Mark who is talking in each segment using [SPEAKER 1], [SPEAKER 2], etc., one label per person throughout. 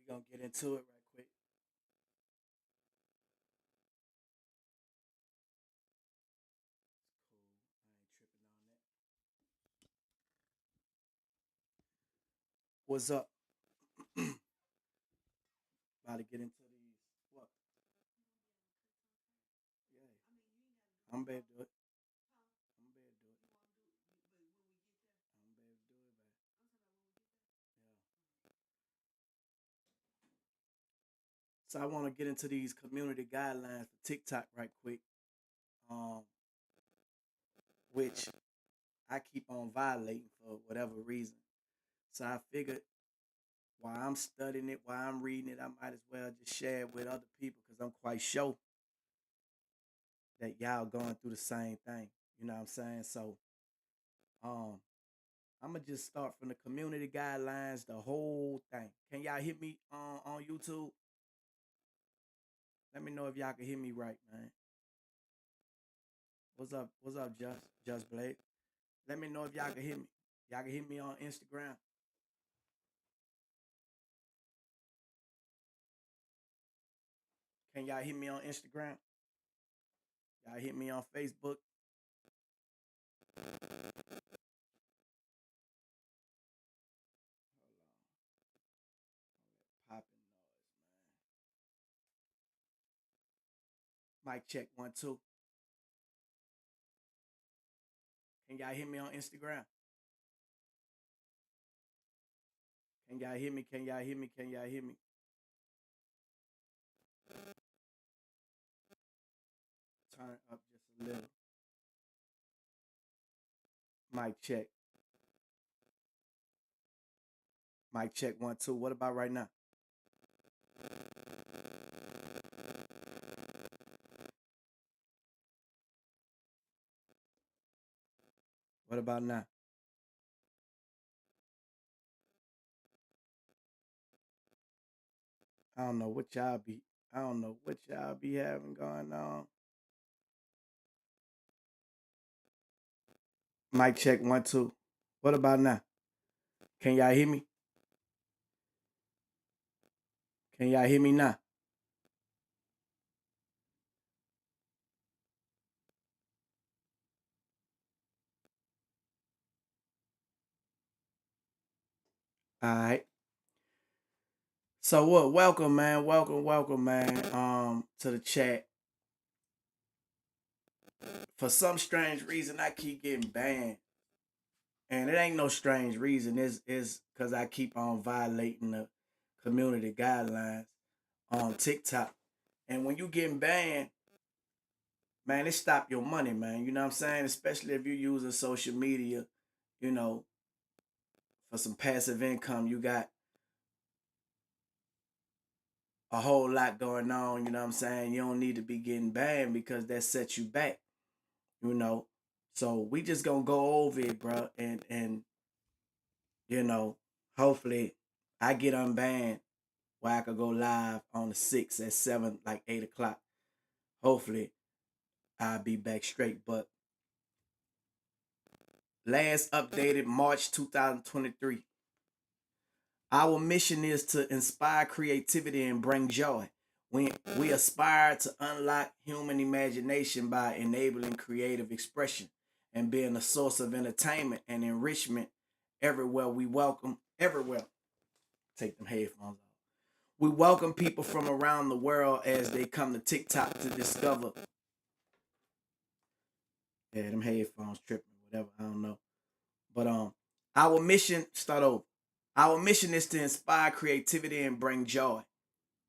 [SPEAKER 1] We gonna get into it right quick. Cool. I ain't tripping on that. What's up? About to get into these. What? Yeah. I'm better do it. I'm better do it. I'm better do it, man. Yeah. So I want to get into these community guidelines for TikTok right quick. Um, which I keep on violating for whatever reason. So I figured while I'm studying it, while I'm reading it, I might as well just share it with other people because I'm quite sure that y'all going through the same thing. You know what I'm saying? So um I'm gonna just start from the community guidelines, the whole thing. Can y'all hit me on YouTube? Let me know if y'all can hear me right, man. What's up? What's up, Just Blake? Let me know if y'all can hear me. Y'all can hit me on Instagram. Can y'all hit me on Instagram? Y'all hit me on Facebook. Hold on. Popping noise, man. Mic check 1 2. Can y'all hear me on Instagram? Can y'all hear me? Can y'all hear me? Can y'all hear me? Turn it up just a little. Mic check. Mic check 1 2. What about right now? What about now? I don't know what y'all be. I don't know what y'all be having going on. Mic check 1 2. What about now? Can y'all hear me? Can y'all hear me now? All right. So what? Welcome, man. Welcome, man. To the chat. For some strange reason, I keep getting banned, and it ain't no strange reason. It's because I keep on violating the community guidelines on TikTok. And when you getting banned, man, it stop your money, man. You know what I'm saying? Especially if you're using social media, you know, for some passive income. You got a whole lot going on. You know what I'm saying? You don't need to be getting banned because that sets you back. You know, so we just gonna go over it, bro, and you know, hopefully I get unbanned where I could go live on the 6th at 7, like 8 o'clock. Hopefully I'll be back straight. But last updated March 2023. Our mission is to inspire creativity and bring joy. We aspire to unlock human imagination by enabling creative expression and being a source of entertainment and enrichment everywhere we welcome, everywhere. Take them headphones off. We welcome people from around the world as they come to TikTok to discover. Yeah, them headphones tripping, whatever. I don't know. But our mission, start over. Our mission is to inspire creativity and bring joy.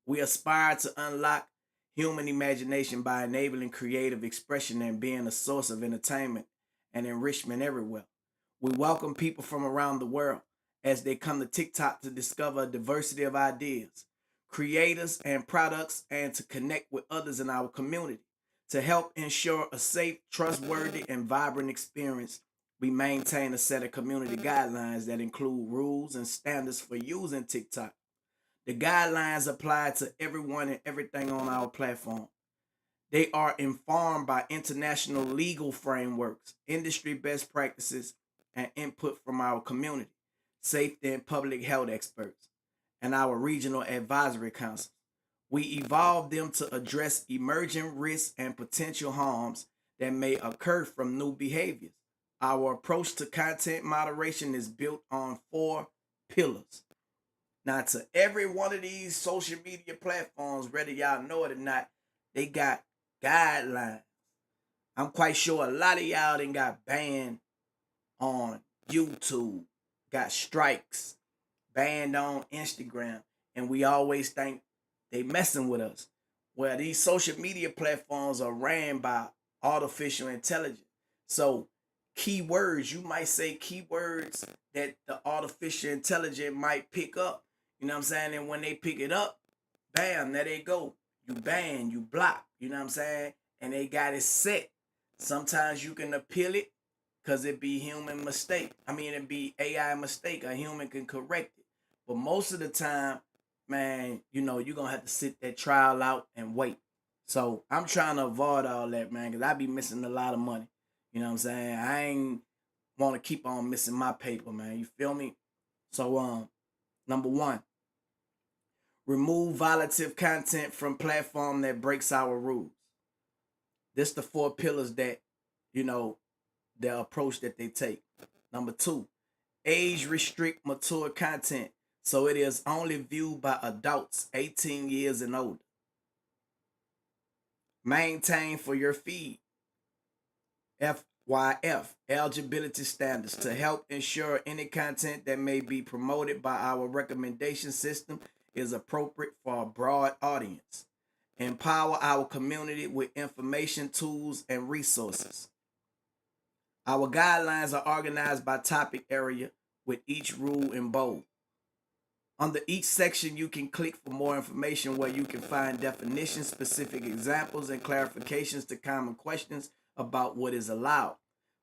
[SPEAKER 1] We aspire to unlock human imagination by enabling creative expression and being a source of entertainment and enrichment everywhere. We welcome people from around the world as they come to TikTok to discover a diversity of ideas, creators, and products, and to connect with others in our community. To help ensure a safe, trustworthy, and vibrant experience, we maintain a set of community guidelines that include rules and standards for using TikTok. The guidelines apply to everyone and everything on our platform. They are informed by international legal frameworks, industry best practices, and input from our community, safety and public health experts. and our regional advisory councils. We evolved them to address emerging risks and potential harms that may occur from new behaviors. Our approach to content moderation is built on four pillars. Now, to every one of these social media platforms, whether y'all know it or not, they got guidelines. I'm quite sure a lot of y'all done got banned on YouTube, got strikes, banned on Instagram, and we always think they messing with us. Well, these social media platforms are ran by artificial intelligence. So keywords, you might say keywords that the artificial intelligence might pick up. You know what I'm saying? And when they pick it up, bam, there they go. You ban, you block, you know what I'm saying? And they got it set. Sometimes you can appeal it because it be human mistake. I mean, it be AI mistake. A human can correct it. But most of the time, man, you're going to have to sit that trial out and wait. So I'm trying to avoid all that, man, because I be missing a lot of money. You know what I'm saying? I ain't want to keep on missing my paper, man. You feel me? So, number one, remove volatile content from platform that breaks our rules. This the four pillars that, you know, the approach that they take. Number two, age restrict mature content so it is only viewed by adults 18 years and older. Maintain for your feed FYF eligibility standards to help ensure any content that may be promoted by our recommendation system is appropriate for a broad audience. Empower our community with information, tools, and resources. Our guidelines are organized by topic area with each rule in bold. Under each section, you can click for more information where you can find definitions, specific examples, and clarifications to common questions about what is allowed.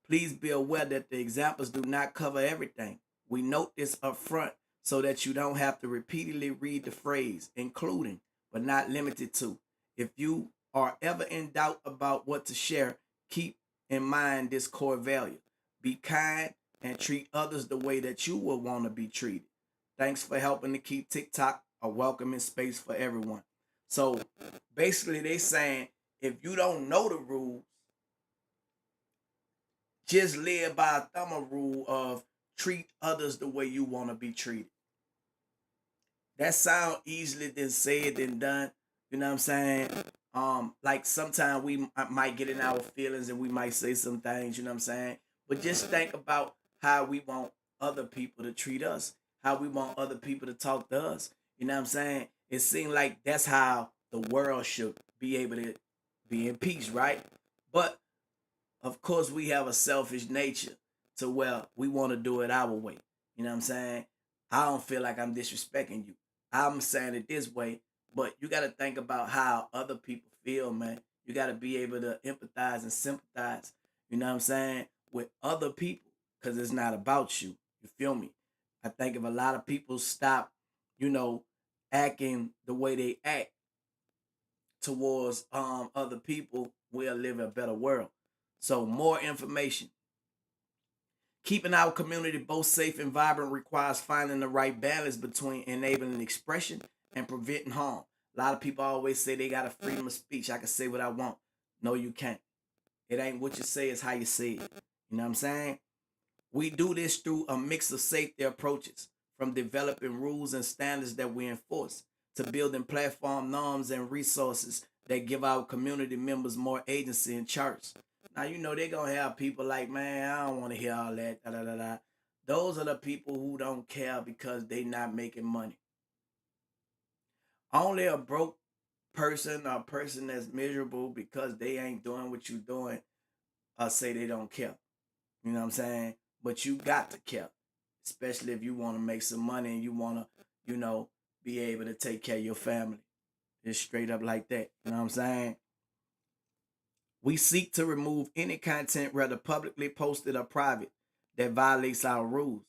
[SPEAKER 1] Please be aware that the examples do not cover everything. We note this up front so that you don't have to repeatedly read the phrase, including, but not limited to. If you are ever in doubt about what to share, keep in mind this core value. Be kind and treat others the way that you would want to be treated. Thanks for helping to keep TikTok a welcoming space for everyone. So basically, they saying if you don't know the rules, just live by a thumb rule of treat others the way you want to be treated. That sound easily than said than done. You know what I'm saying? Like sometimes we might get in our feelings and we might say some things. You know what I'm saying? But just think about how we want other people to treat us, how we want other people to talk to us. You know what I'm saying? It seems like that's how the world should be able to be in peace, right? But of course, we have a selfish nature to where we want to do it our way. You know what I'm saying? I don't feel like I'm disrespecting you. I'm saying it this way, but you got to think about how other people feel, man. You got to be able to empathize and sympathize, you know what I'm saying, with other people because it's not about you. You feel me? I think if a lot of people stop, you know, acting the way they act towards other people, we'll live in a better world. So more information. Keeping our community both safe and vibrant requires finding the right balance between enabling expression and preventing harm. A lot of people always say they got a freedom of speech. I can say what I want. No, you can't. It ain't what you say, it's how you say it. You know what I'm saying? We do this through a mix of safety approaches, from developing rules and standards that we enforce to building platform norms and resources that give our community members more agency and charts. Now you know they're gonna have people like, man, I don't want to hear all that. Da, da, da, da. Those are the people who don't care because they not making money. Only a broke person or a person that's miserable because they ain't doing what you doing say they don't care. You know what I'm saying? But you got to care, especially if you want to make some money and you want to, be able to take care of your family. It's straight up like that. You know what I'm saying? We seek to remove any content, whether publicly posted or private, that violates our rules.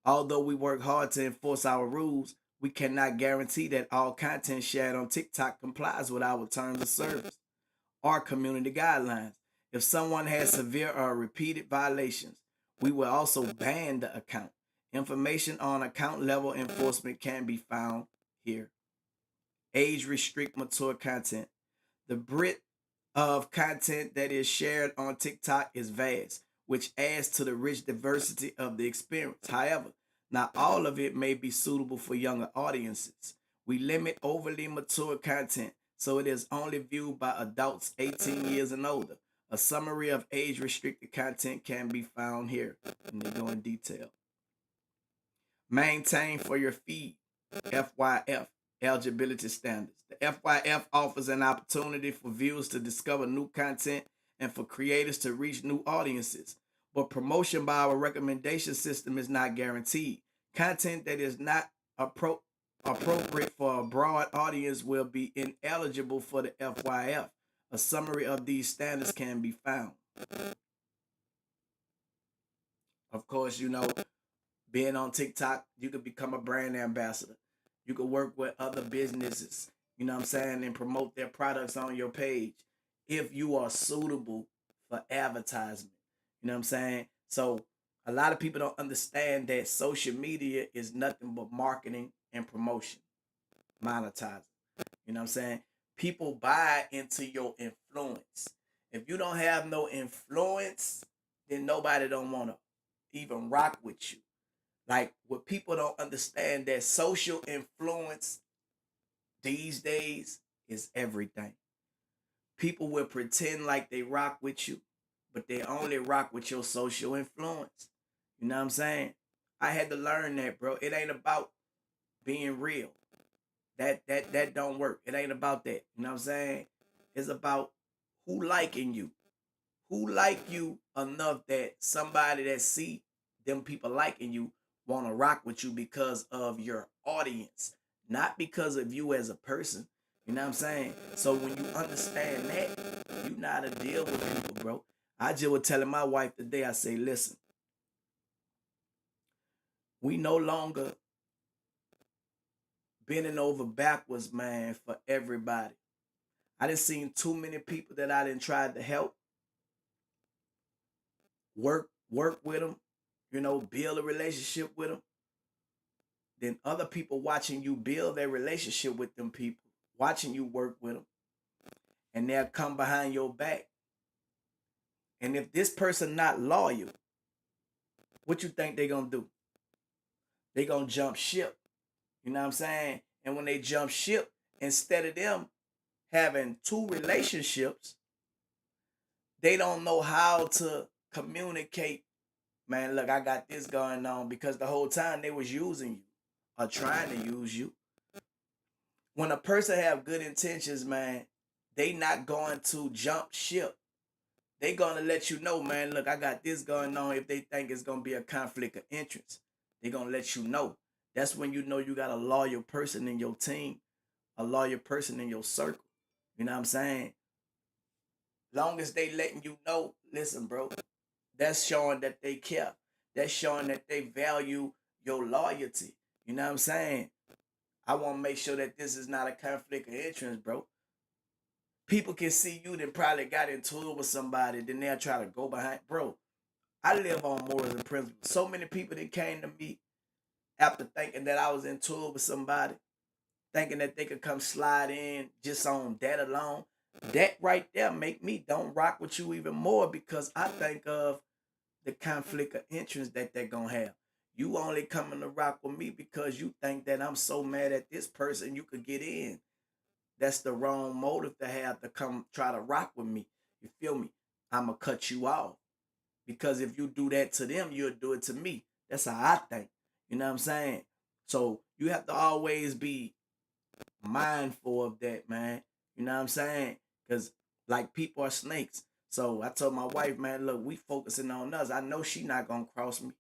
[SPEAKER 1] Although we work hard to enforce our rules, we cannot guarantee that all content shared on TikTok complies with our terms of service or community guidelines. If someone has severe or repeated violations, we will also ban the account. Information on account level enforcement can be found here. Age restrict mature content. The breadth of content that is shared on TikTok is vast, which adds to the rich diversity of the experience. However, not all of it may be suitable for younger audiences. We limit overly mature content so it is only viewed by adults 18 years and older. A summary of age restricted content can be found here. And they go in detail. Maintain for your feed. FYF, eligibility standards. The FYF offers an opportunity for viewers to discover new content and for creators to reach new audiences. But promotion by our recommendation system is not guaranteed. Content that is not appropriate for a broad audience will be ineligible for the FYF. A summary of these standards can be found. Of course, being on TikTok, you could become a brand ambassador. You could work with other businesses, and promote their products on your page if you are suitable for advertisement. You know what I'm saying? So a lot of people don't understand that social media is nothing but marketing and promotion, monetizing. You know what I'm saying? People buy into your influence. If you don't have no influence, then nobody don't want to even rock with you. Like, what people don't understand, that social influence these days is everything. People will pretend like they rock with you, but they only rock with your social influence. You know what I'm saying? I had to learn that, bro. It ain't about being real. That don't work. It ain't about that. You know what I'm saying? It's about who liking you. Who like you enough that somebody that see them people liking you want to rock with you because of your audience, not because of you as a person. You know what I'm saying? So when you understand that, you know how to deal with people, bro. I just was telling my wife today, I say, listen, we no longer bending over backwards, man, for everybody. I done seen too many people that I didn't try to help, work with them, build a relationship with them. Then other people watching you build their relationship with them people, watching you work with them, and they'll come behind your back. And if this person not loyal, what you think they gonna do? They gonna jump ship. You know what I'm saying? And when they jump ship, instead of them having two relationships, they don't know how to communicate. Man, look, I got this going on, because the whole time they was using you or trying to use you. When a person have good intentions, man, they not going to jump ship. They gonna let you know, man, look, I got this going on. If they think it's gonna be a conflict of interest, they gonna let you know. That's when you know you got a loyal person in your team, a loyal person in your circle. You know what I'm saying? Long as they letting you know, listen, bro, that's showing that they care. That's showing that they value your loyalty. You know what I'm saying? I want to make sure that this is not a conflict of interest, bro. People can see you then probably got into it with somebody, then they'll try to go behind. Bro, I live on morals and principles. So many people that came to me after thinking that I was into it with somebody, thinking that they could come slide in just on that alone. That right there make me don't rock with you even more, because I think of the conflict of interest that they're gonna have. You only coming to rock with me because you think that I'm so mad at this person you could get in. That's the wrong motive to have to come try to rock with me. You feel me? I'ma cut you off. Because if you do that to them, you'll do it to me. That's how I think. You know what I'm saying? So you have to always be mindful of that, man. You know what I'm saying? Because like, people are snakes. So I told my wife, man, look, we focusing on us. I know she not gonna cross me.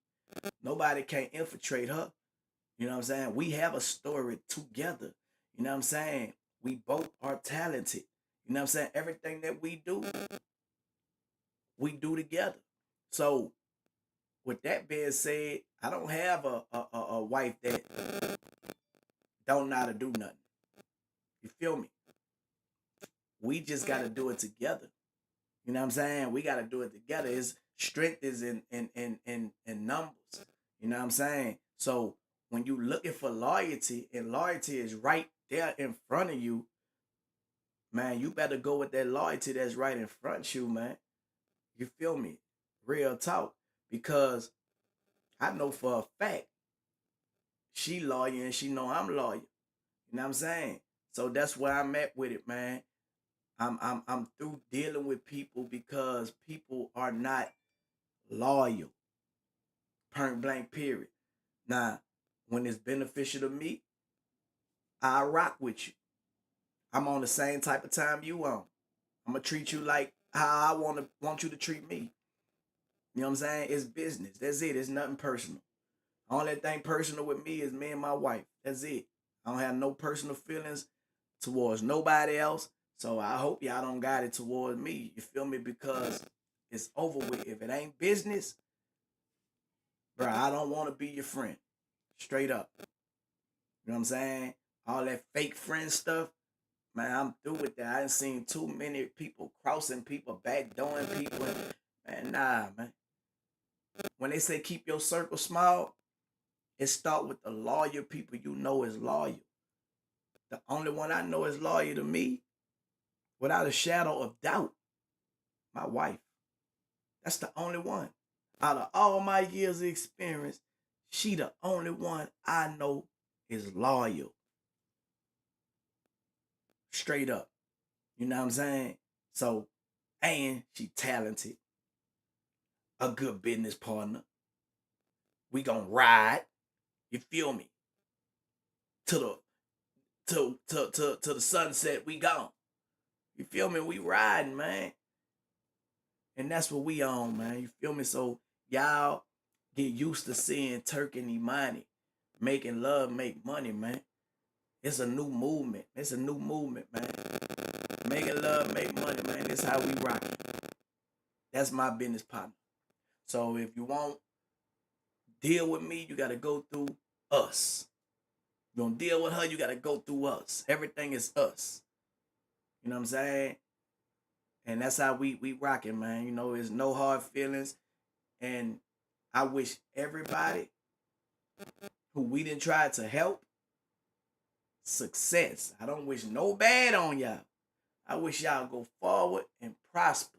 [SPEAKER 1] Nobody can infiltrate her. You know what I'm saying? We have a story together. You know what I'm saying? We both are talented. You know what I'm saying? Everything that we do together. So with that being said, I don't have a wife that don't know how to do nothing. You feel me? We just gotta do it together. You know what I'm saying? We gotta do it together. It's strength is in numbers. You know what I'm saying? So when you looking for loyalty and loyalty is right there in front of you, man, you better go with that loyalty that's right in front of you, man. You feel me? Real talk. Because I know for a fact she loyal and she know I'm loyal. You know what I'm saying? So that's where I'm at with it, man. I'm through dealing with people because people are not loyal. Point blank period. Now, when it's beneficial to me, I rock with you. I'm on the same type of time you on. I'm gonna treat you like how I want you to treat me. You know what I'm saying? It's business. That's it. It's nothing personal. Only thing personal with me is me and my wife. That's it. I don't have no personal feelings towards nobody else. So I hope y'all don't got it towards me. You feel me? Because it's over with. If it ain't business, bro, I don't want to be your friend. Straight up. You know what I'm saying? All that fake friend stuff, man, I'm through with that. I done seen too many people crossing people, backdooring people. Man, nah, man. When they say keep your circle small, it start with the loyal people you know is loyal. The only one I know is loyal to me, without a shadow of doubt, my wife. That's the only one. Out of all my years of experience, she the only one I know is loyal. Straight up. You know what I'm saying? So, and she talented. A good business partner. We gonna ride. You feel me? To the to the sunset, we gone. You feel me? We riding, man. And that's what we on, man. You feel me? So y'all get used to seeing Turk and Imani making love make money, man. It's a new movement. It's a new movement, man. Making love make money, man. This how we rock it. That's my business partner. So if you want deal with me, you gotta go through us. You gonna deal with her, you gotta go through us. Everything is us. You know what I'm saying? And that's how we rocking, man. You know, there's no hard feelings. And I wish everybody who we didn't try to help success. I don't wish no bad on y'all. I wish y'all go forward and prosper.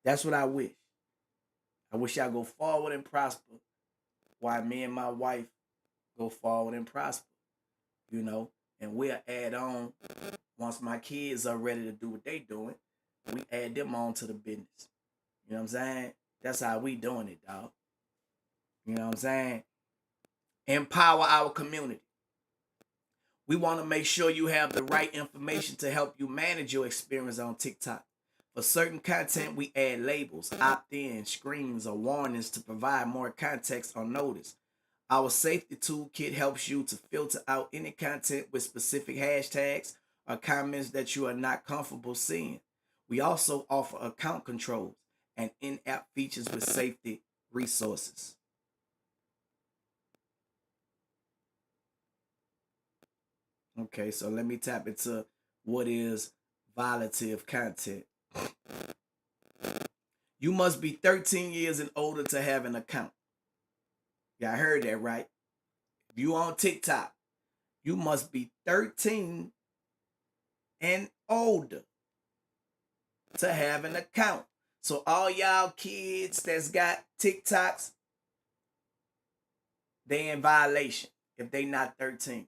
[SPEAKER 1] That's what I wish. I wish y'all go forward and prosper while me and my wife go forward and prosper, you know, and we'll add on once my kids are ready to do what they doing, we add them on to the business. You know what I'm saying? That's how we doing it, dog. You know what I'm saying? Empower our community. We want to make sure you have the right information to help you manage your experience on TikTok. For certain content, we add labels, opt-in, screens, or warnings to provide more context or notice. Our safety toolkit helps you to filter out any content with specific hashtags or comments that you are not comfortable seeing. We also offer account controls and in-app features with safety resources. Okay, so let me tap into what is violative content. You must be 13 years and older to have an account. Yeah, I heard that right. If you on TikTok, you must be 13 and older to have an account. So all y'all kids that's got TikToks, they in violation if they not 13.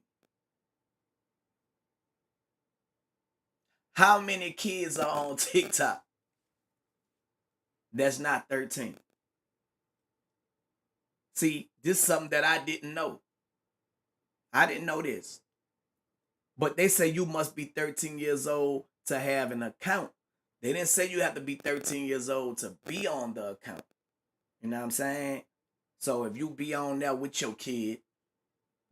[SPEAKER 1] How many kids are on TikTok that's not 13? See, this is something that I didn't know. I didn't know this. But they say you must be 13 years old to have an account. They didn't say you have to be 13 years old to be on the account. You know what I'm saying? So if you be on there with your kid,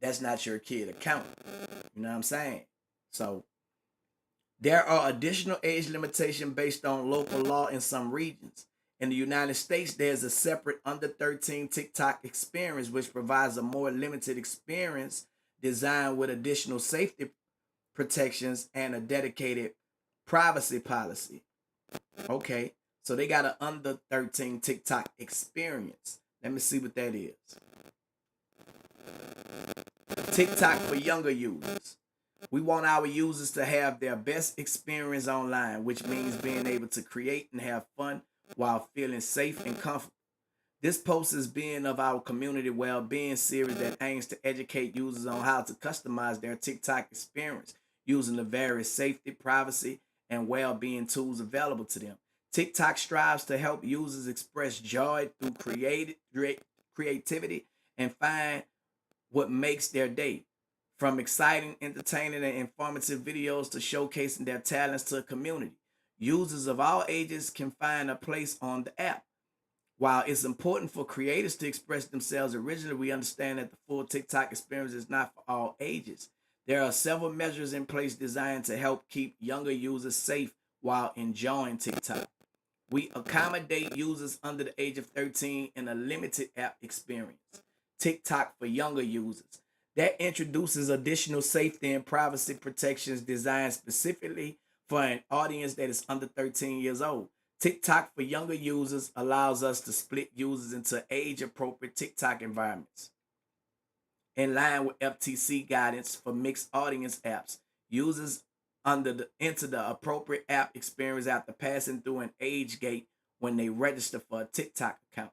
[SPEAKER 1] that's not your kid account. You know what I'm saying? So there are additional age limitations based on local law in some regions. In the United States, there's a separate under 13 TikTok experience, which provides a more limited experience designed with additional safety protections and a dedicated privacy policy. Okay, so they got an under 13 TikTok experience. Let me see what that is. TikTok for younger users. We want our users to have their best experience online, which means being able to create and have fun while feeling safe and comfortable. This post is being of our community well-being series that aims to educate users on how to customize their TikTok experience using the various safety, privacy, and well-being tools available to them. TikTok strives to help users express joy through creativity and find what makes their day. From exciting, entertaining, and informative videos to showcasing their talents to a community. Users of all ages can find a place on the app. While it's important for creators to express themselves originally, we understand that the full TikTok experience is not for all ages. There are several measures in place designed to help keep younger users safe while enjoying TikTok. We accommodate users under the age of 13 in a limited app experience. TikTok for younger users. That introduces additional safety and privacy protections designed specifically for an audience that is under 13 years old. TikTok for younger users allows us to split users into age appropriate TikTok environments. In line with FTC guidance for mixed audience apps, users enter the appropriate app experience after passing through an age gate when they register for a TikTok account.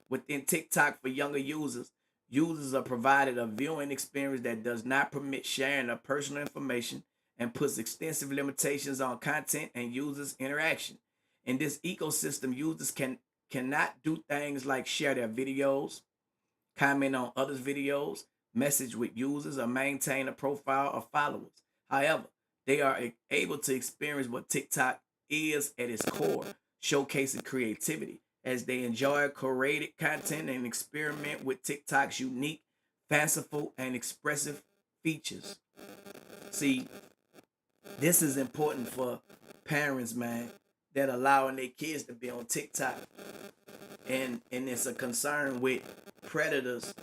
[SPEAKER 1] Within TikTok for younger users, users are provided a viewing experience that does not permit sharing of personal information and puts extensive limitations on content and users' interaction. In this ecosystem, users cannot do things like share their videos, comment on others' videos, message with users, or maintain a profile of followers. However, they are able to experience what TikTok is at its core, showcasing creativity as they enjoy curated content and experiment with TikTok's unique, fanciful, and expressive features. See, this is important for parents, man, that allowing their kids to be on TikTok. And it's a concern with predators,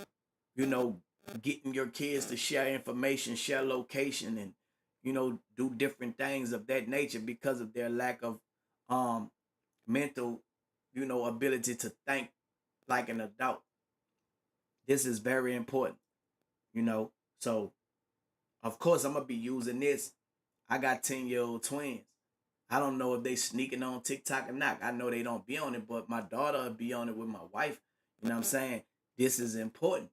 [SPEAKER 1] you know, getting your kids to share information, share location, and do different things of that nature because of their lack of um mental, ability to think like an adult. This is very important, you know. So of course I'm gonna be using this. I got 10-year-old twins. I don't know if they sneaking on TikTok or not. I know they don't be on it, but my daughter will be on it with my wife. You know what I'm saying? This is important.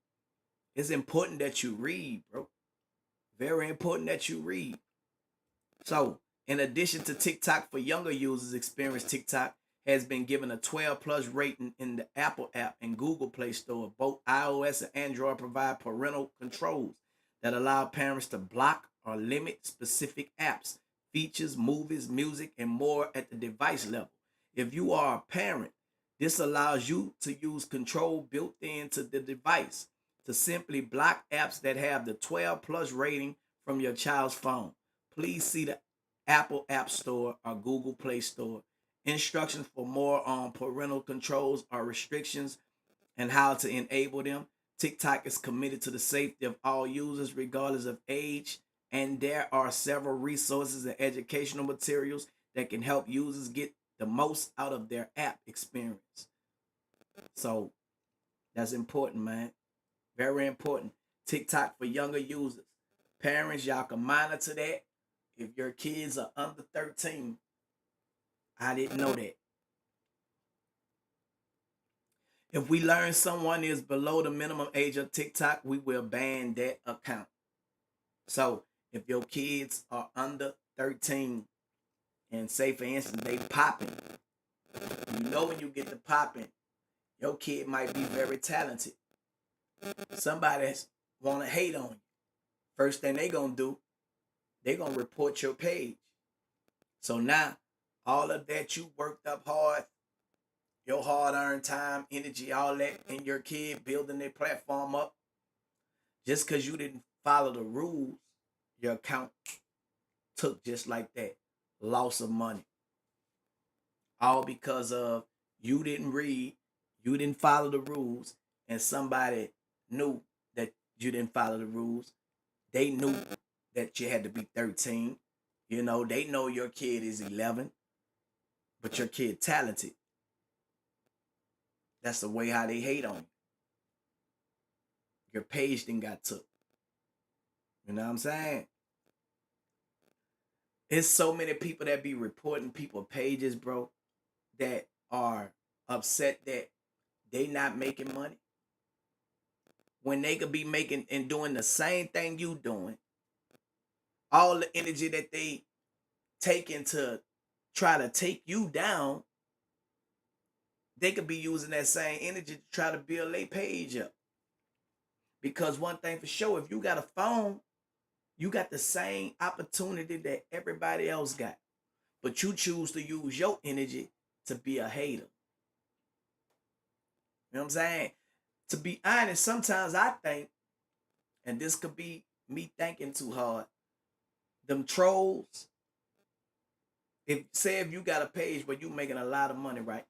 [SPEAKER 1] It's important that you read, bro. Very important that you read. So, in addition to TikTok for younger users, Experience TikTok has been given a 12 plus rating in the Apple app and Google Play Store. Both iOS and Android provide parental controls that allow parents to block or limit specific apps, features, movies, music, and more at the device level. If you are a parent, this allows you to use control built into the device to simply block apps that have the 12 plus rating from your child's phone. Please see the Apple App Store or Google Play Store. Instructions for more on parental controls or restrictions and how to enable them. TikTok is committed to the safety of all users, regardless of age, and there are several resources and educational materials that can help users get the most out of their app experience. So that's important, man. Very important. TikTok for younger users. Parents, y'all can monitor that. If your kids are under 13, I didn't know that. If we learn someone is below the minimum age of TikTok, we will ban that account. So if your kids are under 13 and say for instance they popping, when you get to popping, your kid might be very talented. Somebody wanna hate on you. First thing they gonna do, they gonna report your page. So now all of that you worked up hard, your hard earned time, energy, all that, and your kid building their platform up, just because you didn't follow the rules, your account took just like that. Loss of money. All because of you didn't read, you didn't follow the rules, and somebody knew that you didn't follow the rules. They knew that you had to be 13. They know your kid is 11, but your kid talented. That's the way how they hate on you. Your page then got took. You know what I'm saying? It's so many people that be reporting people pages, bro, that are upset that they not making money when they could be making and doing the same thing you doing. All the energy that they taking to try to take you down, they could be using that same energy to try to build their page up. Because one thing for sure, if you got a phone, you got the same opportunity that everybody else got. But you choose to use your energy to be a hater. You know what I'm saying? To be honest, sometimes I think, and this could be me thinking too hard, them trolls, if you got a page where you making a lot of money, right?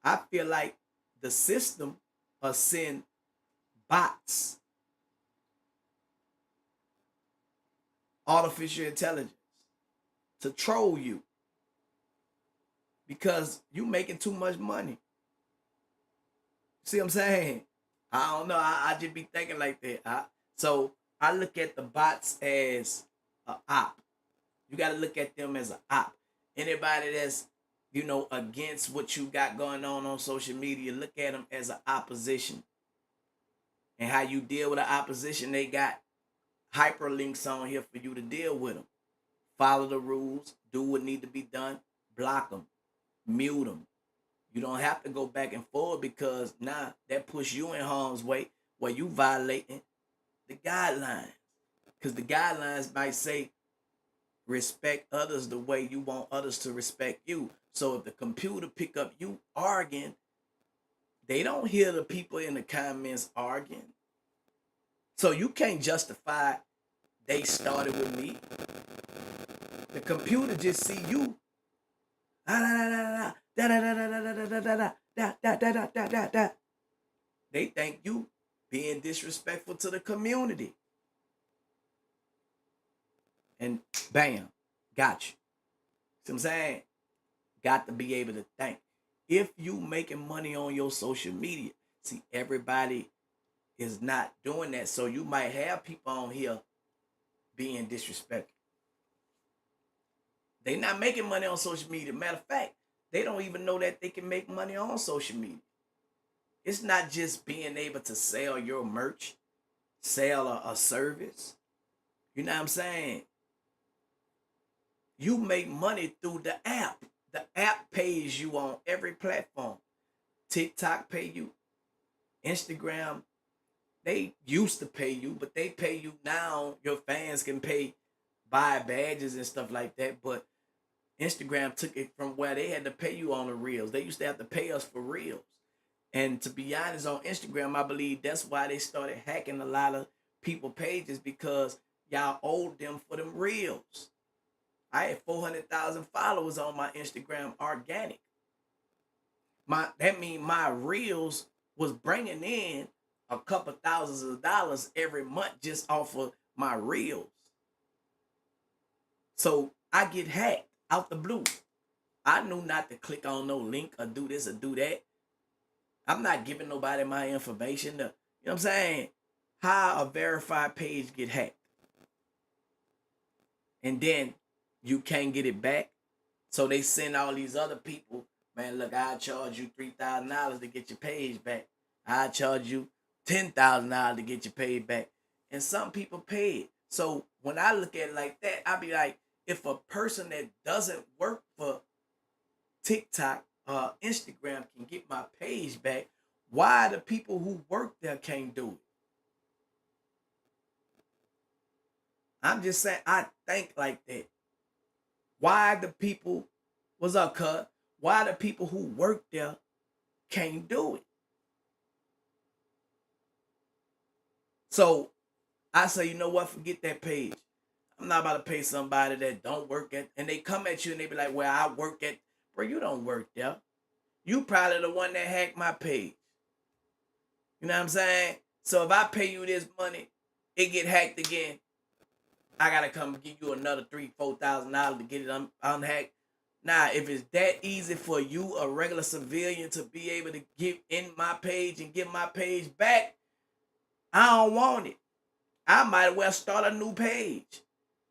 [SPEAKER 1] I feel like the system will send bots, artificial intelligence, to troll you because you making too much money. See what I'm saying? I don't know. I just be thinking like that. So I look at the bots as a op. You got to look at them as an op. Anybody that's against what you got going on social media, look at them as an opposition. And how you deal with the opposition, they got hyperlinks on here for you to deal with them. Follow the rules, do what need to be done, block them, mute them. You don't have to go back and forth because now that puts you in harm's way where you violating the guidelines. Because the guidelines might say respect others the way you want others to respect you. So if the computer pick up you arguing, they don't hear the people in the comments arguing. So you can't justify they started with me. The computer just see you. They think you being disrespectful to the community. And bam, got you. See what I'm saying? Got to be able to think. If you making money on your social media, see, everybody is not doing that. So you might have people on here being disrespectful. They not making money on social media. Matter of fact, they don't even know that they can make money on social media. It's not just being able to sell your merch, sell a service. You know what I'm saying? You make money through the app. The app pays you on every platform. TikTok pay you. Instagram, they used to pay you, but they pay you now. Your fans can pay, buy badges and stuff like that. But Instagram took it from where they had to pay you on the reels. They used to have to pay us for reels. And to be honest, on Instagram, I believe that's why they started hacking a lot of people pages because y'all owed them for them reels. I had 400,000 followers on my Instagram organic. That means my reels was bringing in a couple thousands of dollars every month just off of my reels. So I get hacked out the blue. I knew not to click on no link or do this or do that. I'm not giving nobody my information. You know what I'm saying? How a verified page get hacked. And then you can't get it back. So they send all these other people, man, look, I'll charge you $3,000 to get your page back. I'll charge you $10,000 to get your page back. And some people pay it. So when I look at it like that, I be like, if a person that doesn't work for TikTok or Instagram can get my page back, why the people who work there can't do it? I'm just saying, I think like that. Why the people, what's up, cuz? Why the people who work there can't do it? So I say, you know what? Forget that page. I'm not about to pay somebody that don't work at, and they come at you and they be like, well, I work at, bro, you don't work there. You probably the one that hacked my page. You know what I'm saying? So if I pay you this money, it get hacked again. I gotta come give you another $3,000-$4,000 to get it unhacked. Now, if it's that easy for you, a regular civilian, to be able to get in my page and get my page back, I don't want it. I might as well start a new page.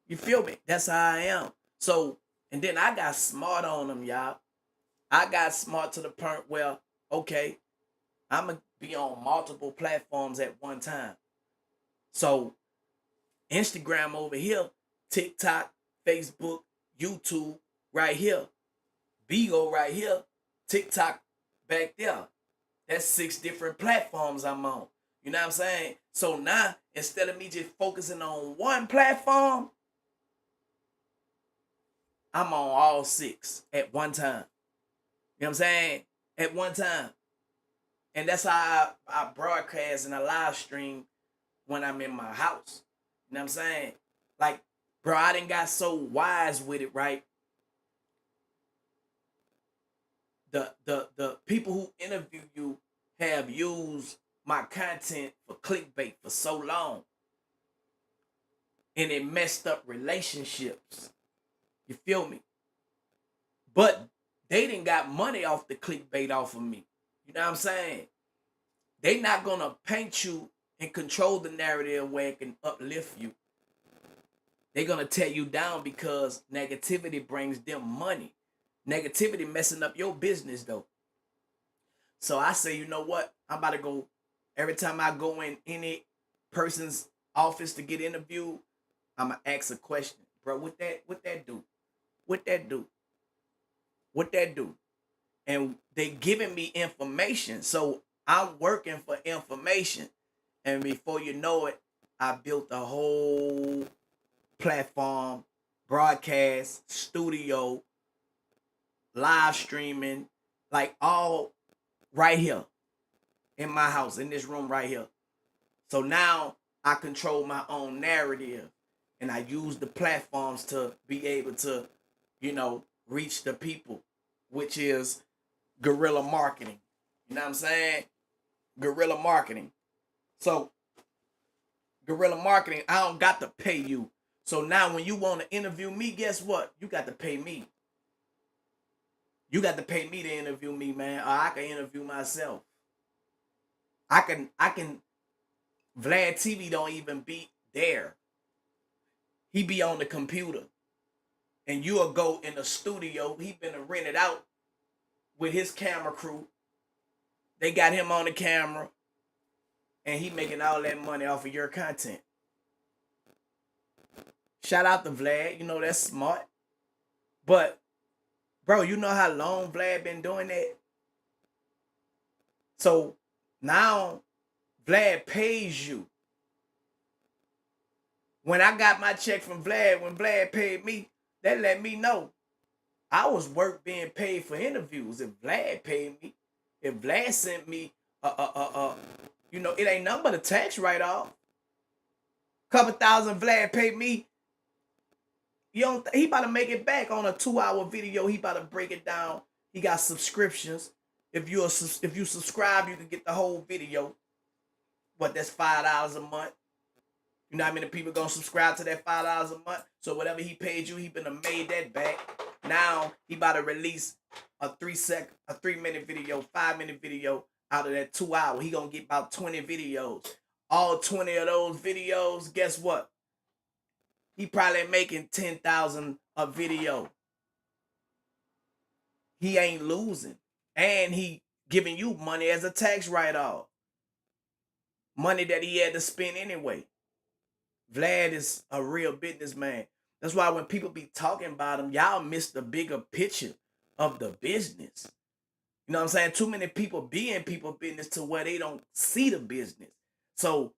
[SPEAKER 1] You feel me? That's how I am. So, and then I got smart on them, y'all. I got smart to the point where, okay, I'm going to be on multiple platforms at one time. So, Instagram over here, TikTok, Facebook, YouTube right here, Bigo right here, TikTok back there. That's 6 different platforms I'm on. You know what I'm saying? So now, instead of me just focusing on one platform, I'm on all 6 at one time. You know what I'm saying? At one time. And that's how I broadcast and I live stream when I'm in my house. You know what I'm saying? Like, bro, I done got so wise with it, right? The people who interview you have used my content for clickbait for so long. And it messed up relationships. You feel me? But they didn't got money off the clickbait off of me. You know what I'm saying? They not gonna paint you and control the narrative where it can uplift you. They're gonna tear you down because negativity brings them money. Negativity messing up your business though. So I say, you know what? I'm about to go. Every time I go in any person's office to get interviewed, I'ma ask a question, bro. What that do? What that do? What that do? And they giving me information, so I'm working for information. And before you know it, I built a whole platform, broadcast, studio, live streaming, like all right here in my house, in this room right here. So now I control my own narrative and I use the platforms to be able to, reach the people, which is guerrilla marketing. You know what I'm saying? Guerrilla marketing. So, guerrilla marketing, I don't got to pay you. So now when you want to interview me, guess what? You got to pay me. You got to pay me to interview me, man, or I can interview myself. I can Vlad TV don't even be there. He be on the computer. And you'll go in the studio. He been rented out with his camera crew. They got him on the camera. And he making all that money off of your content. Shout out to Vlad. That's smart. But, bro, you know how long Vlad been doing that? So, now Vlad pays you. When I got my check from Vlad, when Vlad paid me, that let me know I was being paid for interviews. If Vlad paid me, if Vlad sent me it ain't nothing but a tax write-off. Couple thousand Vlad paid me. He about to make it back on a 2-hour video. He about to break it down. He got subscriptions. If you subscribe, you can get the whole video. But that's $5 a month. You know how many people gonna subscribe to that $5 a month? So whatever he paid you, he been made that back. Now he about to release a 3-minute video, 5-minute video out of that 2 hour. He gonna get about 20 videos. All 20 of those videos, guess what? He probably making 10,000 a video. He ain't losing. And he giving you money as a tax write-off. Money that he had to spend anyway. Vlad is a real businessman. That's why when people be talking about him, y'all miss the bigger picture of the business. You know what I'm saying? Too many people be in people business to where they don't see the business. So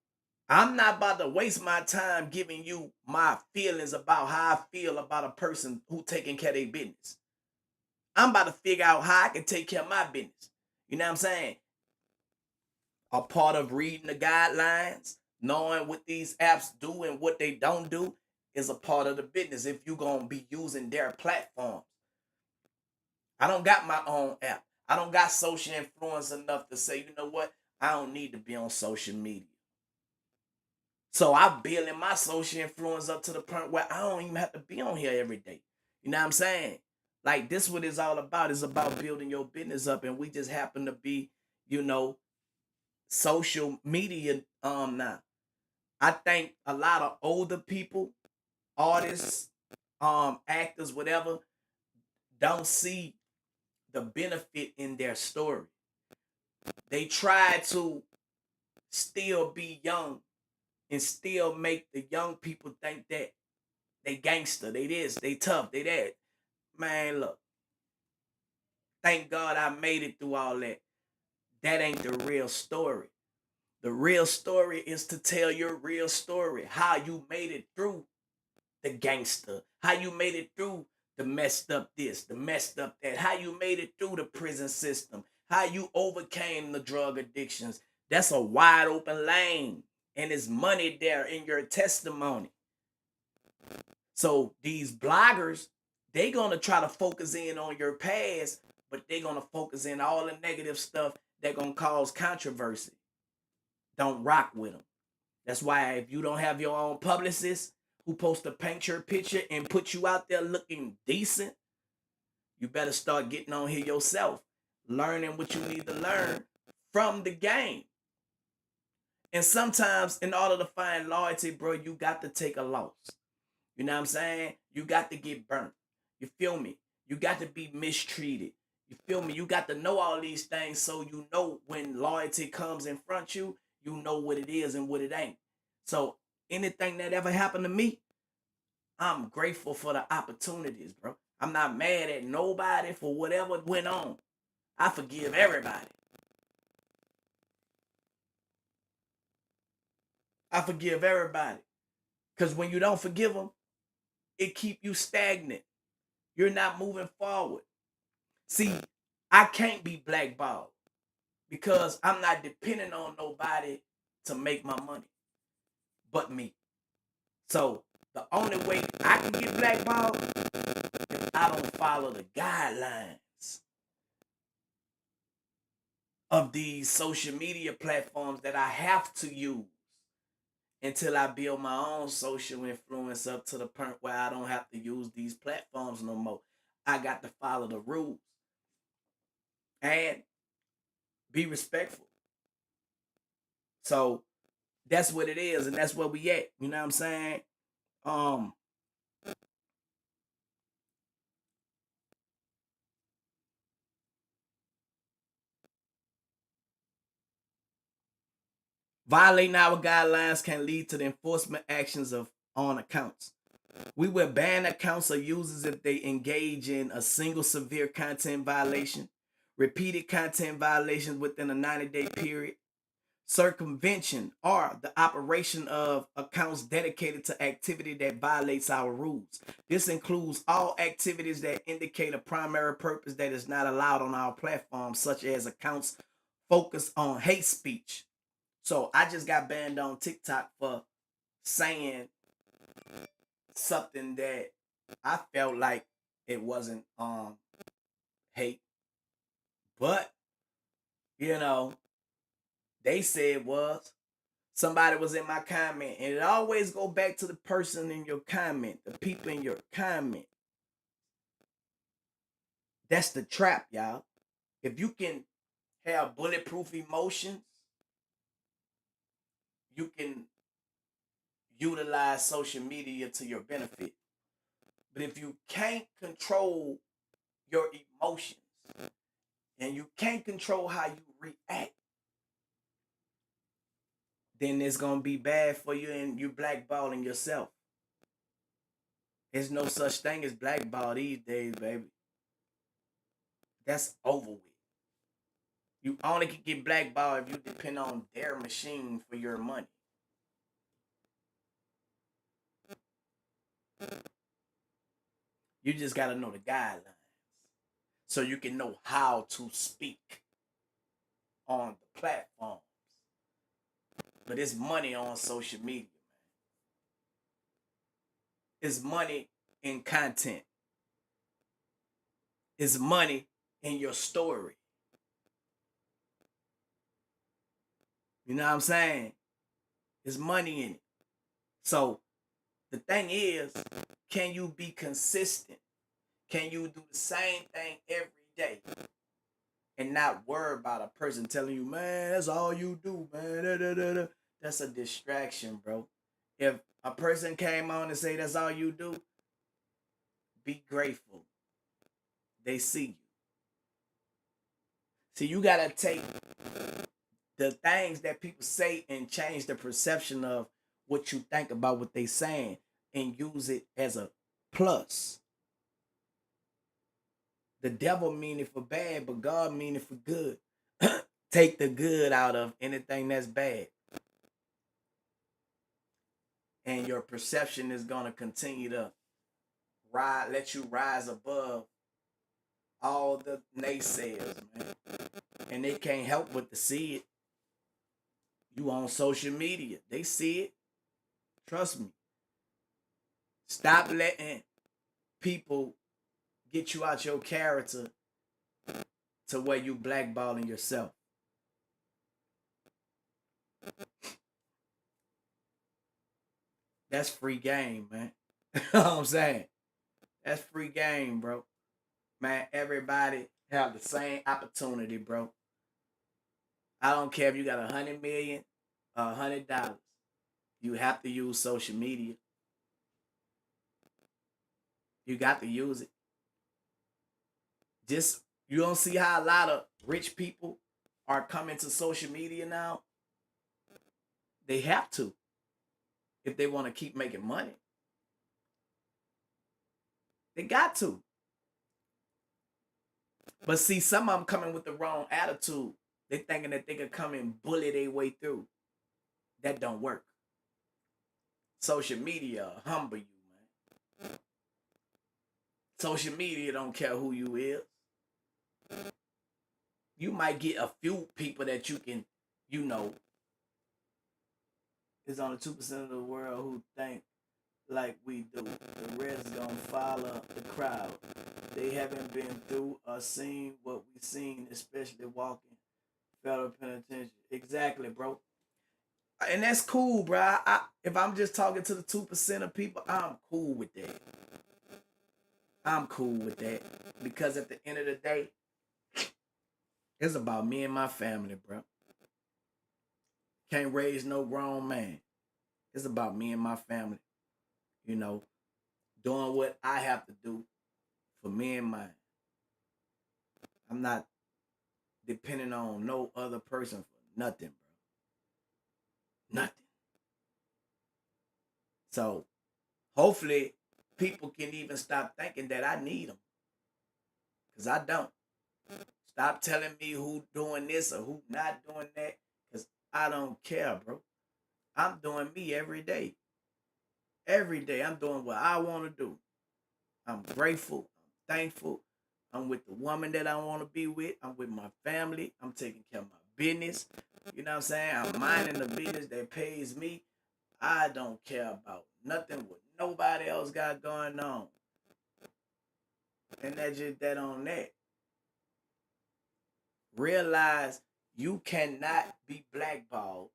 [SPEAKER 1] I'm not about to waste my time giving you my feelings about how I feel about a person who taking care of their business. I'm about to figure out how I can take care of my business. You know what I'm saying? A part of reading the guidelines, knowing what these apps do and what they don't do is a part of the business if you're going to be using their platforms. I don't got my own app. I don't got social influence enough to say, you know what? I don't need to be on social media. So I'm building my social influence up to the point where I don't even have to be on here every day. You know what I'm saying? Like this what it's all about. It's about building your business up. And we just happen to be, you know, social media now. I think a lot of older people, artists, actors, whatever, don't see the benefit in their story. They try to still be young and still make the young people think that they gangster, they this, they tough, they that. Man, look, thank God I made it through all that. That ain't the real story. The real story is to tell your real story, how you made it through the gangster, how you made it through the messed up this, the messed up that, how you made it through the prison system, how you overcame the drug addictions. That's a wide open lane, and there's money there in your testimony. So these bloggers, they gonna try to focus in on your past, but they gonna focus in all the negative stuff that gonna cause controversy. Don't rock with them. That's why if you don't have your own publicist who posts to paint your picture and put you out there looking decent, you better start getting on here yourself, learning what you need to learn from the game. And sometimes, in order to find loyalty, bro, you got to take a loss. You know what I'm saying? You got to get burnt. You feel me? You got to be mistreated. You feel me? You got to know all these things so you know when loyalty comes in front you, you know what it is and what it ain't. So anything that ever happened to me, I'm grateful for the opportunities, bro. I'm not mad at nobody for whatever went on. I forgive everybody. I forgive everybody. Because when you don't forgive them, it keep you stagnant. You're not moving forward. See, I can't be blackballed because I'm not depending on nobody to make my money but me. So the only way I can get blackballed if I don't follow the guidelines of these social media platforms that I have to use until I build my own social influence up to the point where I don't have to use these platforms no more. I got to follow the rules and be respectful. So that's what it is, and that's where we at. You know what I'm saying? Um, Violating our guidelines can lead to the enforcement actions of on accounts. We will ban accounts or users if they engage in a single severe content violation, repeated content violations within a 90-day period, circumvention, or the operation of accounts dedicated to activity that violates our rules. This includes all activities that indicate a primary purpose that is not allowed on our platform, such as accounts focused on hate speech. So I just got banned on TikTok for saying something that I felt like it wasn't hate, but you know, they said it was. Somebody was in my comment, and it always go back to the person in your comment, the people in your comment. That's the trap, y'all. If you can have bulletproof emotions, you can utilize social media to your benefit. But if you can't control your emotions and you can't control how you react, then it's gonna be bad for you and you blackballing yourself. There's no such thing as blackball these days, baby. That's over with. You only can get blackballed if you depend on their machine for your money. You just gotta know the guidelines so you can know how to speak on the platforms. But it's money on social media, man. It's money in content. It's money in your story. You know what I'm saying? It's money in it. So the thing is, can you be consistent? Can you do the same thing every day and not worry about a person telling you, man, that's all you do, man. Da, da, da, da. That's a distraction, bro. If a person came on and say that's all you do, be grateful. They see you. See, you gotta take the things that people say and change the perception of what you think about what they saying and use it as a plus. The devil mean it for bad, but God mean it for good. Take the good out of anything that's bad. And your perception is gonna continue to let you rise above all the naysayers, man. And they can't help but to see it. You on social media. They see it. Trust me. Stop letting people get you out your character to where you blackballing yourself. That's free game, man. You know what I'm saying? That's free game, bro. Man, everybody have the same opportunity, bro. I don't care if you got 100 million or $100. You have to use social media. You got to use it. Just you don't see how a lot of rich people are coming to social media now. They have to if they want to keep making money. They got to. But see, some of them coming with the wrong attitude. They thinking that they can come and bully their way through. That don't work. Social media humble you, man. Social media don't care who you is. You might get a few people that you can, you know, it's only 2% of the world who think like we do. The rest gonna follow the crowd. They haven't been through or seen what we seen, especially walking federal penitentiary. Exactly, bro. And that's cool, bro. If I'm just talking to the 2% of people, I'm cool with that. I'm cool with that because at the end of the day, it's about me and my family, bro. Can't raise no grown man. It's about me and my family. You know, doing what I have to do for me and mine. I'm not depending on no other person for nothing, bro. Nothing. So hopefully people can even stop thinking that I need them. Because I don't. Stop telling me who doing this or who not doing that. Because I don't care, bro. I'm doing me every day. Every day I'm doing what I want to do. I'm grateful. I'm thankful. I'm with the woman that I want to be with. I'm with my family. I'm taking care of my business. You know what I'm saying? I'm minding the business that pays me. I don't care about nothing what nobody else got going on. And that's just that on that. Realize you cannot be blackballed.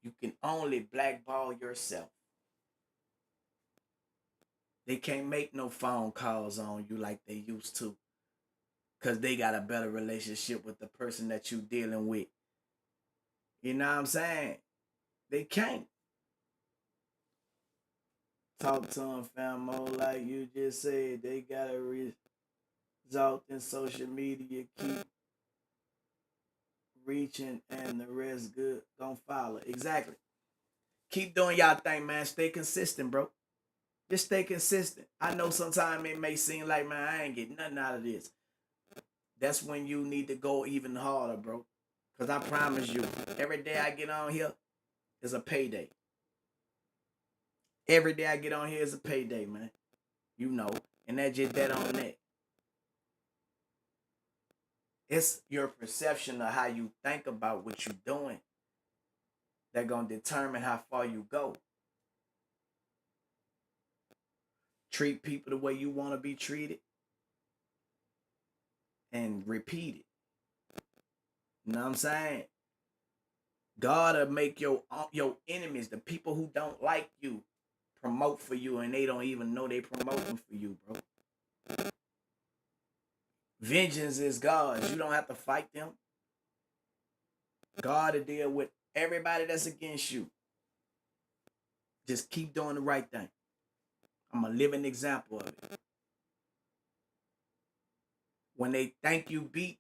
[SPEAKER 1] You can only blackball yourself. They can't make no phone calls on you like they used to. Cause they got a better relationship with the person that you dealing with. You know what I'm saying? They can't. Talk to them, famo, like you just said. They gotta result in social media. Keep reaching and the rest good gonna follow. Exactly. Keep doing y'all thing, man. Stay consistent, bro. Just stay consistent. I know sometimes it may seem like, man, I ain't getting nothing out of this. That's when you need to go even harder, bro. Because I promise you, every day I get on here is a payday. Every day I get on here is a payday, man. You know. And that's just that on that. It's your perception of how you think about what you're doing that gonna determine how far you go. Treat people the way you want to be treated and repeat it. You know what I'm saying? God will make your enemies, the people who don't like you, promote for you and they don't even know they promoting for you, bro. Vengeance is God's. You don't have to fight them. God to deal with everybody that's against you. Just keep doing the right thing. I'm a living example of it. When they think you beat,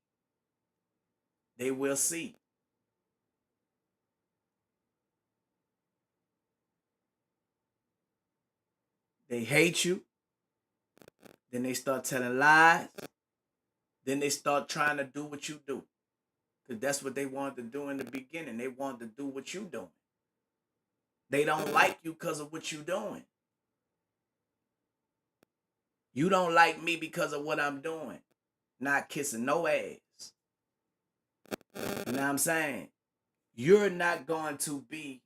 [SPEAKER 1] they will see. They hate you. Then they start telling lies. Then they start trying to do what you do. Because that's what they wanted to do in the beginning. They wanted to do what you doing. They don't like you because of what you doing. You don't like me because of what I'm doing. Not kissing no ass. You know what I'm saying? You're not going to be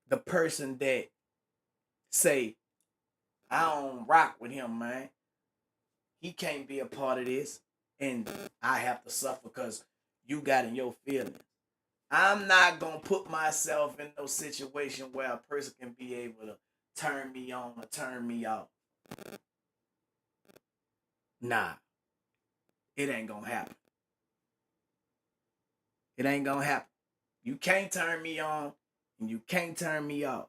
[SPEAKER 1] the person that say, I don't rock with him, man. He can't be a part of this. And I have to suffer because you got in your feelings. I'm not going to put myself in no situation where a person can be able to turn me on or turn me off. Nah, it ain't going to happen. It ain't going to happen. You can't turn me on and you can't turn me off.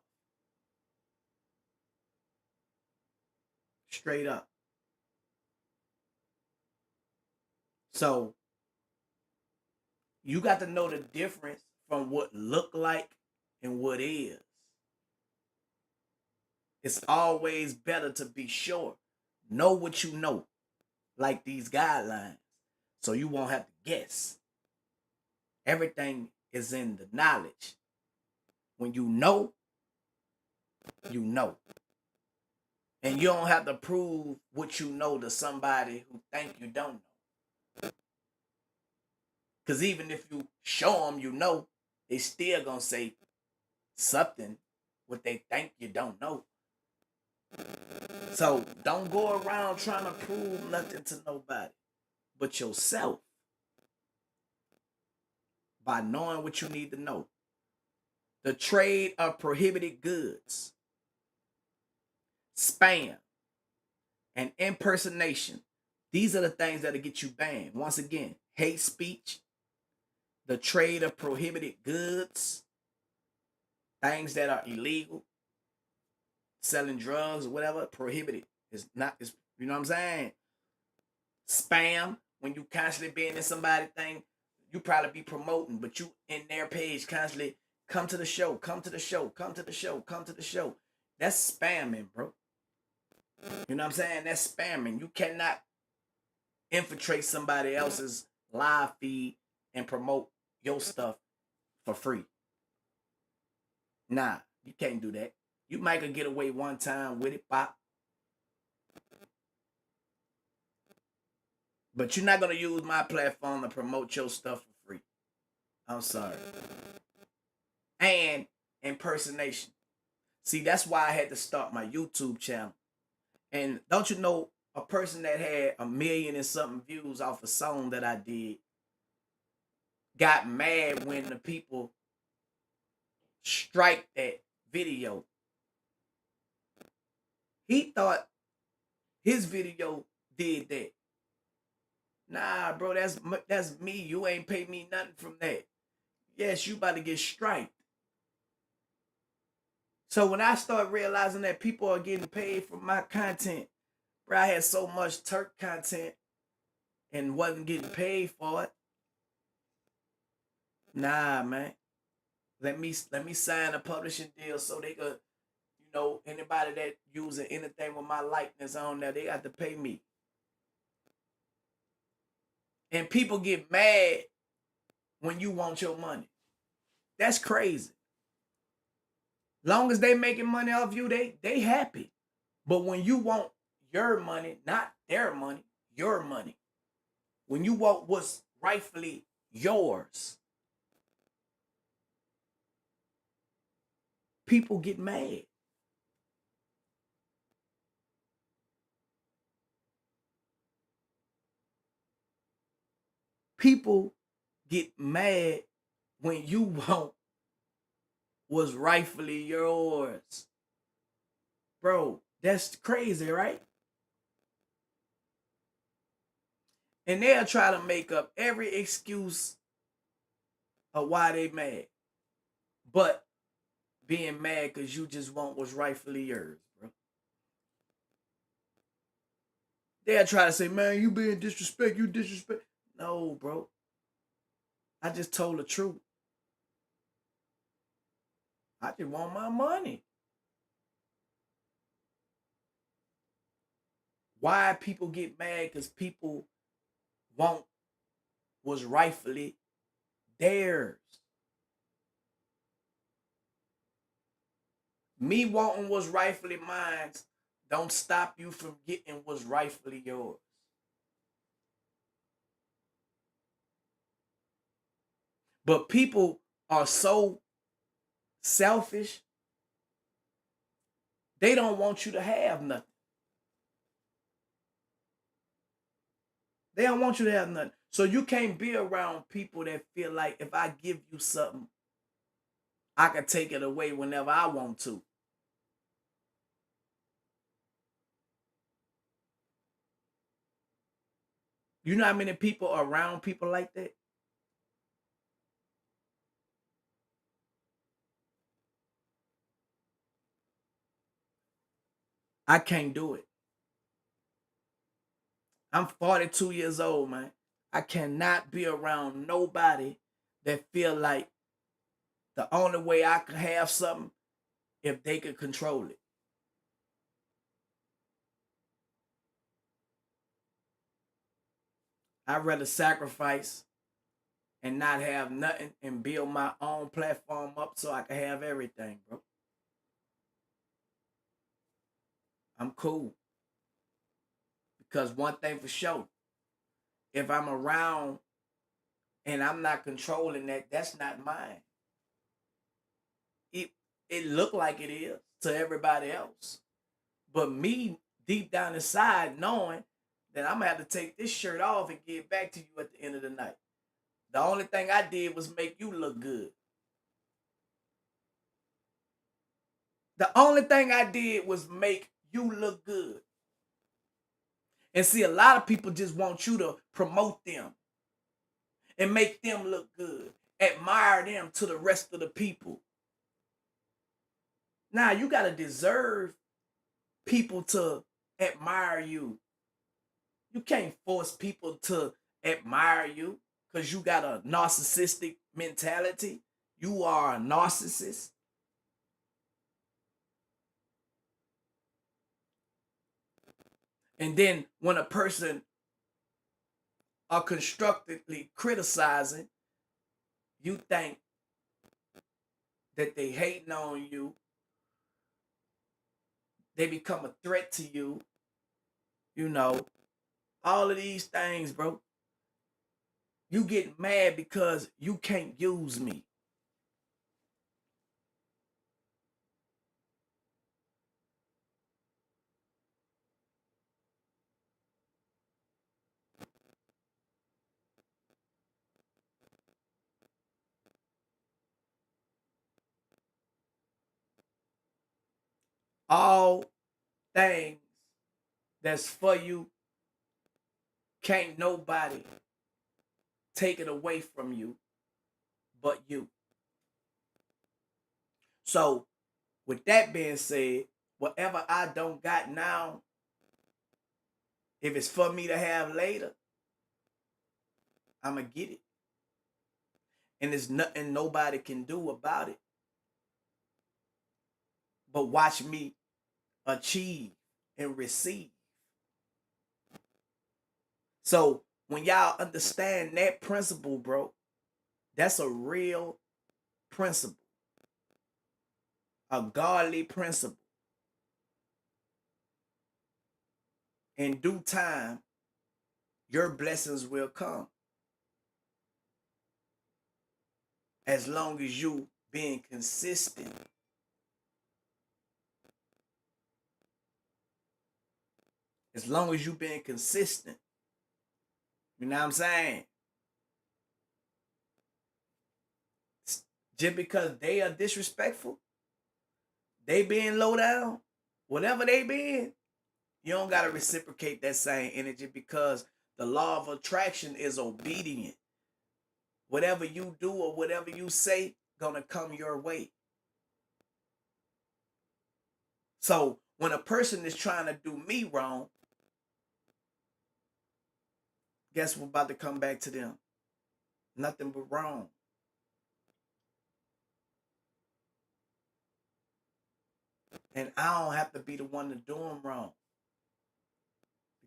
[SPEAKER 1] Straight up. So you got to know the difference from what look like and what is. It's always better to be sure. Know what you know, like these guidelines, so you won't have to guess. Everything is in the knowledge. When you know, you know. And you don't have to prove what you know to somebody who think you don't know. Because even if you show them you know, they still going to say something what they think you don't know. So don't go around trying to prove nothing to nobody but yourself by knowing what you need to know. The trade of prohibited goods, spam, and impersonation. These are the things that'll get you banned. Once again, hate speech, the trade of prohibited goods, things that are illegal, selling drugs or whatever, prohibited. It's not, it's, you know what I'm saying? Spam, when you constantly being in somebody's thing, you probably be promoting, but you in their page constantly, come to the show, come to the show, come to the show, come to the show. That's spamming, bro. You know what I'm saying? That's spamming. You cannot infiltrate somebody else's live feed and promote your stuff for free. Nah, you can't do that. You might get away one time with it, pop. But you're not gonna use my platform to promote your stuff for free. I'm sorry. And impersonation. See, that's why I had to start my YouTube channel. And don't you know, a person that had 1,000,000 and something views off a song that I did got mad when the people strike that video. He thought his video did that. Nah, bro, that's me. You ain't pay me nothing from that. Yes, you about to get striked. So when I start realizing that people are getting paid for my content, bro, I had so much Turk content and wasn't getting paid for it. Nah, man. Let me sign a publishing deal so they could, you know, anybody that using anything with my likeness on there, they got to pay me. And people get mad when you want your money. That's crazy. Long as they making money off you, they happy. But when you want your money, not their money, your money. When you want what's rightfully yours, people get mad. People get mad when you want what's rightfully yours. Bro, that's crazy, right? And they'll try to make up every excuse of why they mad. But being mad because you just want what's rightfully yours, bro. They'll try to say, man, you being disrespect, you disrespect. No, bro. I just told the truth. I just want my money. Why people get mad? Because people want what's rightfully theirs. Me wanting what's rightfully mine don't stop you from getting what's rightfully yours. But people are so selfish, they don't want you to have nothing. They don't want you to have nothing. So you can't be around people that feel like if I give you something, I can take it away whenever I want to. You know how many people are around people like that? I can't do it. I'm 42 years old, man. I cannot be around nobody that feel like the only way I could have something if they could control it. I'd rather sacrifice and not have nothing and build my own platform up so I can have everything, bro. I'm cool. Because one thing for sure, if I'm around and I'm not controlling that, that's not mine. It it look like it is to everybody else. But me deep down inside knowing that I'm gonna have to take this shirt off and get back to you at the end of the night. The only thing I did was make you look good. The only thing I did was make you look good. And see, a lot of people just want you to promote them and make them look good, admire them to the rest of the people. Now, you got to deserve people to admire you. You can't force people to admire you because you got a narcissistic mentality. You are a narcissist. And then when a person are constructively criticizing, you think that they hating on you, they become a threat to you, you know, all of these things, bro. You get mad because you can't use me. All things that's for you, can't nobody take it away from you but you. So, with that being said, whatever I don't got now, if it's for me to have later, I'm going to get it. And there's nothing nobody can do about it but watch me achieve and receive. So, when y'all understand that principle, bro, that's a real principle, a godly principle. In due time, your blessings will come as long as you being consistent. As long as you being consistent. You know what I'm saying? Just because they are disrespectful, they being low down, whatever they being, you don't gotta reciprocate that same energy because The law of attraction is obedient. Whatever you do or whatever you say, gonna come your way. So when a person is trying to do me wrong, guess what's about to come back to them? Nothing but wrong. And I don't have to be the one to do them wrong.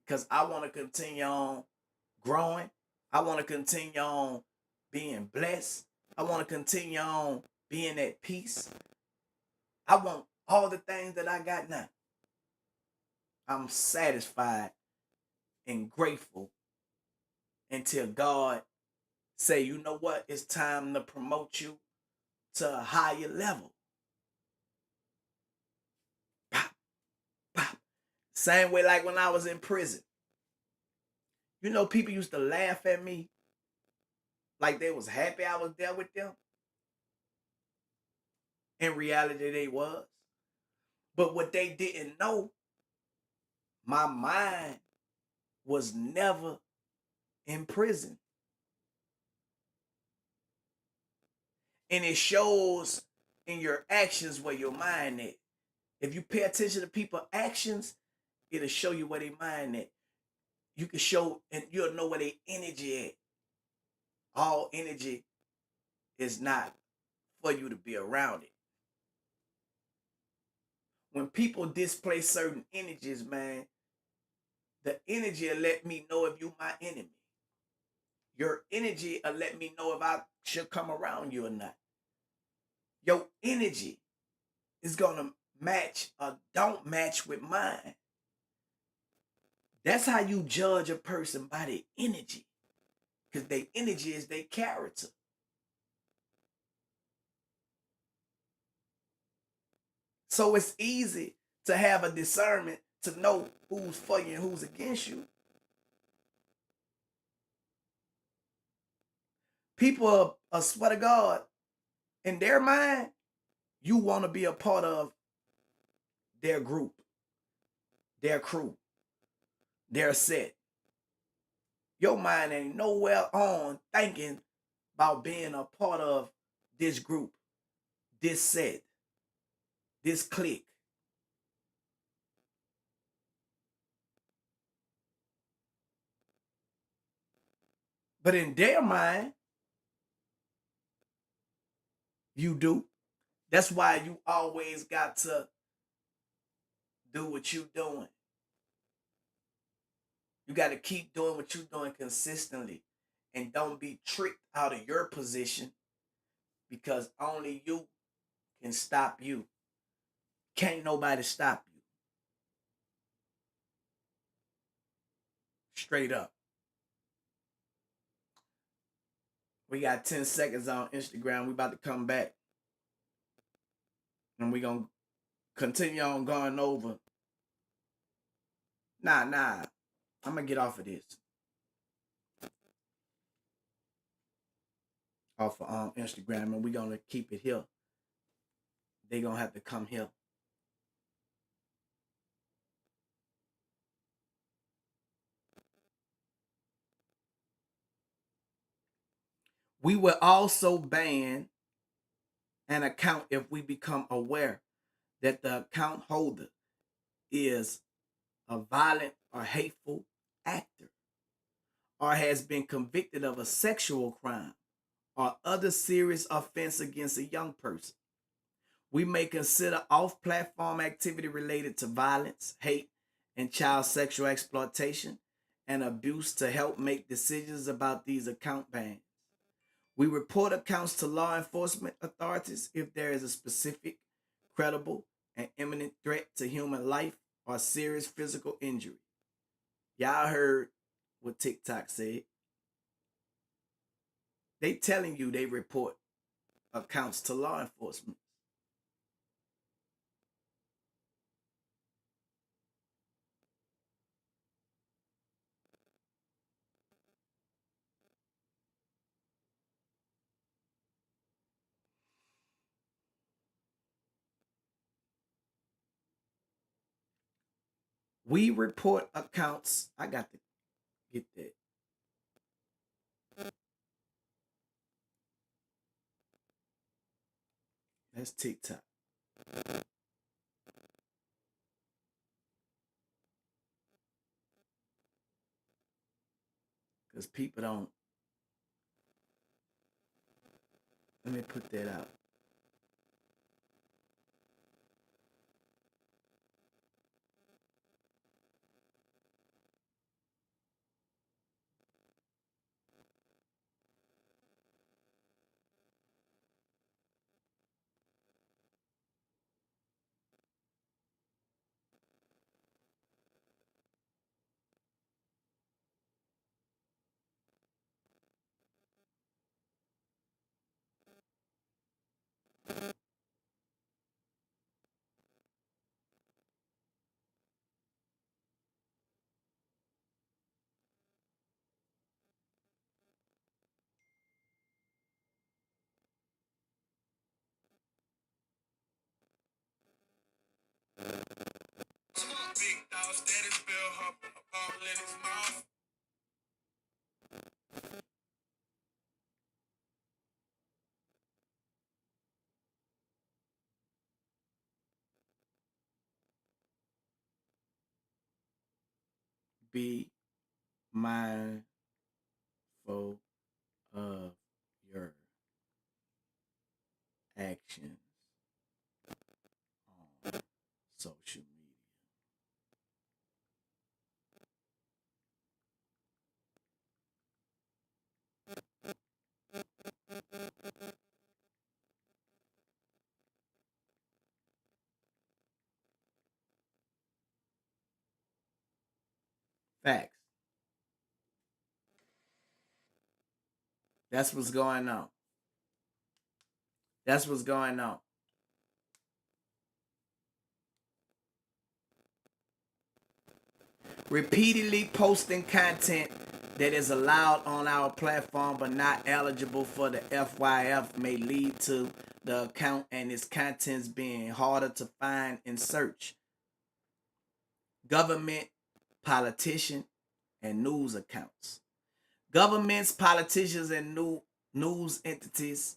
[SPEAKER 1] Because I want to continue on growing. I want to continue on being blessed. I want to continue on being at peace. I want all the things that I got now. I'm satisfied and grateful until God say, you know what? It's time to promote you to a higher level. Pop, pop. Same way like when I was in prison. You know, people used to laugh at me like they was happy I was there with them. In reality, they was. But what they didn't know, my mind was never in prison. And it shows in your actions where your mind is. If you pay attention to people's actions, it'll show you where their mind at. You can show and you'll know where their energy at. All energy is not for you to be around it. When people display certain energies, man, the energy will let me know if you my enemy. Your energy will let me know if I should come around you or not. Your energy is gonna match or don't match with mine. That's how you judge a person, by their energy. Because their energy is their character. So it's easy to have a discernment to know who's for you and who's against you. People are swear to God, in their mind, you want to be a part of their group, their crew, their set. Your mind ain't nowhere on thinking about being a part of this group, this set, this clique. But in their mind, you do. That's why you always got to do what you doing. You got to keep doing what you're doing consistently and don't be tricked out of your position because only you can stop you. Can't nobody stop you. Straight up. We got 10 seconds on Instagram. We about to come back and we going to continue on going over. Nah. I'm going to get off of this. Off of Instagram and we going to keep it here. They going to have to come here. We will also ban an account if we become aware that the account holder is a violent or hateful actor or has been convicted of a sexual crime or other serious offense against a young person. We may consider off platform activity related to violence, hate, and child sexual exploitation and abuse to help make decisions about these account bans. We report accounts to law enforcement authorities if there is a specific, credible, and imminent threat to human life or serious physical injury. Y'all heard what TikTok said. They telling you they report accounts to law enforcement. We report accounts. I got to get that. That's TikTok. Because people don't. Let me put that out. Be mindful of your actions on social media. Facts. That's what's going on. That's what's going on. Repeatedly posting content that is allowed on our platform but not eligible for the FYF may lead to the account and its contents being harder to find and search. Government, politician, and news accounts. Governments, politicians, and news entities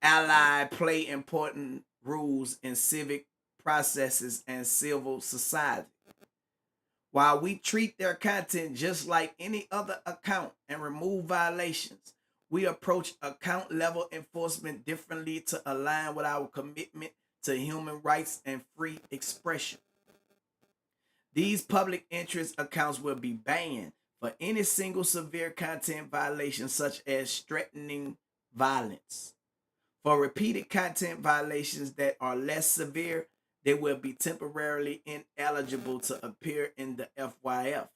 [SPEAKER 1] ally play important roles in civic processes and civil society. While we treat their content just like any other account and remove violations, we approach account level enforcement differently to align with our commitment to human rights and free expression. These public interest accounts will be banned for any single severe content violation, such as threatening violence. For repeated content violations that are less severe, they will be temporarily ineligible to appear in the FYF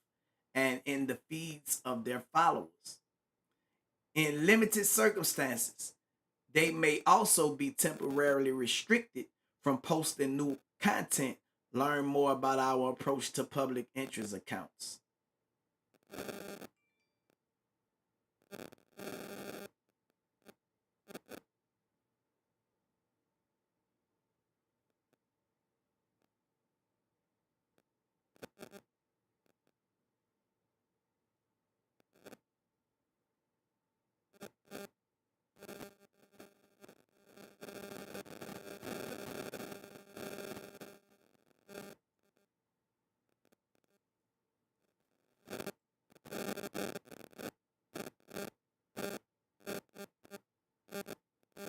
[SPEAKER 1] and in the feeds of their followers. In limited circumstances, they may also be temporarily restricted from posting new content. Learn more about our approach to public interest accounts.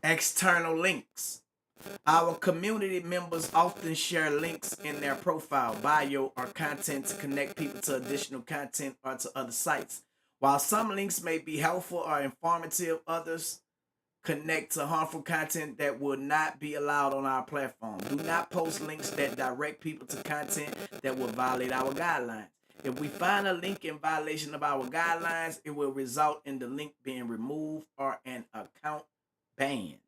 [SPEAKER 1] External links. Our community members often share links in their profile, bio, or content to connect people to additional content or to other sites. While some links may be helpful or informative, others connect to harmful content that would not be allowed on our platform. Do not post links that direct people to content that will violate our guidelines. If we find a link in violation of our guidelines, it will result in the link being removed or an account banned.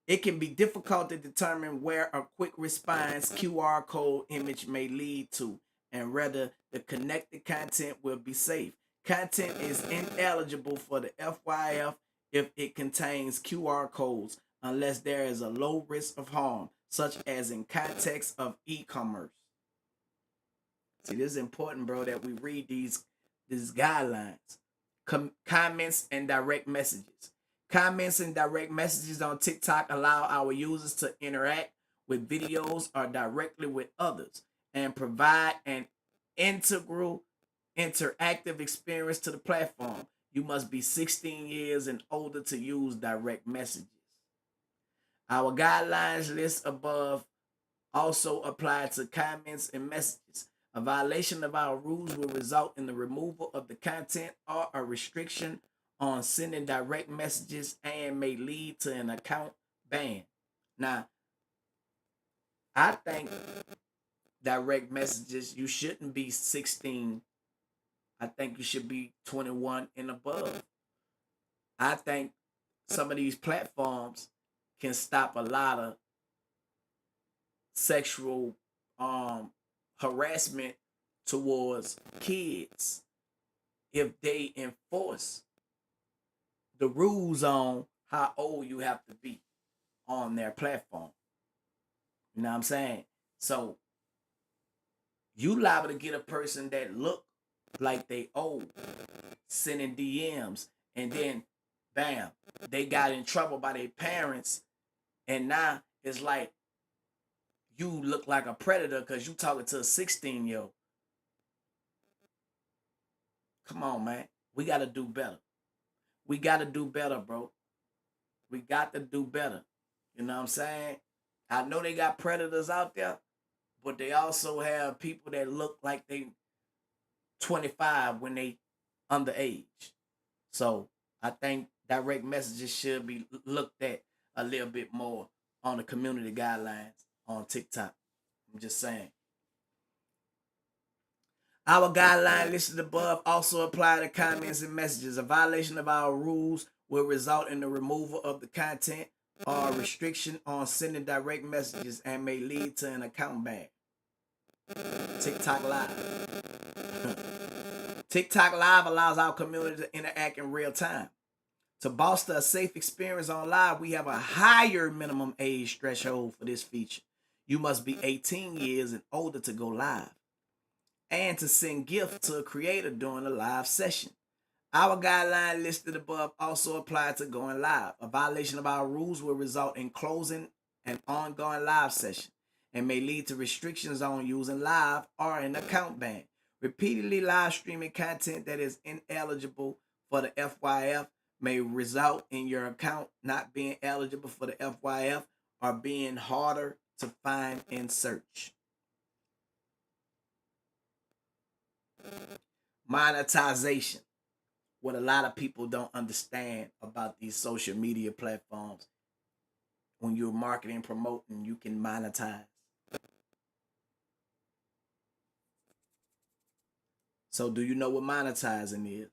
[SPEAKER 1] It can be difficult to determine where a quick response QR code image may lead to and whether the connected content will be safe. Content is ineligible for the FYF if it contains QR codes unless there is a low risk of harm, such as in context of e-commerce. See, this is important, bro, that we read these guidelines. Comments and direct messages. Comments and direct messages on TikTok allow our users to interact with videos or directly with others and provide an integral interactive experience to the platform. You must be 16 years and older to use direct messages. Our guidelines list above also apply to comments and messages. A violation of our rules will result in the removal of the content or a restriction on sending direct messages and may lead to an account ban. Now, I think direct messages, you shouldn't be 16. I think you should be 21 and above. I think some of these platforms can stop a lot of sexual um harassment towards kids if they enforce the rules on how old you have to be on their platform. You know what I'm saying? So you liable to get a person that look like they old sending DMs, and then bam, they got in trouble by their parents, and now it's like you look like a predator because you talking to a 16-year old. Come on, man. We got to do better. We got to do better, bro. We got to do better. You know what I'm saying? I know they got predators out there, but they also have people that look like they 25 when they underage. So I think direct messages should be looked at a little bit more on the community guidelines on TikTok. I'm just saying. Our guideline listed above also apply to comments and messages. A violation of our rules will result in the removal of the content or restriction on sending direct messages and may lead to an account ban. TikTok Live. TikTok Live allows our community to interact in real time. To bolster a safe experience on live, we have a higher minimum age threshold for this feature. You must be 18 years and older to go live, and to send gifts to a creator during a live session. Our guideline listed above also apply to going live. A violation of our rules will result in closing an ongoing live session and may lead to restrictions on using live or an account ban. Repeatedly live streaming content that is ineligible for the FYF may result in your account not being eligible for the FYF or being harder to find in search. Monetization. What a lot of people don't understand about these social media platforms. When you're marketing and promoting, you can monetize. So do you know what monetizing is?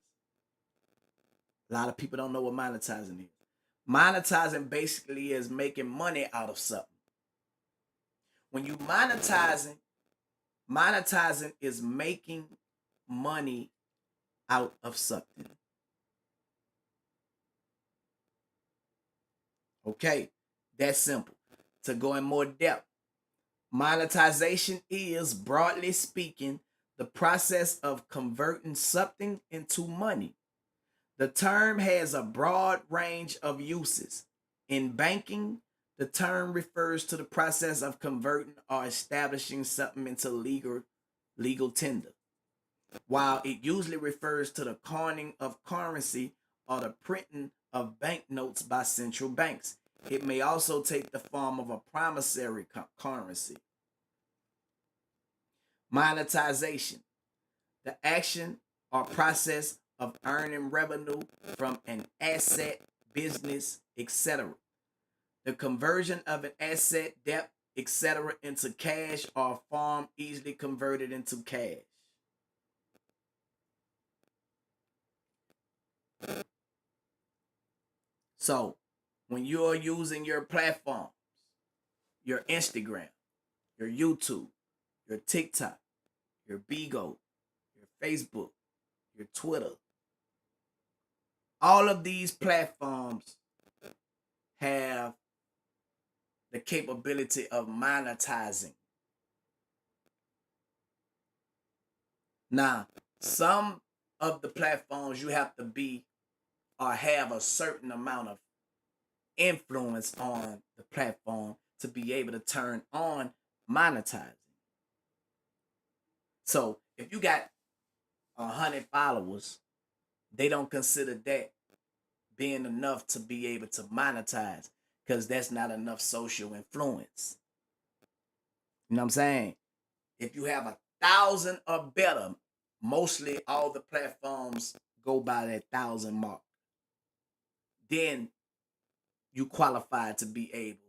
[SPEAKER 1] A lot of people don't know what monetizing is. Monetizing basically is making money out of something. When you monetizing is making money out of something. Okay, that's simple. To go in more depth, monetization is, broadly speaking, the process of converting something into money. The term has a broad range of uses. In banking, the term refers to the process of converting or establishing something into legal tender, while it usually refers to the coining of currency or the printing of banknotes by central banks. It may also take the form of a promissory currency. Monetization, the action or process of earning revenue from an asset, business, etc. The conversion of an asset, debt, etc. into cash or form easily converted into cash. So, when you're using your platform, your Instagram, your YouTube, your TikTok, your Bigo, your Facebook, your Twitter, all of these platforms have the capability of monetizing. Now, some of the platforms you have to be or have a certain amount of influence on the platform to be able to turn on monetizing. So if you got 100 followers, they don't consider that being enough to be able to monetize because that's not enough social influence. You know what I'm saying? If you have 1,000 or better, mostly all the platforms go by that 1,000 mark. Then you qualify to be able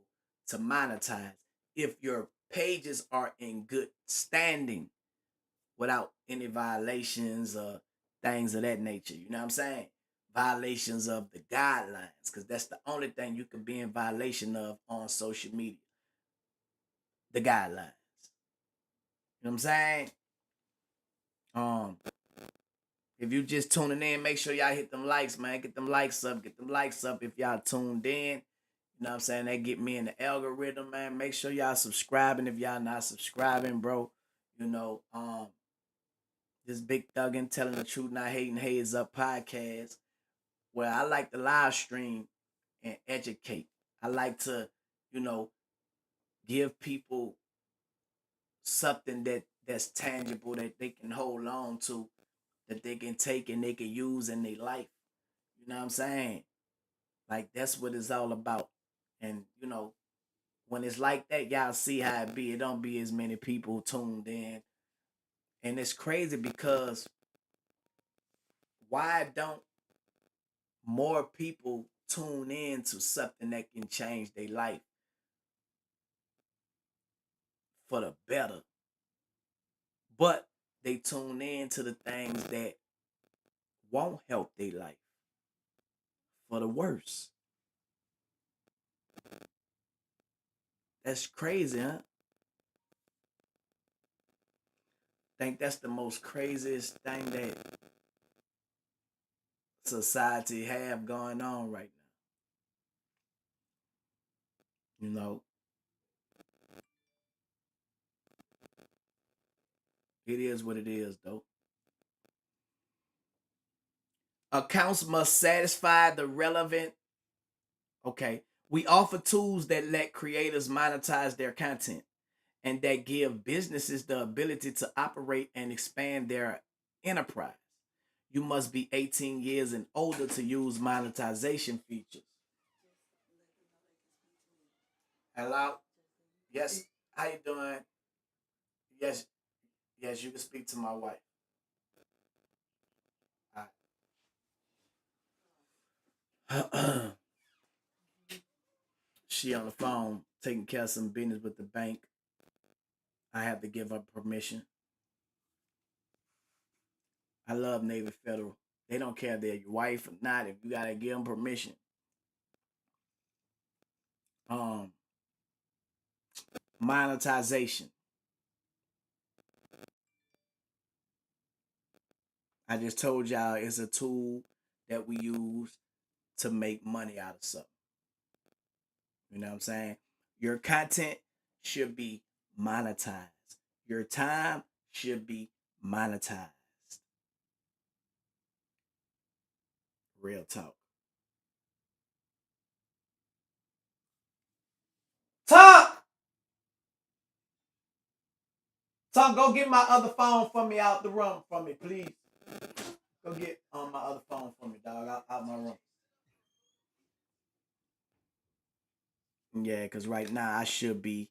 [SPEAKER 1] to monetize if your pages are in good standing without any violations or things of that nature. You know what I'm saying? Violations of the guidelines, because that's the only thing you can be in violation of on social media. The guidelines. You know what I'm saying? Um, if you just tuning in, make sure y'all hit them likes, man. Get them likes up. Get them likes up if y'all tuned in. You know what I'm saying? That get me in the algorithm, man. Make sure y'all subscribing if y'all not subscribing, bro. You know, this Big Thuggin' Telling the Truth, Not Hating, Heads Up podcast, where I like to live stream and educate. I like to, you know, give people something that's tangible that they can hold on to, that they can take and they can use in their life. You know what I'm saying? Like that's what it's all about. And you know, when it's like that, y'all see how it be. It don't be as many people tuned in. And it's crazy because why don't more people tune in to something that can change their life for the better? But they tune in to the things that won't help their life for the worse. That's crazy, huh? Think that's the most craziest thing that society have going on right now. You know, it is what it is, though. Accounts must satisfy the relevant. Okay, we offer tools that let creators monetize their content and that give businesses the ability to operate and expand their enterprise. You must be 18 years and older to use monetization features. Hello? Yes. How you doing? Yes. Yes, you can speak to my wife. She on the phone taking care of some business with the bank. I have to give her permission. I love Navy Federal. They don't care if they're your wife or not. If you gotta give them permission. Um, monetization. I just told y'all it's a tool that we use to make money out of something. You know what I'm saying? Your content should be monetized. Your time should be monetized. Real talk. Talk! Talk, go get my other phone for me out the room for me, please. Go get my other phone for me, dog, out my room. Yeah, because right now I should be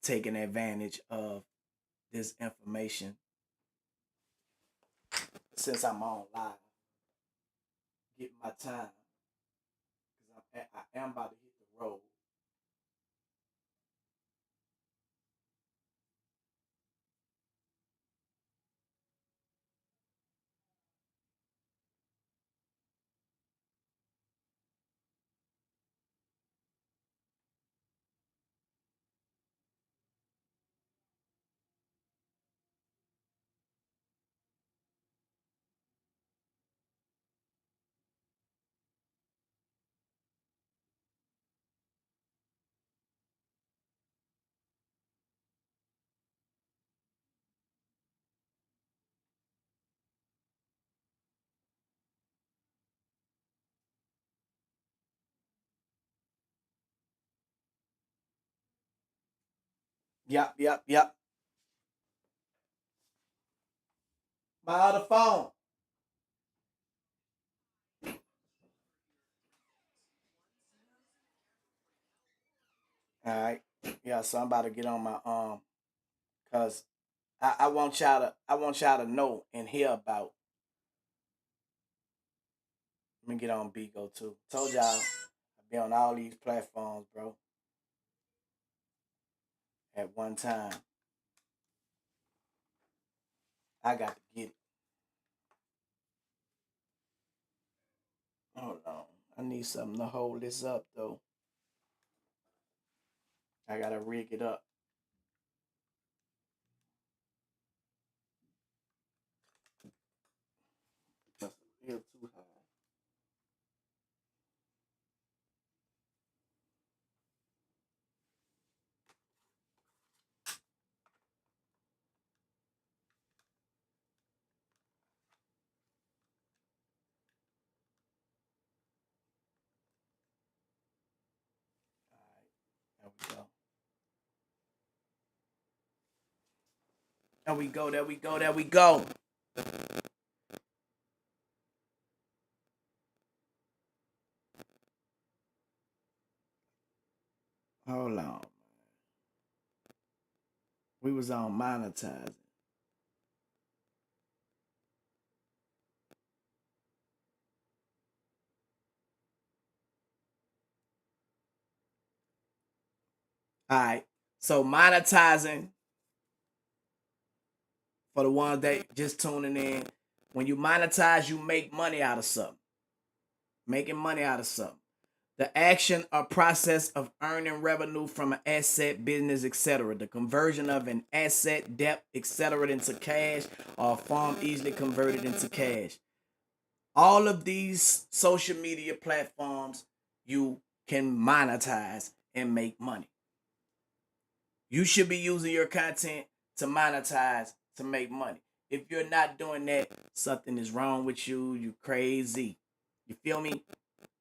[SPEAKER 1] taking advantage of this information since I'm on live. Get my time. Because I am about to hit the road. Yep, yep, yep. My other phone. All right. Yeah, so I'm about to get on my cause I want y'all to know and hear about. Let me get on Bigo too. Told y'all I be on all these platforms, bro, at one time. I got to get it. Hold on. I need something to hold this up though. I gotta rig it up. That's a little too high. All right. There we go. There we go. There we go. There we go. Hold on. We was on monetizing. All right. So monetizing for the ones that just tuning in. When you monetize, you make money out of something. Making money out of something. The action or process of earning revenue from an asset, business, etc. The conversion of an asset, debt, etc. into cash or a form easily converted into cash. All of these social media platforms you can monetize and make money. You should be using your content to monetize to make money. If you're not doing that, something is wrong with you. You crazy. You feel me?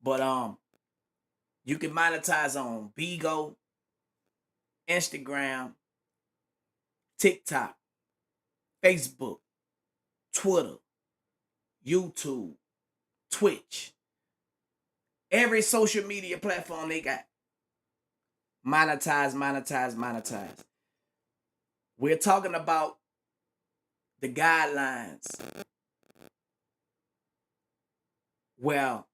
[SPEAKER 1] But you can monetize on Bigo, Instagram, TikTok, Facebook, Twitter, YouTube, Twitch. Every social media platform they got. Monetize, monetize, monetize. We're talking about the guidelines. Well,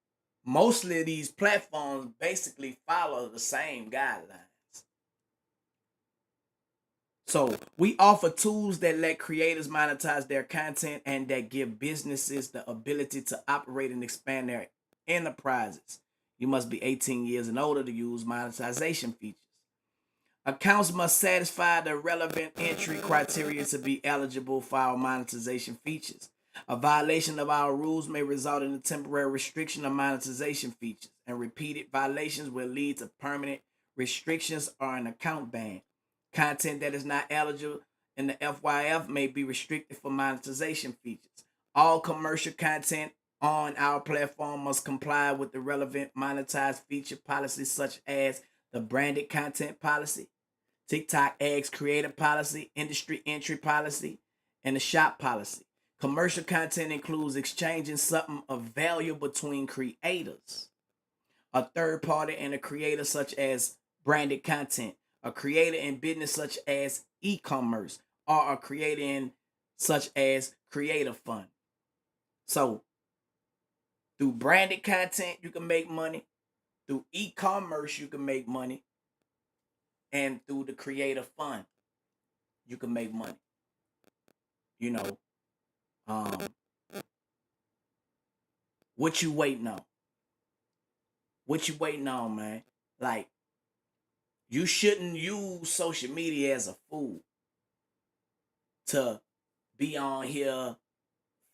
[SPEAKER 1] mostly these platforms basically follow the same guidelines. So we offer tools that let creators monetize their content and that give businesses the ability to operate and expand their enterprises. You must be 18 years and older to use monetization features. Accounts must satisfy the relevant entry criteria to be eligible for our monetization features. A violation of our rules may result in a temporary restriction of monetization features, and repeated violations will lead to permanent restrictions or an account ban. Content that is not eligible in the FYF may be restricted for monetization features. All commercial content on our platform must comply with the relevant monetized feature policies such as the branded content policy, TikTok ads creator policy, industry entry policy, and the shop policy. Commercial content includes exchanging something of value between creators, a third party, and a creator, such as branded content, a creator in business, such as e commerce, or a creator in such as creator fund. So, through branded content, you can make money. Through e commerce, you can make money. And through the creator fund, you can make money. You know, um, what you waiting on? What you waiting on, man? Like, you shouldn't use social media as a fool to be on here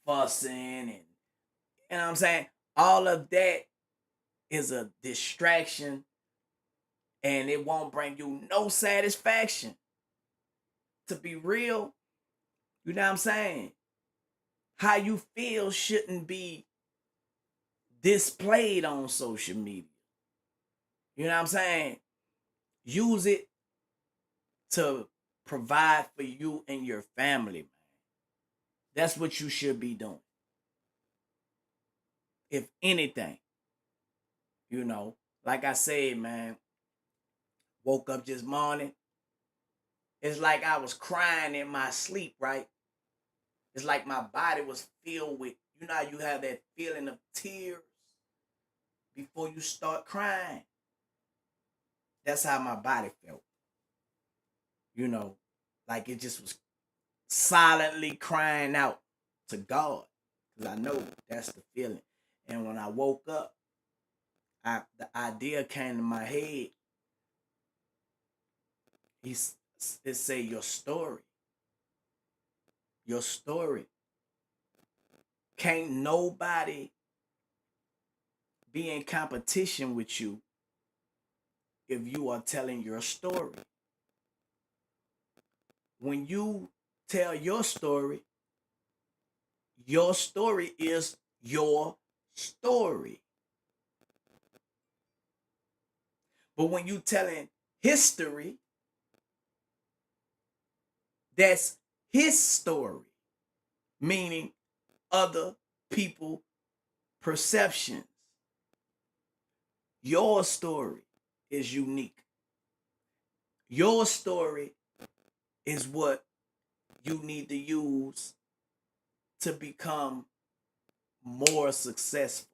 [SPEAKER 1] fussing and you know what I'm saying? All of that is a distraction and it won't bring you no satisfaction. To be real, you know what I'm saying? How you feel shouldn't be displayed on social media. You know what I'm saying? Use it to provide for you and your family, man. That's what you should be doing. If anything, you know, like I said, man, woke up this morning. It's like I was crying in my sleep, right? It's like my body was filled with, you know, how you have that feeling of tears before you start crying. That's how my body felt, you know, like it just was silently crying out to God, because I know that's the feeling. And when I woke up, the idea came to my head. He's it say your story. Can't nobody be in competition with you if you are telling your story. When you tell your story is your story. But when you telling history, that's his story, meaning other people perceptions. Your story is unique. Your story is what you need to use to become more successful.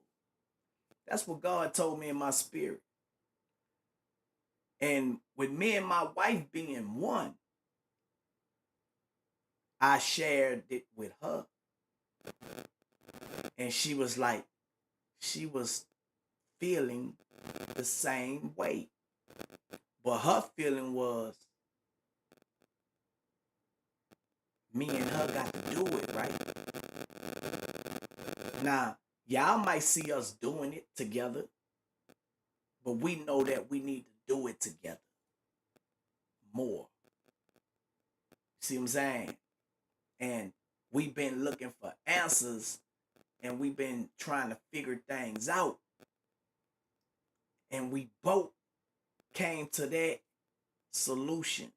[SPEAKER 1] That's what God told me in my spirit. And with me and my wife being one, I shared it with her. And she was like, she was feeling the same way. But her feeling was, me and her got to do it, right? Now, y'all might see us doing it together, but we know that we need to do it together more. See what I'm saying? And we've been looking for answers, and we've been trying to figure things out. And we both came to that solution.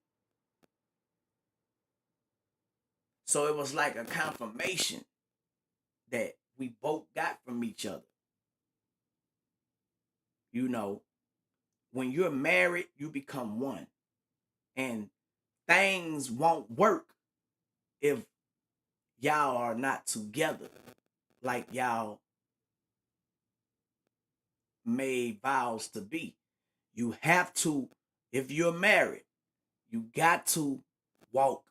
[SPEAKER 1] So it was like a confirmation that we both got from each other. You know, when you're married, you become one. And things won't work if y'all are not together like y'all made vows to be. You have to, if you're married, you got to walk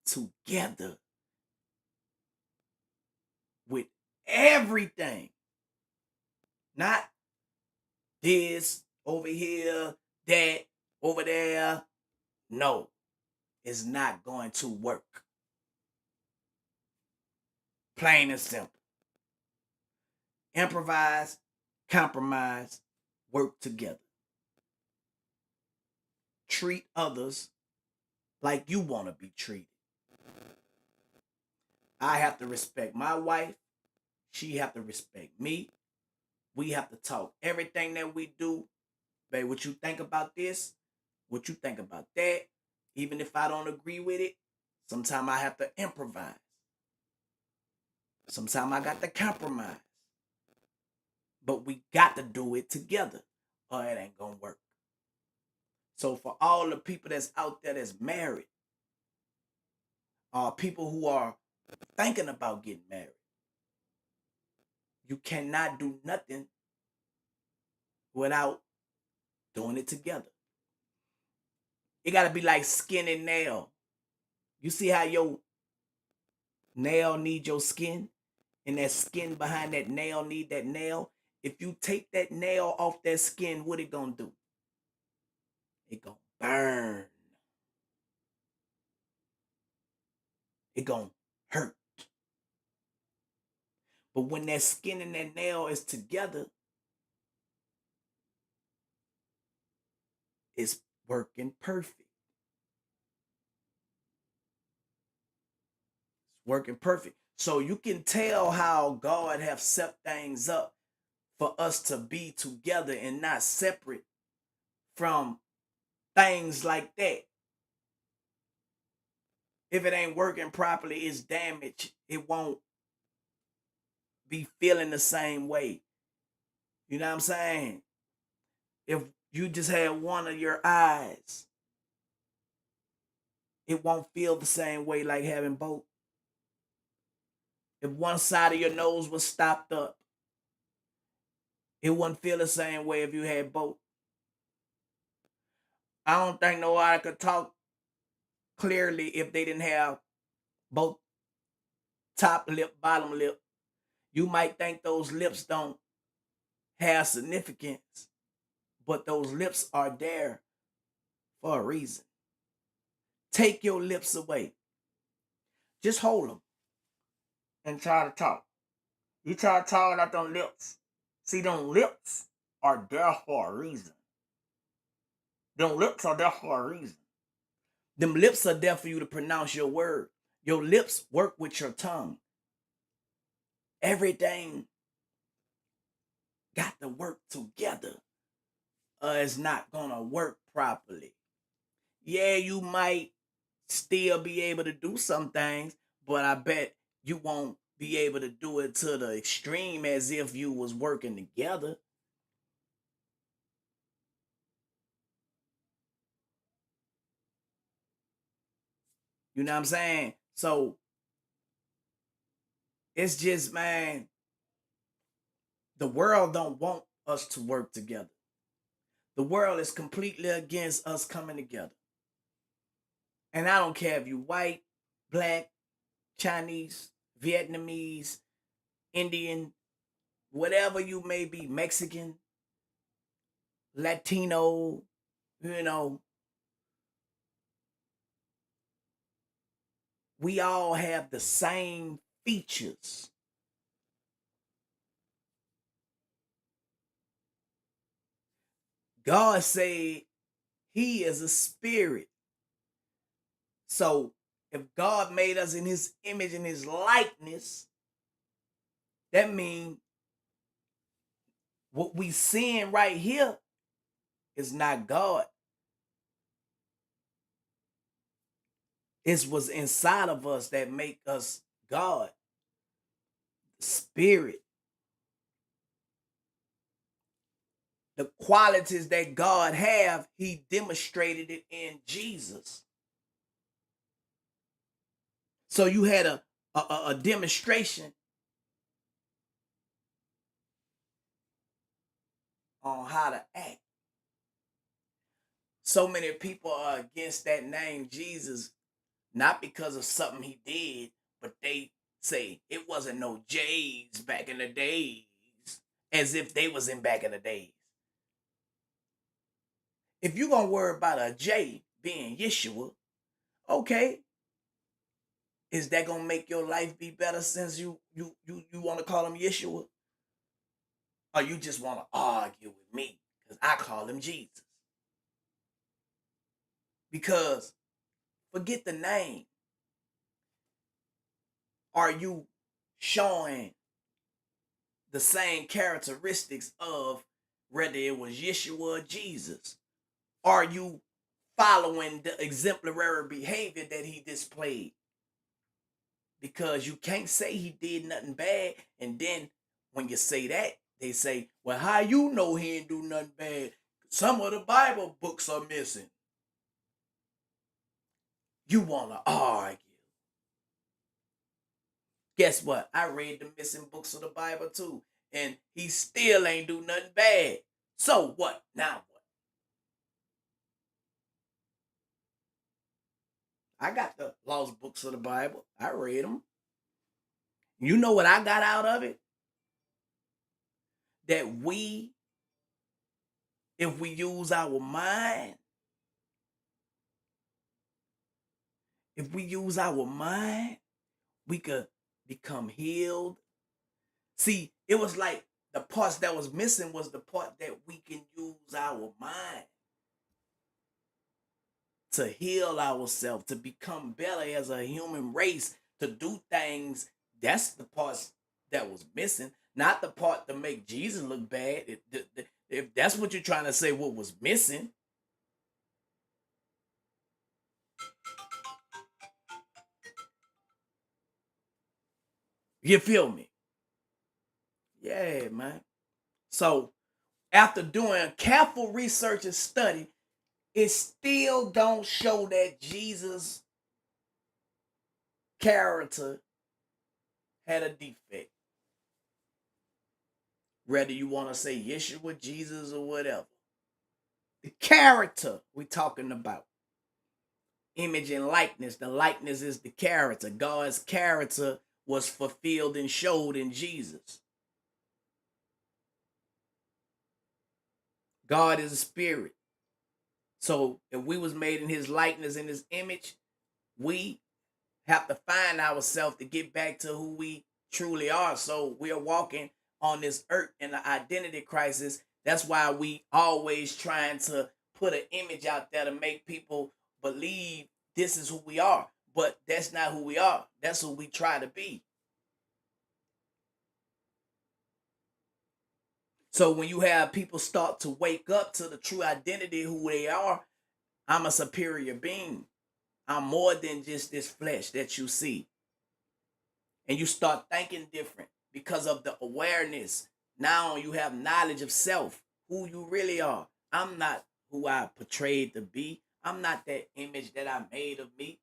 [SPEAKER 1] together with everything. Not this over here, that over there. No, it's not going to work. Plain and simple. Improvise, compromise, work together. Treat others like you want to be treated. I have to respect my wife. She have to respect me. We have to talk everything that we do. Babe, what you think about this? What you think about that? Even if I don't agree with it, sometimes I have to improvise. Sometimes I got to compromise. But we got to do it together or it ain't going to work. So for all the people that's out there that's married, or people who are thinking about getting married, you cannot do nothing without doing it together. It got to be like skin and nail. You see how your nail need your skin, and that skin behind that nail need that nail? If you take that nail off that skin, what it gonna do? It gonna burn. It gonna hurt. But when that skin and that nail is together, it's working perfect. It's working perfect. So you can tell how God have set things up for us to be together and not separate from things like that. If it ain't working properly, it's damaged. It won't be feeling the same way. You know what I'm saying? If you just had one of your eyes, it won't feel the same way like having both. If one side of your nose was stopped up, it wouldn't feel the same way if you had both. I don't think nobody could talk clearly if they didn't have both top lip, bottom lip. You might think those lips don't have significance, but those lips are there for a reason. Take your lips away. Just hold them and try to talk. You try to talk out them lips. See, them lips are there for a reason. Them lips are there for a reason. Them lips are there for you to pronounce your word. Your lips work with your tongue. Everything got to work together, or it's not gonna work properly. Yeah, you might still be able to do some things, but I bet you won't be able to do it to the extreme as if you was working together. You know what I'm saying? So it's just, man, the world don't want us to work together. The world is completely against us coming together. And I don't care if you white, black, Chinese, Vietnamese, Indian, whatever you may be, Mexican, Latino, you know, we all have the same features. God said he is a spirit. So if God made us in his image and his likeness, that means what we seeing right here is not God. It's what's inside of us that make us God. Spirit. The qualities that God have, he demonstrated it in Jesus. So you had a demonstration on how to act. So many people are against that name Jesus, not because of something he did, but they say it wasn't no J's back in the days, as if they was in back in the days. If you're gonna worry about a J being Yeshua, okay, is that gonna make your life be better since you want to call him Yeshua? Or you just want to argue with me because I call him Jesus? Because forget the name. Are you showing the same characteristics of whether it was Yeshua or Jesus? Are you following the exemplary behavior that he displayed? Because you can't say he did nothing bad, and then when you say that, they say, well, how you know he didn't do nothing bad? Some of the Bible books are missing. You want to argue. Guess what? I read the missing books of the Bible too, and he still ain't do nothing bad. So what? Now what? I got the lost books of the Bible. I read them. You know what I got out of it? That if we use our mind, if we use our mind, we could become healed. See, it was like the parts that was missing was the part that we can use our mind to heal ourselves, to become better as a human race, to do things. That's the parts that was missing, not the part to make Jesus look bad. If that's what you're trying to say, what was missing, You feel me? Yeah, man. So after doing careful research and study, it still don't show that Jesus' character had a defect. Whether you want to say Yeshua, Jesus, or whatever. The character we talking about. Image and likeness. The likeness is the character. God's character was fulfilled and showed in Jesus. God is a spirit. So if we was made in his likeness and his image, we have to find ourselves to get back to who we truly are. So we are walking on this earth in an identity crisis. That's why we always trying to put an image out there to make people believe this is who we are. But that's not who we are. That's who we try to be. So when you have people start to wake up to the true identity, who they are, I'm a superior being. I'm more than just this flesh that you see. And you start thinking different because of the awareness. Now you have knowledge of self, who you really are. I'm not who I portrayed to be. I'm not that image that I made of me.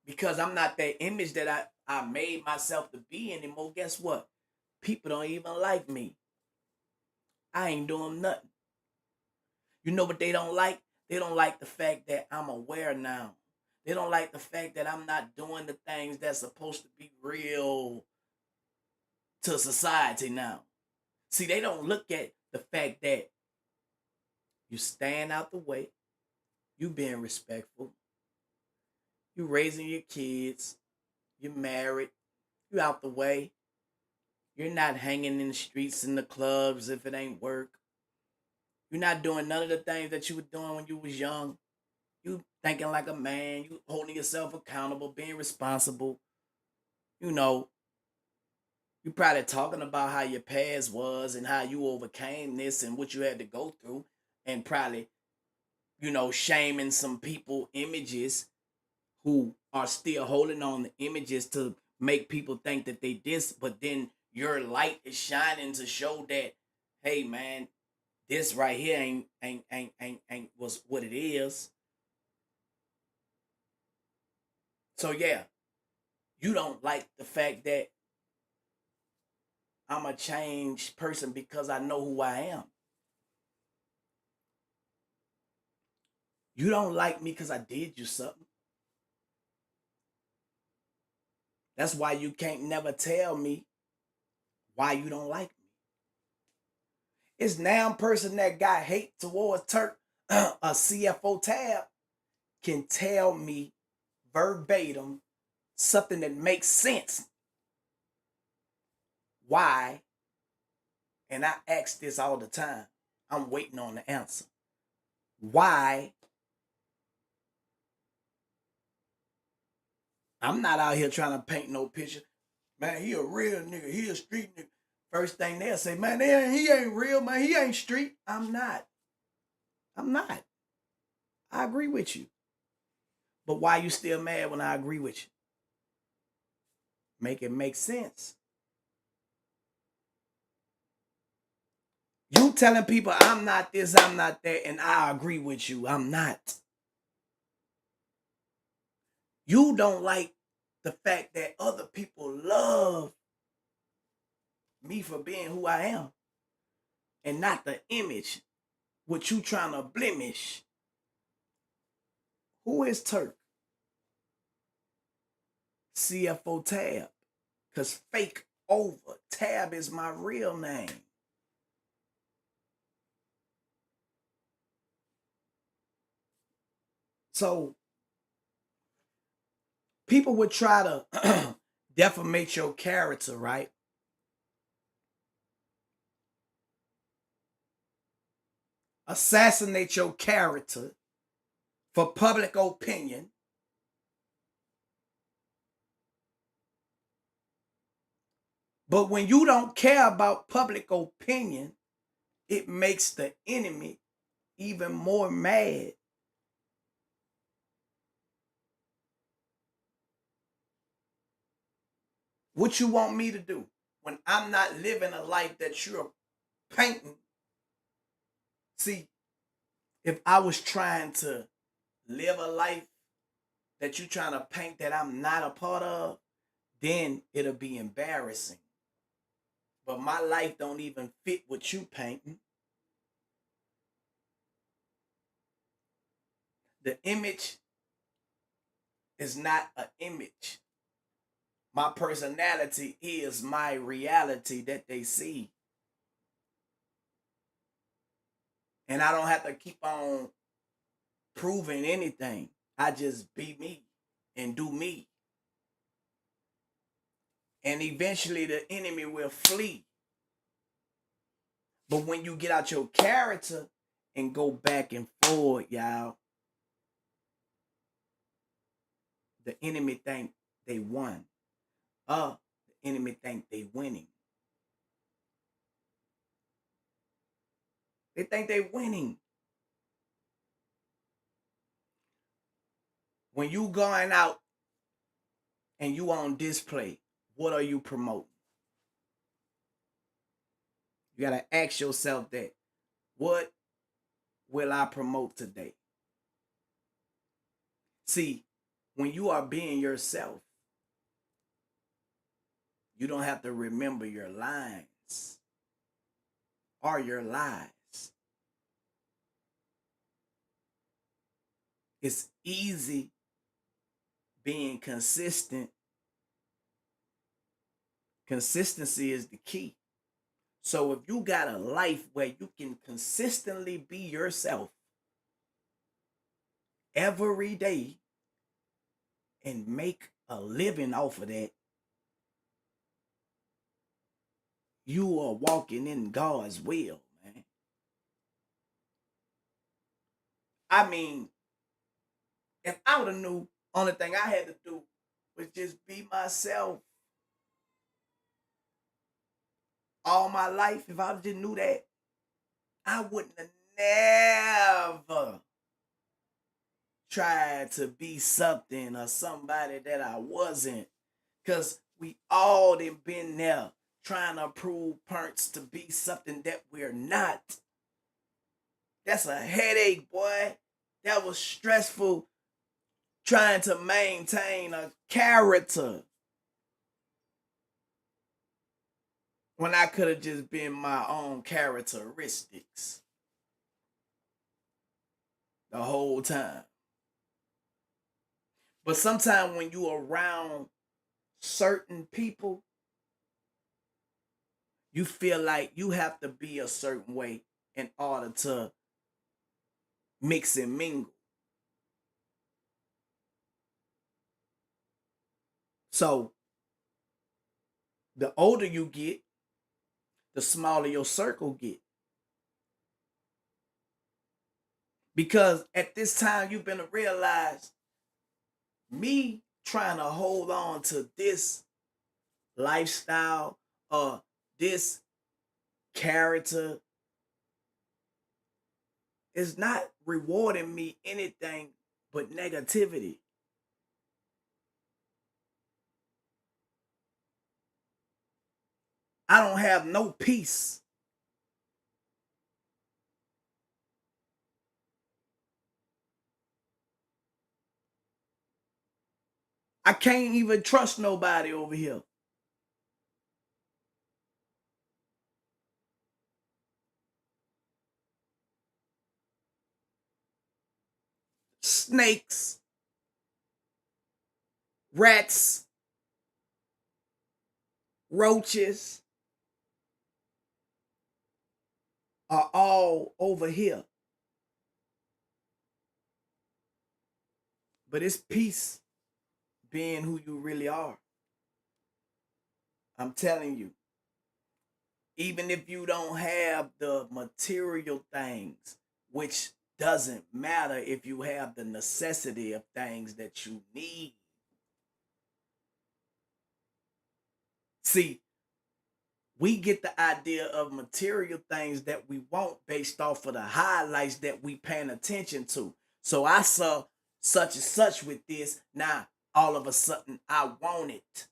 [SPEAKER 1] Because I'm not that image that I made myself to be anymore. Guess what? People don't even like me. I ain't doing nothing. You know what they don't like? They don't like the fact that I'm aware now. They don't like the fact that I'm not doing the things that's supposed to be real to society now. See, they don't look at the fact that you stand out the way, you being respectful, you raising your kids, you're married, you out the way, you're not hanging in the streets in the clubs if it ain't work. You're not doing none of the things that you were doing when you was young. You thinking like a man, you holding yourself accountable, being responsible. You know, you probably talking about how your past was and how you overcame this and what you had to go through, and probably, shaming some people images who are still holding on the images to make people think that they this, but then your light is shining to show that, hey man, this right here ain't was what it is. So yeah, you don't like the fact that I'm a changed person because I know who I am. You don't like me because I did you something. That's why you can't never tell me why you don't like me. It's now person that got hate towards Turk, a CFO tab, can tell me verbatim something that makes sense. Why? And I ask this all the time. I'm waiting on the answer. Why? I'm not out here trying to paint no picture. Man, he a real nigga. He a street nigga. First thing they'll say, man, he ain't real, man. He ain't street. I'm not. I'm not. I agree with you. But why you still mad when I agree with you? Make it make sense. You telling people I'm not this, I'm not that, and I agree with you. I'm not. You don't like the fact that other people love me for being who I am and not the image what you trying to blemish. Who is Turk? CFO Tab. Because fake over. Tab is my real name. So people would try to defamate your character, right? Assassinate your character for public opinion. But when you don't care about public opinion, it makes the enemy even more mad. What you want me to do when I'm not living a life that you're painting? See, if I was trying to live a life that you're trying to paint that I'm not a part of, then it'll be embarrassing. But my life don't even fit what you painting. The image is not an image. My personality is my reality that they see. And I don't have to keep on proving anything. I just be me and do me. And eventually the enemy will flee. But when you get out your character and go back and forward, y'all, the enemy think they won. The enemy think they winning. They think they winning. When you going out and you on display, what are you promoting? You gotta ask yourself that. What will I promote today? See, when you are being yourself, you don't have to remember your lines or your lies. It's easy being consistent. Consistency is the key. So if you got a life where you can consistently be yourself every day and make a living off of that, you are walking in God's will, man. I mean, if I would have knew, only thing I had to do was just be myself all my life. If I just knew that, I wouldn't have never tried to be something or somebody that I wasn't. Cause we all done been there trying to prove parents to be something that we're not. That's a headache, boy. That was stressful trying to maintain a character when I could have just been my own characteristics the whole time. But sometimes when you around certain people, you feel like you have to be a certain way in order to mix and mingle. So the older you get, the smaller your circle get. Because at this time you've been to realize me trying to hold on to this lifestyle or this character is not rewarding me anything but negativity. I don't have no peace. I can't even trust nobody over here. Snakes, rats, roaches are all over here. But it's peace being who you really are. I'm telling you, even if you don't have the material things, which doesn't matter if you have the necessity of things that you need. See, we get the idea of material things that we want based off of the highlights that we paying attention to. So I saw such and such with this. Now all of a sudden I want it.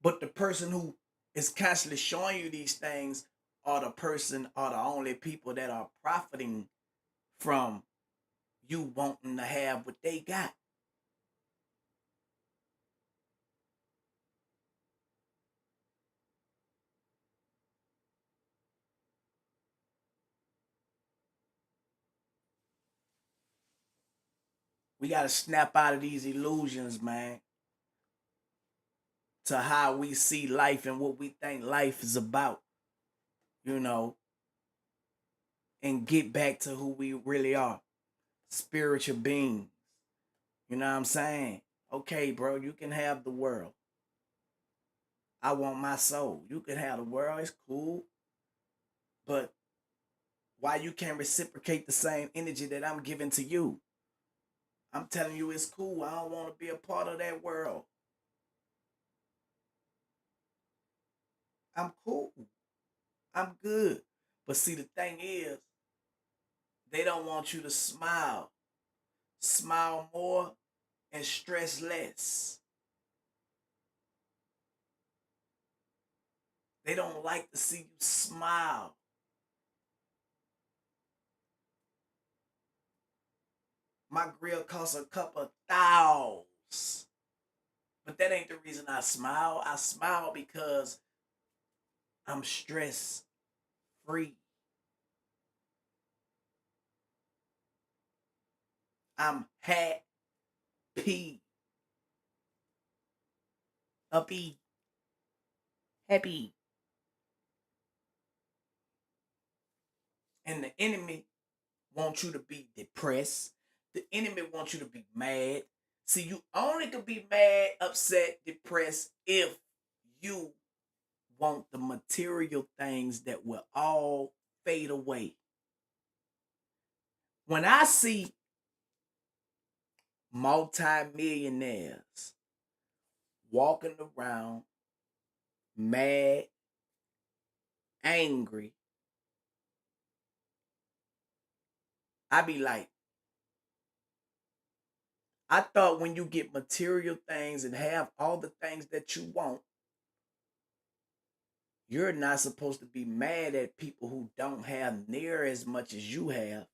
[SPEAKER 1] But the person who is constantly showing you these things are the only people that are profiting from you wanting to have what they got. We got to snap out of these illusions, man, to how we see life and what we think life is about, you know, and get back to who we really are, spiritual beings. You know what I'm saying? Okay, bro, you can have the world. I want my soul. You can have the world. It's cool. But why you can't reciprocate the same energy that I'm giving to you? I'm telling you it's cool. I don't want to be a part of that world. I'm cool. I'm good. But see, the thing is, they don't want you to smile. Smile more and stress less. They don't like to see you smile. My grill costs a couple thousands. But that ain't the reason I smile. I smile because I'm stress free. I'm happy. Uppy. Happy. And the enemy wants you to be depressed. The enemy wants you to be mad. See, you only can be mad, upset, depressed if you want the material things that will all fade away. When I see multimillionaires walking around mad, angry, I be like, I thought when you get material things and have all the things that you want, you're not supposed to be mad at people who don't have near as much as you have.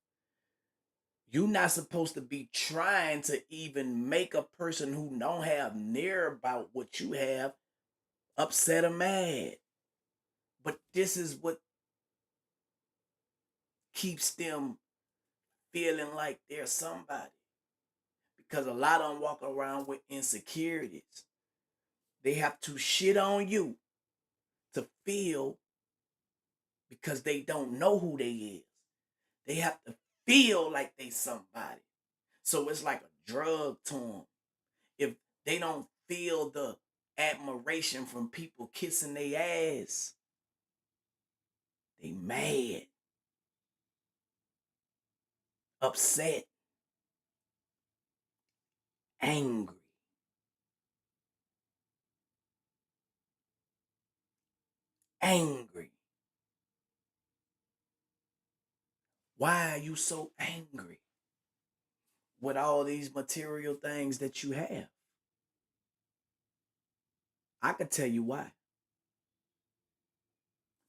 [SPEAKER 1] You're not supposed to be trying to even make a person who don't have near about what you have upset or mad. But this is what keeps them feeling like they're somebody. Because a lot of them walk around with insecurities. They have to shit on you to feel because they don't know who they is. They have to feel like they somebody. So it's like a drug to them. If they don't feel the admiration from people kissing their ass, they mad, upset, angry, angry. Why are you so angry with all these material things that you have? I could tell you why.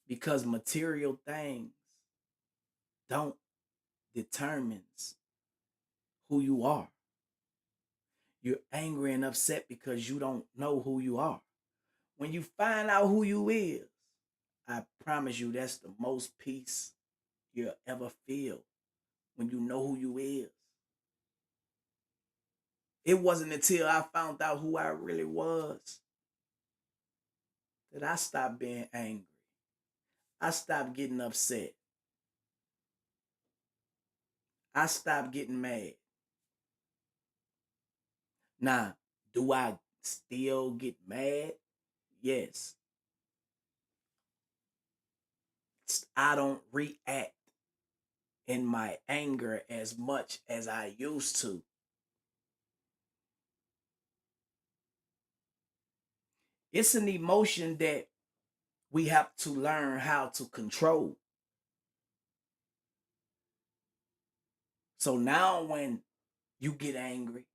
[SPEAKER 1] Because material things don't determines who you are. You're angry and upset because you don't know who you are. When you find out who you is, I promise you that's the most peace you'll ever feel when you know who you is. It wasn't until I found out who I really was that I stopped being angry. I stopped getting upset. I stopped getting mad. Now, do I still get mad? Yes. I don't react in my anger as much as I used to. It's an emotion that we have to learn how to control. So now when you get angry,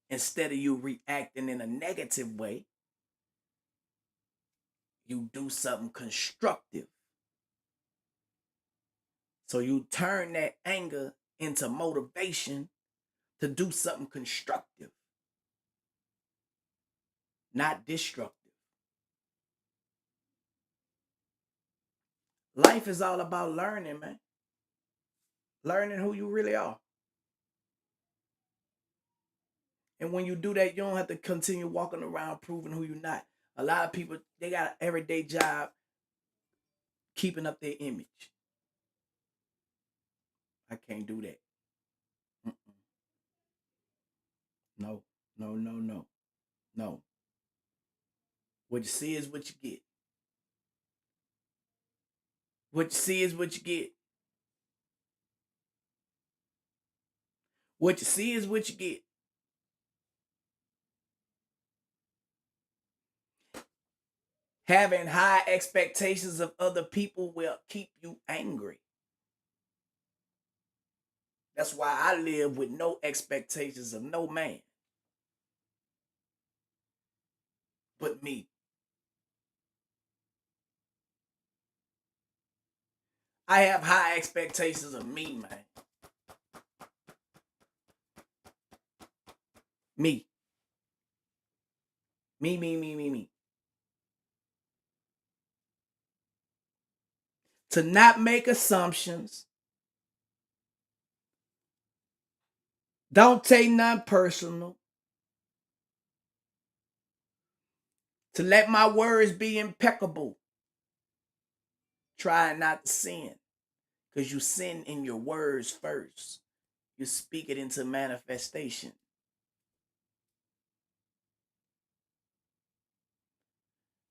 [SPEAKER 1] instead of you reacting in a negative way, you do something constructive. So you turn that anger into motivation to do something constructive, not destructive. Life is all about learning, man. Learning who you really are. And when you do that, you don't have to continue walking around proving who you're not. A lot of people, they got an everyday job keeping up their image. I can't do that. Mm-mm. No, no, no, no, no. What you see is what you get. What you see is what you get. What you see is what you get. Having high expectations of other people will keep you angry. That's why I live with no expectations of no man but me. I have high expectations of me, man. Me. Me, me, me, me, me. To not make assumptions. Don't take none personal. To let my words be impeccable. Try not to sin. Because you sin in your words first. You speak it into manifestation.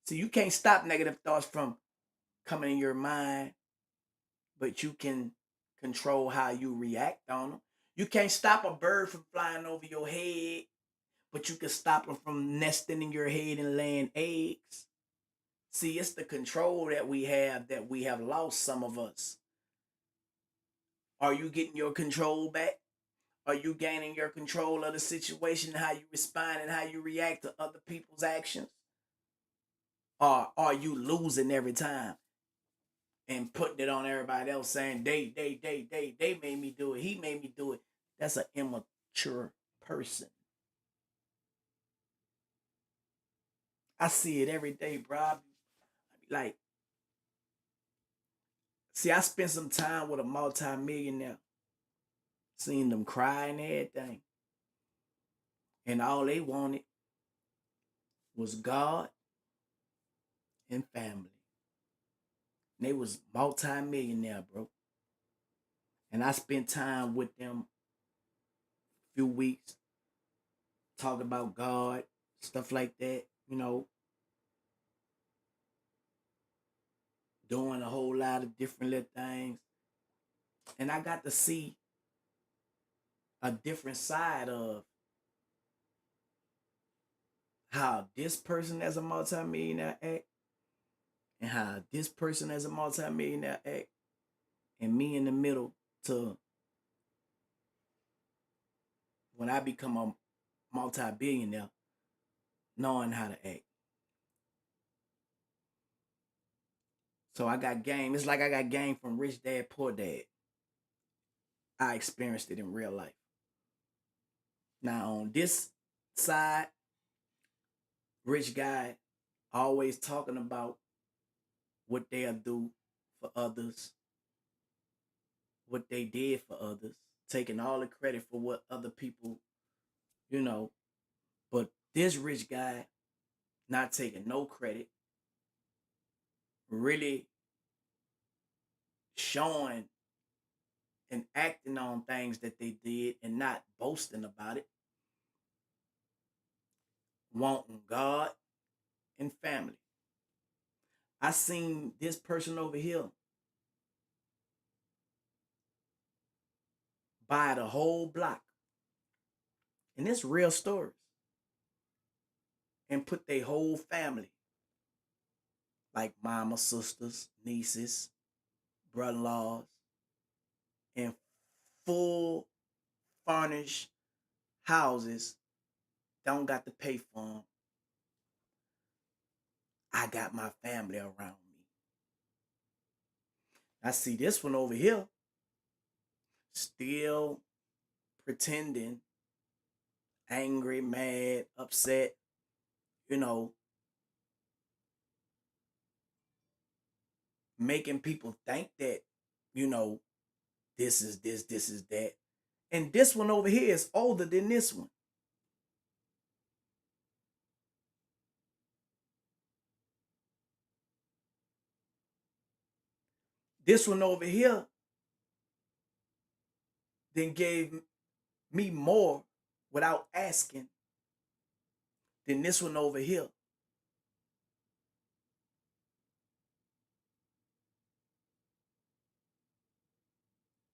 [SPEAKER 1] So you can't stop negative thoughts from coming in your mind, but you can control how you react on them. You can't stop a bird from flying over your head, but you can stop them from nesting in your head and laying eggs. See, it's the control that we have lost, some of us. Are you getting your control back? Are you gaining your control of the situation, how you respond and how you react to other people's actions? Or are you losing every time and putting it on everybody else saying they made me do it. He made me do it. That's an immature person. I see it every day, bro. Like, see, I spent some time with a multi-millionaire, seeing them cry and everything. And all they wanted was God and family. And they was multi-millionaire, bro. And I spent time with them a few weeks, talking about God, stuff like that, doing a whole lot of different little things. And I got to see a different side of how this person as a multimillionaire act and how this person as a multimillionaire act, and me in the middle to when I become a multi-billionaire, knowing how to act. So I got game. It's like I got game from Rich Dad Poor Dad. I experienced it in real life. Now on this side, rich guy always talking about what they'll do for others, what they did for others, taking all the credit for what other people, you know. But this rich guy not taking no credit, really showing and acting on things that they did and not boasting about it, wanting God and family. I seen this person over here buy the whole block, and it's real stories, and put their whole family, like mama, sisters, nieces, brother-in-laws, in full furnished houses. Don't got to pay for them. I got my family around me. I see this one over here still pretending angry, mad, upset, you know, making people think that, you know, this is this, this is that. And this one over here is older than this one. This one over here then gave me more without asking than this one over here.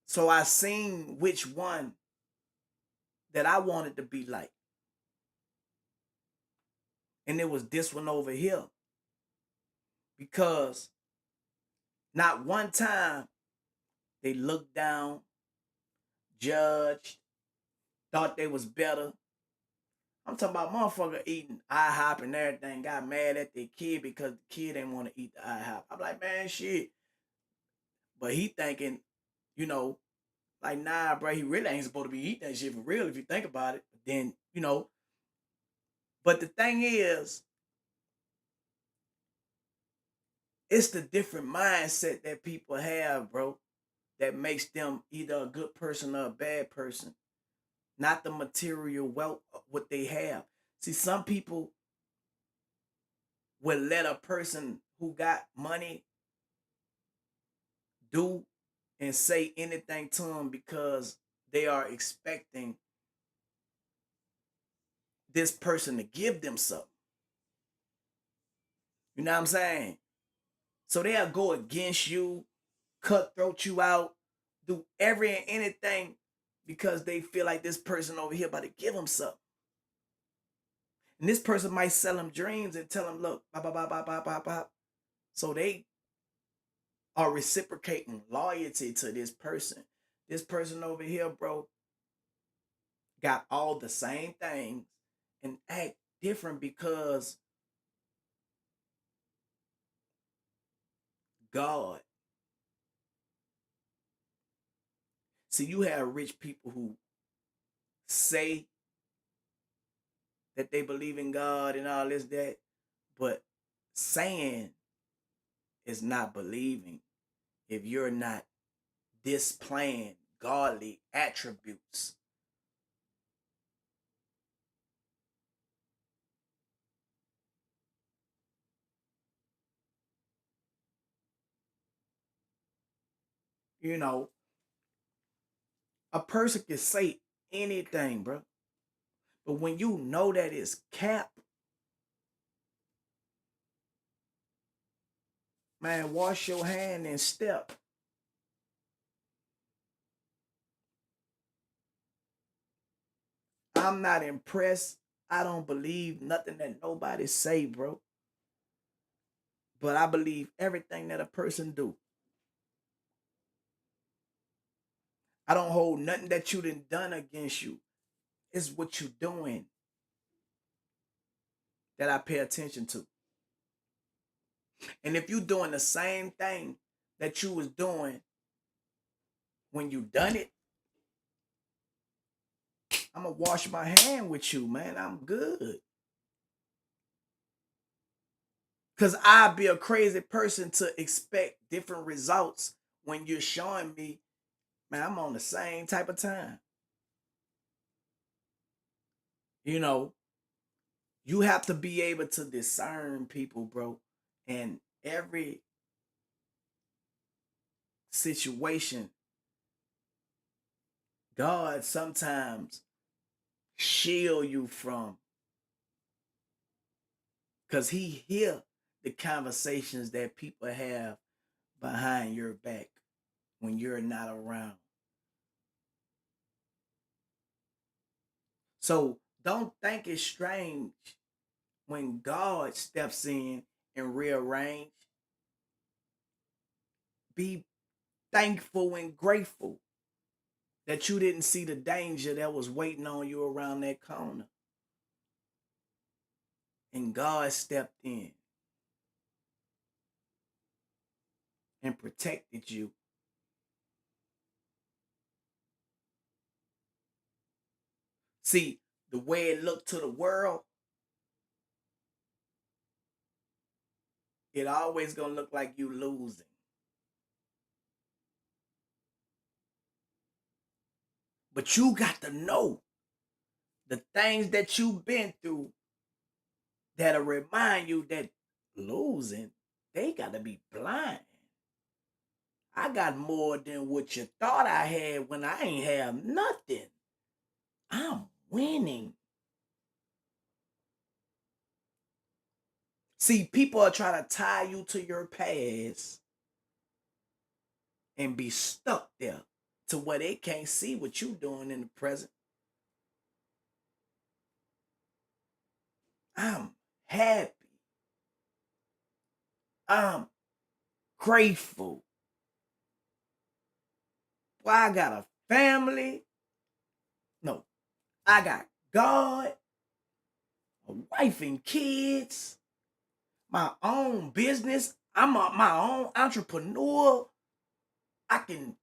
[SPEAKER 1] So I seen which one that I wanted to be like. And it was this one over here. Because not one time they looked down, judged, thought they was better. I'm talking about motherfucker eating IHOP and everything, got mad at their kid because the kid didn't want to eat the IHOP. I'm like, man, shit. But he thinking, you know, like, nah, bro, he really ain't supposed to be eating that shit for real if you think about it. But then, you know, but the thing is, it's the different mindset that people have, bro, that makes them either a good person or a bad person, not the material wealth what they have. See, some people will let a person who got money do and say anything to them because they are expecting this person to give them something. You know what I'm saying? So they'll go against you, cutthroat you out, do every and anything because they feel like this person over here about to give them something. And this person might sell them dreams and tell them, look, bop, bop, bop, bop, bop, bop, bop. So they are reciprocating loyalty to this person. This person over here, bro, got all the same things and act different because God. See, you have rich people who say that they believe in God and all this, that, but saying is not believing if you're not displaying godly attributes. You know, a person can say anything, bro. But when you know that it's cap, man, wash your hand and step. I'm not impressed. I don't believe nothing that nobody say, bro. But I believe everything that a person do. I don't hold nothing that you done against you. It's what you doing that I pay attention to. And if you doing the same thing that you was doing when you done it, I'm gonna wash my hand with you, man. I'm good. Cause I'd be a crazy person to expect different results when you're showing me, man, I'm on the same type of time. You know, you have to be able to discern people, bro. And every situation, God sometimes shield you from, because he hear the conversations that people have behind your back when you're not around. So don't think it's strange when God steps in and rearrange. Be thankful and grateful that you didn't see the danger that was waiting on you around that corner. And God stepped in. and protected you. See, the way it looked to the world, it always gonna look like you losing. But you got to know the things that you've been through that'll remind you that losing, they gotta be blind. I got more than what you thought I had when I ain't have nothing. I'm winning. See, people are trying to tie you to your past and be stuck there to where they can't see what you doing in the present. I'm happy. I'm grateful. Well, I got a family. No, I got God, a wife and kids, my own business. My own entrepreneur. I can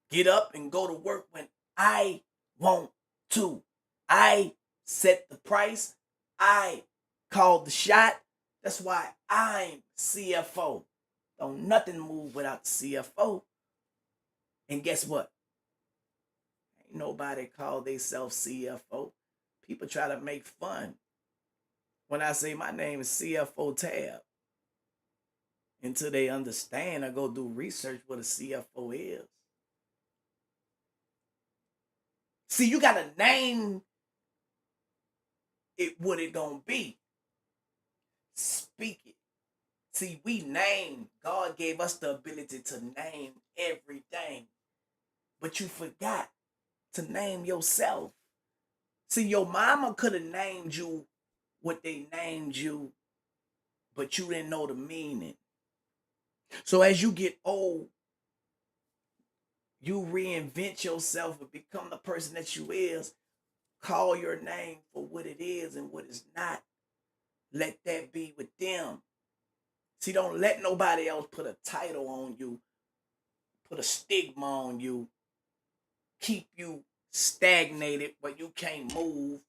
[SPEAKER 1] get up and go to work when I want to. I set the price. I called the shot. That's why I'm CFO. Don't nothing move without the CFO. And guess what? Ain't nobody call themselves CFO. People try to make fun when I say my name is CFO Tab until they understand or go do research what a CFO is. See, you gotta name it what it gonna be. Speak it. See, we name. God gave us the ability to name everything. But you forgot to name yourself. See, your mama could have named you what they named you, but you didn't know the meaning. So as you get old, you reinvent yourself and become the person that you is. Call your name for what it is and what it's not. Let that be with them. See, don't let nobody else put a title on you, put a stigma on you, keep you stagnated where you can't move.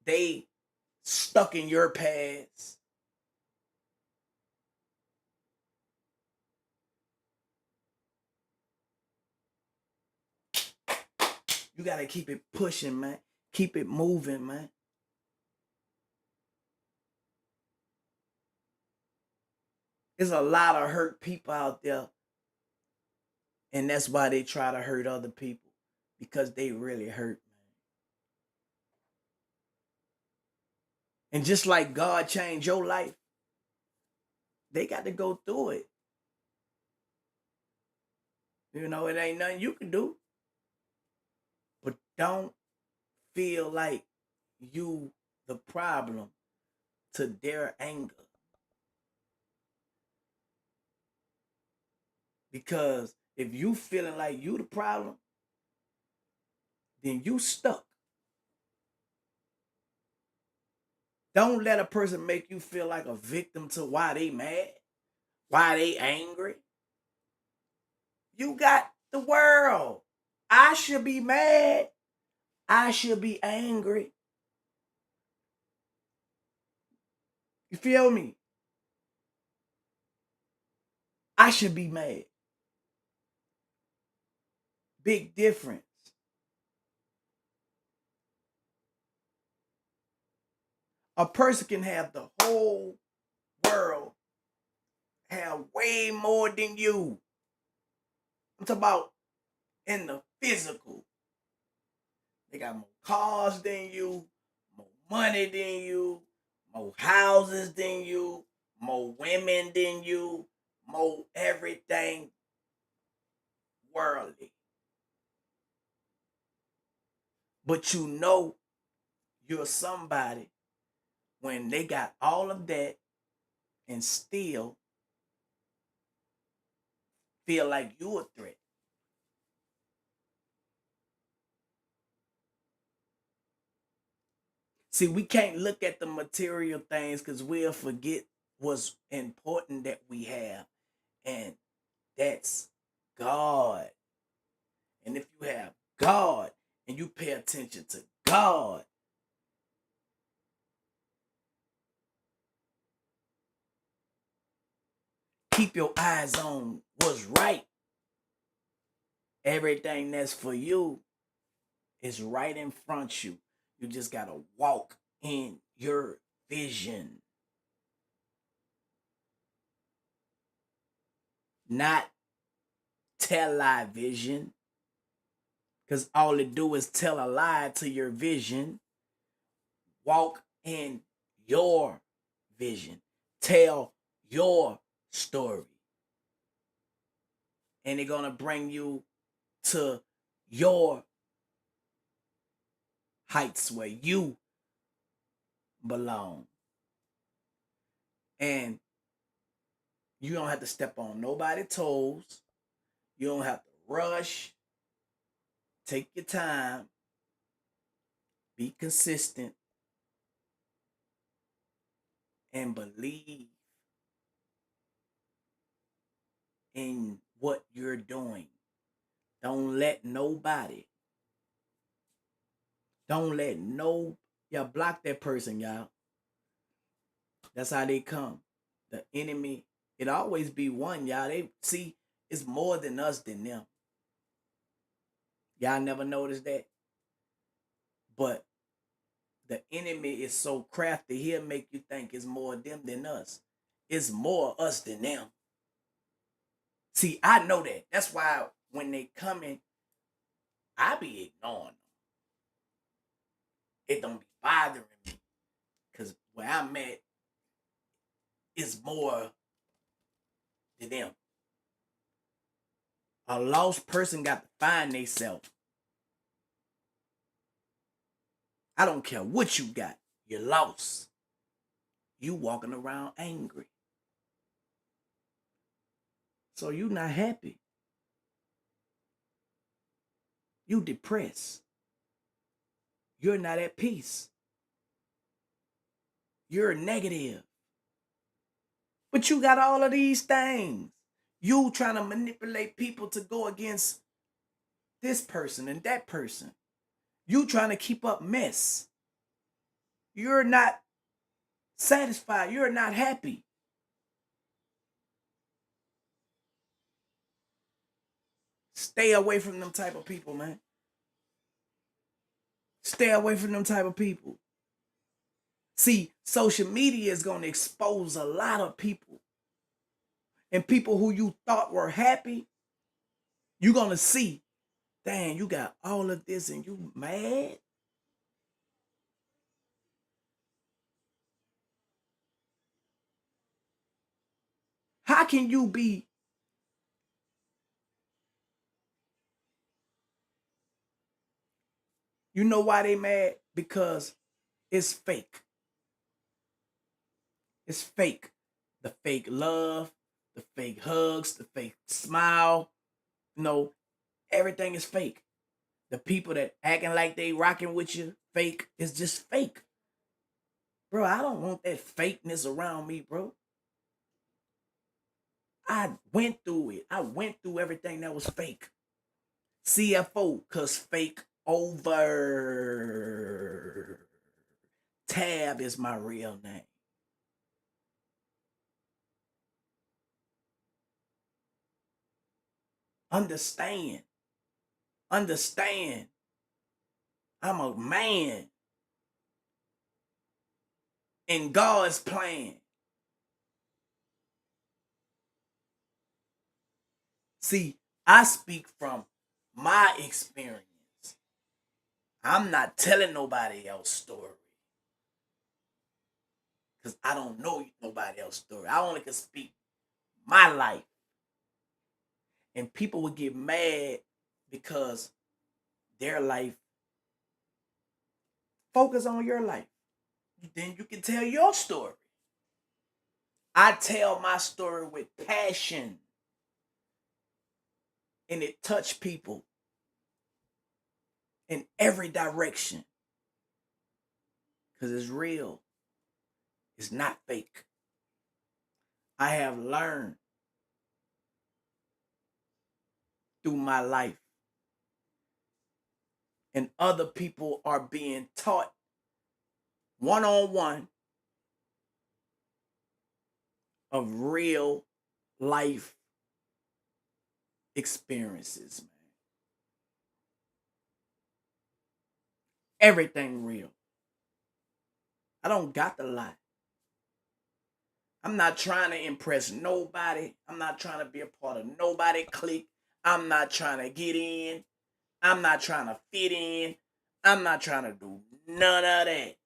[SPEAKER 1] They stuck in your past. You gotta keep it pushing, man. Keep it moving, man. There's a lot of hurt people out there, and that's why they try to hurt other people because they really hurt, man. And just like God changed your life, they got to go through it. You know, it ain't nothing you can do, but don't feel like you the problem to their anger. Because if you feeling like you the problem, then you stuck. Don't let a person make you feel like a victim to why they mad, why they angry. You got the world. I should be mad. I should be angry. You feel me? I should be mad. Big difference. A person can have the whole world, have way more than you. I'm talking about in the physical. They got more cars than you, more money than you, more houses than you, more women than you, more everything worldly. But you know you're somebody when they got all of that and still feel like you a threat. See, we can't look at the material things because we'll forget what's important that we have. And that's God. And if you have God and you pay attention to God, keep your eyes on what's right. Everything that's for you is right in front of you. You just got to walk in your vision, not tell lie vision. Because all it do is tell a lie to your vision. Walk in your vision. Tell your story. And it's going to bring you to your heights where you belong. And you don't have to step on nobody's toes. You don't have to rush. Take your time. Be consistent. And believe in what you're doing. Don't let nobody. Don't let no. Y'all block that person, y'all. That's how they come. The enemy, it always be one, y'all. They see it's more than us than them. Y'all never noticed that? But the enemy is so crafty, he'll make you think it's more them than us. It's more us than them. See, I know that. That's why when they come in, I be ignoring them. It don't be bothering me. Because where I'm at is more than them. A lost person got to find themselves. I don't care what you got. You're lost. You walking around angry. So you not happy. You depressed. You're not at peace. You're negative. But you got all of these things. You trying to manipulate people to go against this person and that person. You trying to keep up mess. You're not satisfied. You're not happy. Stay away from them type of people, man. Stay away from them type of people. See, social media is going to expose a lot of people. And people who you thought were happy, you're going to see, dang, you got all of this and you mad? How can you be? You know why they mad? Because it's fake. It's fake. The fake love, the fake hugs, the fake smile. No, everything is fake. The people that acting like they rocking with you, fake, is just fake. Bro, I don't want that fakeness around me, bro. I went through it. I went through everything that was fake. CFO, cause fake over. Tab is my real name. Understand. Understand. I'm a man in God's plan. See, I speak from my experience. I'm not telling nobody else's story. Because I don't know nobody else's story. I only can speak my life. And people would get mad because their life, focus on your life. Then you can tell your story. I tell my story with passion. And it touched people in every direction. Because it's real. It's not fake. I have learned through my life. And other people are being taught one-on-one of real life experiences, man. Everything real. I don't got to lie. I'm not trying to impress nobody. I'm not trying to be a part of nobody clique. I'm not trying to get in. I'm not trying to fit in. I'm not trying to do none of that.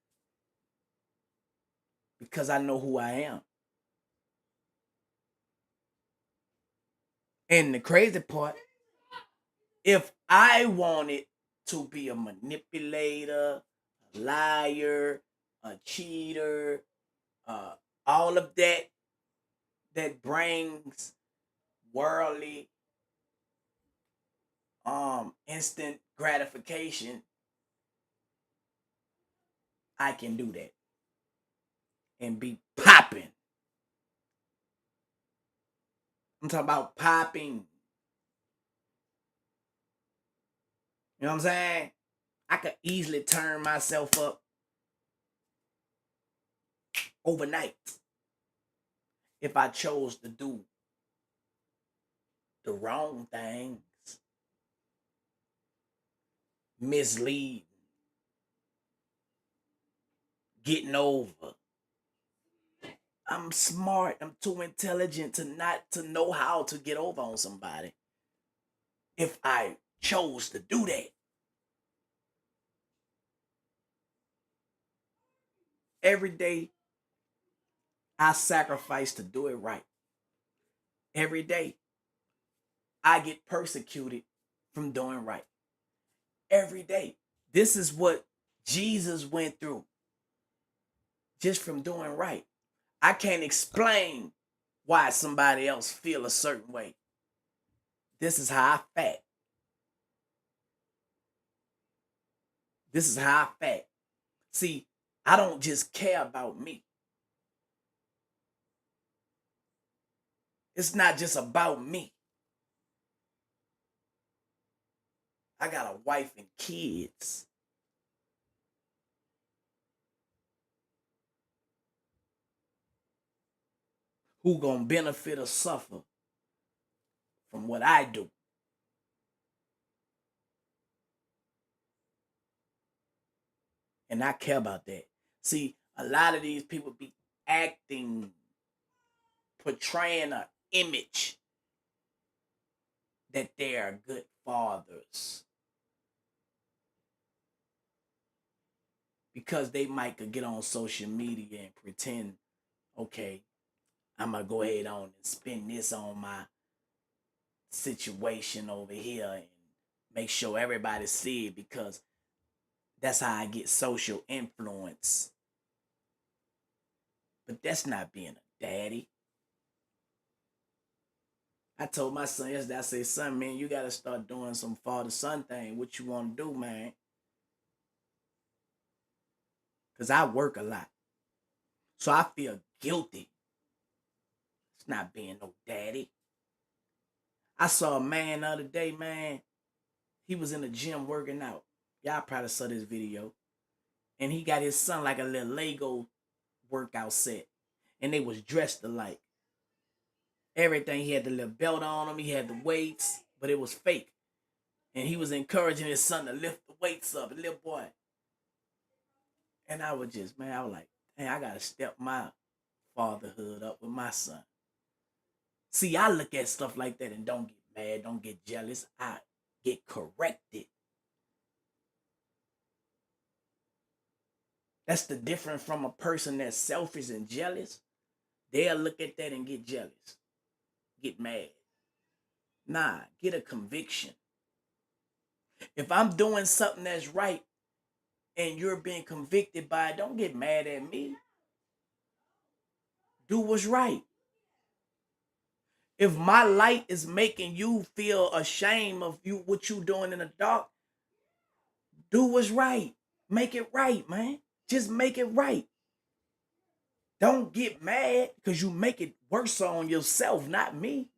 [SPEAKER 1] Because I know who I am. And the crazy part, if I wanted to be a manipulator, a liar, a cheater, uh, all of that brings worldly instant gratification, I can do that and be popping. I'm talking about popping. You know what I'm saying? I could easily turn myself up overnight if I chose to do the wrong things, mislead, getting over. I'm smart. I'm too intelligent to not to know how to get over on somebody if I chose to do that. Every day I sacrifice to do it right. Every day I get persecuted from doing right. Every day. This is what Jesus went through just from doing right. I can't explain why somebody else feel a certain way. This is how I fact. This is how I fact. See, I don't just care about me. It's not just about me. I got a wife and kids. Who gonna benefit or suffer from what I do. And I care about that. See, a lot of these people be acting, portraying an image that they are good fathers. Because they might could get on social media and pretend, okay, I'm gonna go ahead on and spin this on my situation over here and make sure everybody see it because that's how I get social influence. But that's not being a daddy. I told my son yesterday, I say, son, man, you gotta start doing some father son thing. What you wanna do, man? Cause I work a lot. So I feel guilty. It's not being no daddy. I saw a man the other day, man. He was in the gym working out. Y'all probably saw this video. And he got his son like a little Lego workout set. And they was dressed alike. Everything. He had the little belt on him. He had the weights, but it was fake. And he was encouraging his son to lift the weights up, a little boy. And I was just, man, I was like, hey, I gotta step my fatherhood up with my son. See, I look at stuff like that and don't get mad, don't get jealous. I get corrected. That's the difference from a person that's selfish and jealous. They'll look at that and get jealous, get mad. Nah, get a conviction. If I'm doing something that's right and you're being convicted by it, don't get mad at me. Do what's right. If my light is making you feel ashamed of you what you doing in the dark, do what's right. Make it right, man. Just make it right. Don't get mad because you make it worse on yourself, not me.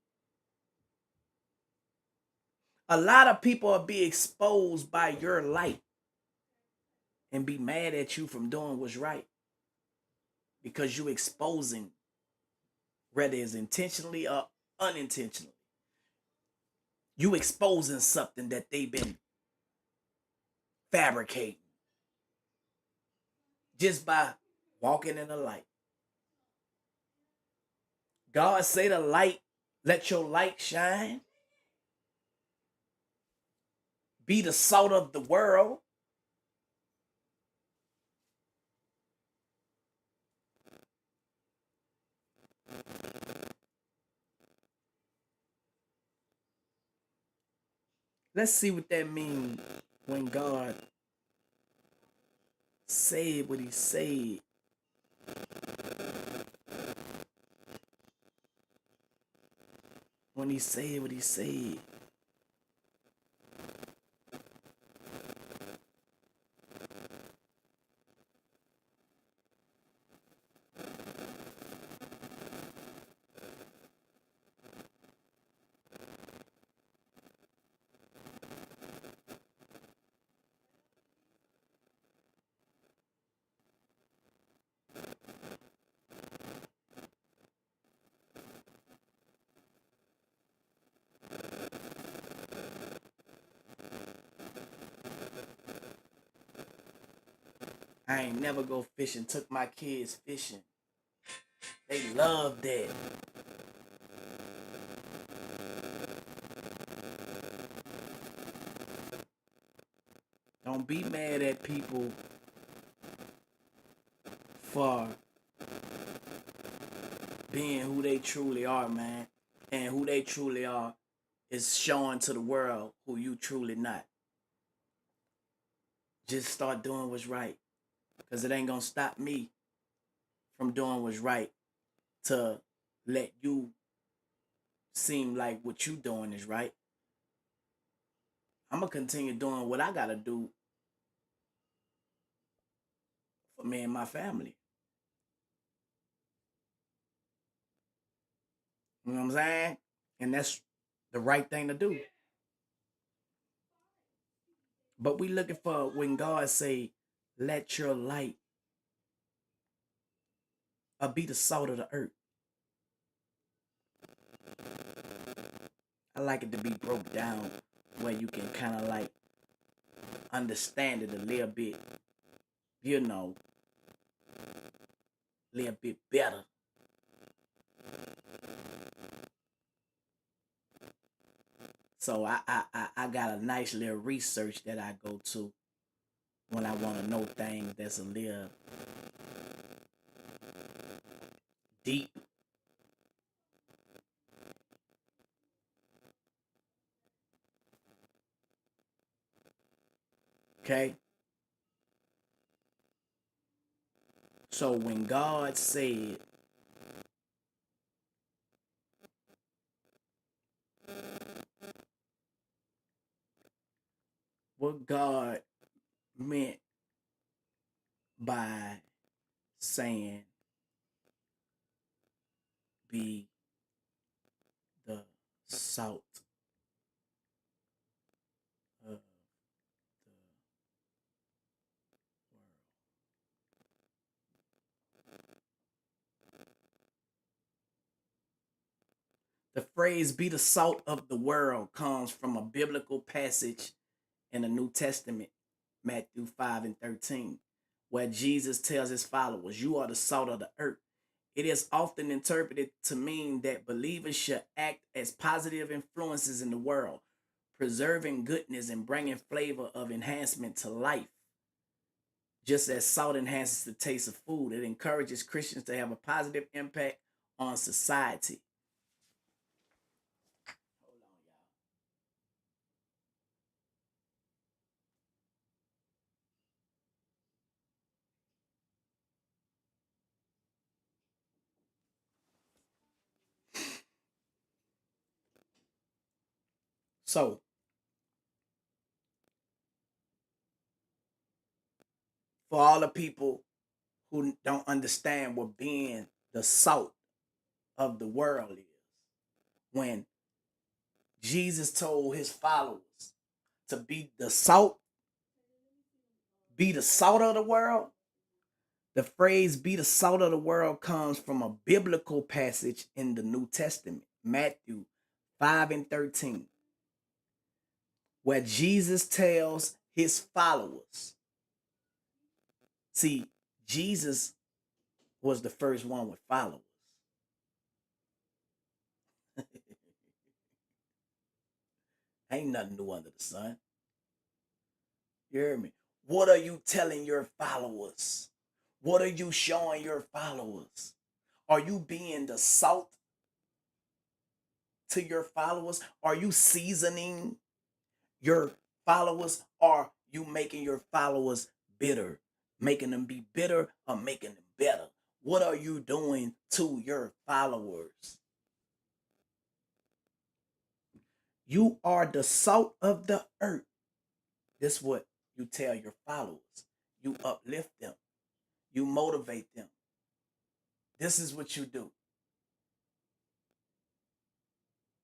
[SPEAKER 1] A lot of people will be exposed by your light and be mad at you from doing what's right because you exposing, whether it's intentionally or unintentionally, you exposing something that they've been fabricating just by walking in the light. God say the light, let your light shine, be the salt of the world. Let's see what that means when God said what he said. When he said what he said. I ain't never go fishing. Took my kids fishing. They love that. Don't be mad at people for being who they truly are, man. And who they truly are is showing to the world who you truly not. Just start doing what's right. Because it ain't going to stop me from doing what's right to let you seem like what you doing is right. I'm going to continue doing what I got to do for me and my family. You know what I'm saying? And that's the right thing to do. But we looking for when God say, let your light be the salt of the earth. I like it to be broke down where you can kind of like understand it a little bit, you know, a little bit better. So I got a nice little research that I go to when I want to know things that's a little deep. Okay. So when God said, what God meant by saying, be the salt of the world. The phrase be the salt of the world comes from a biblical passage in the New Testament, Matthew 5 and 13, where Jesus tells his followers, you are the salt of the earth. It is often interpreted to mean that believers should act as positive influences in the world, preserving goodness and bringing flavor of enhancement to life. Just as salt enhances the taste of food, it encourages Christians to have a positive impact on society. Hold on, y'all. So, for all the people who don't understand what being the salt of the world is, when Jesus told his followers to be the salt of the world. The phrase be the salt of the world comes from a biblical passage in the New Testament, Matthew 5 and 13, where Jesus tells his followers. See, Jesus was the first one with followers. Ain't nothing new under the sun. You hear me? What are you telling your followers? What are you showing your followers? Are you being the salt to your followers? Are you seasoning your followers? Are you making your followers bitter? Making them be bitter or making them better? What are you doing to your followers? You are the salt of the earth. This is what you tell your followers. You uplift them. You motivate them. This is what you do.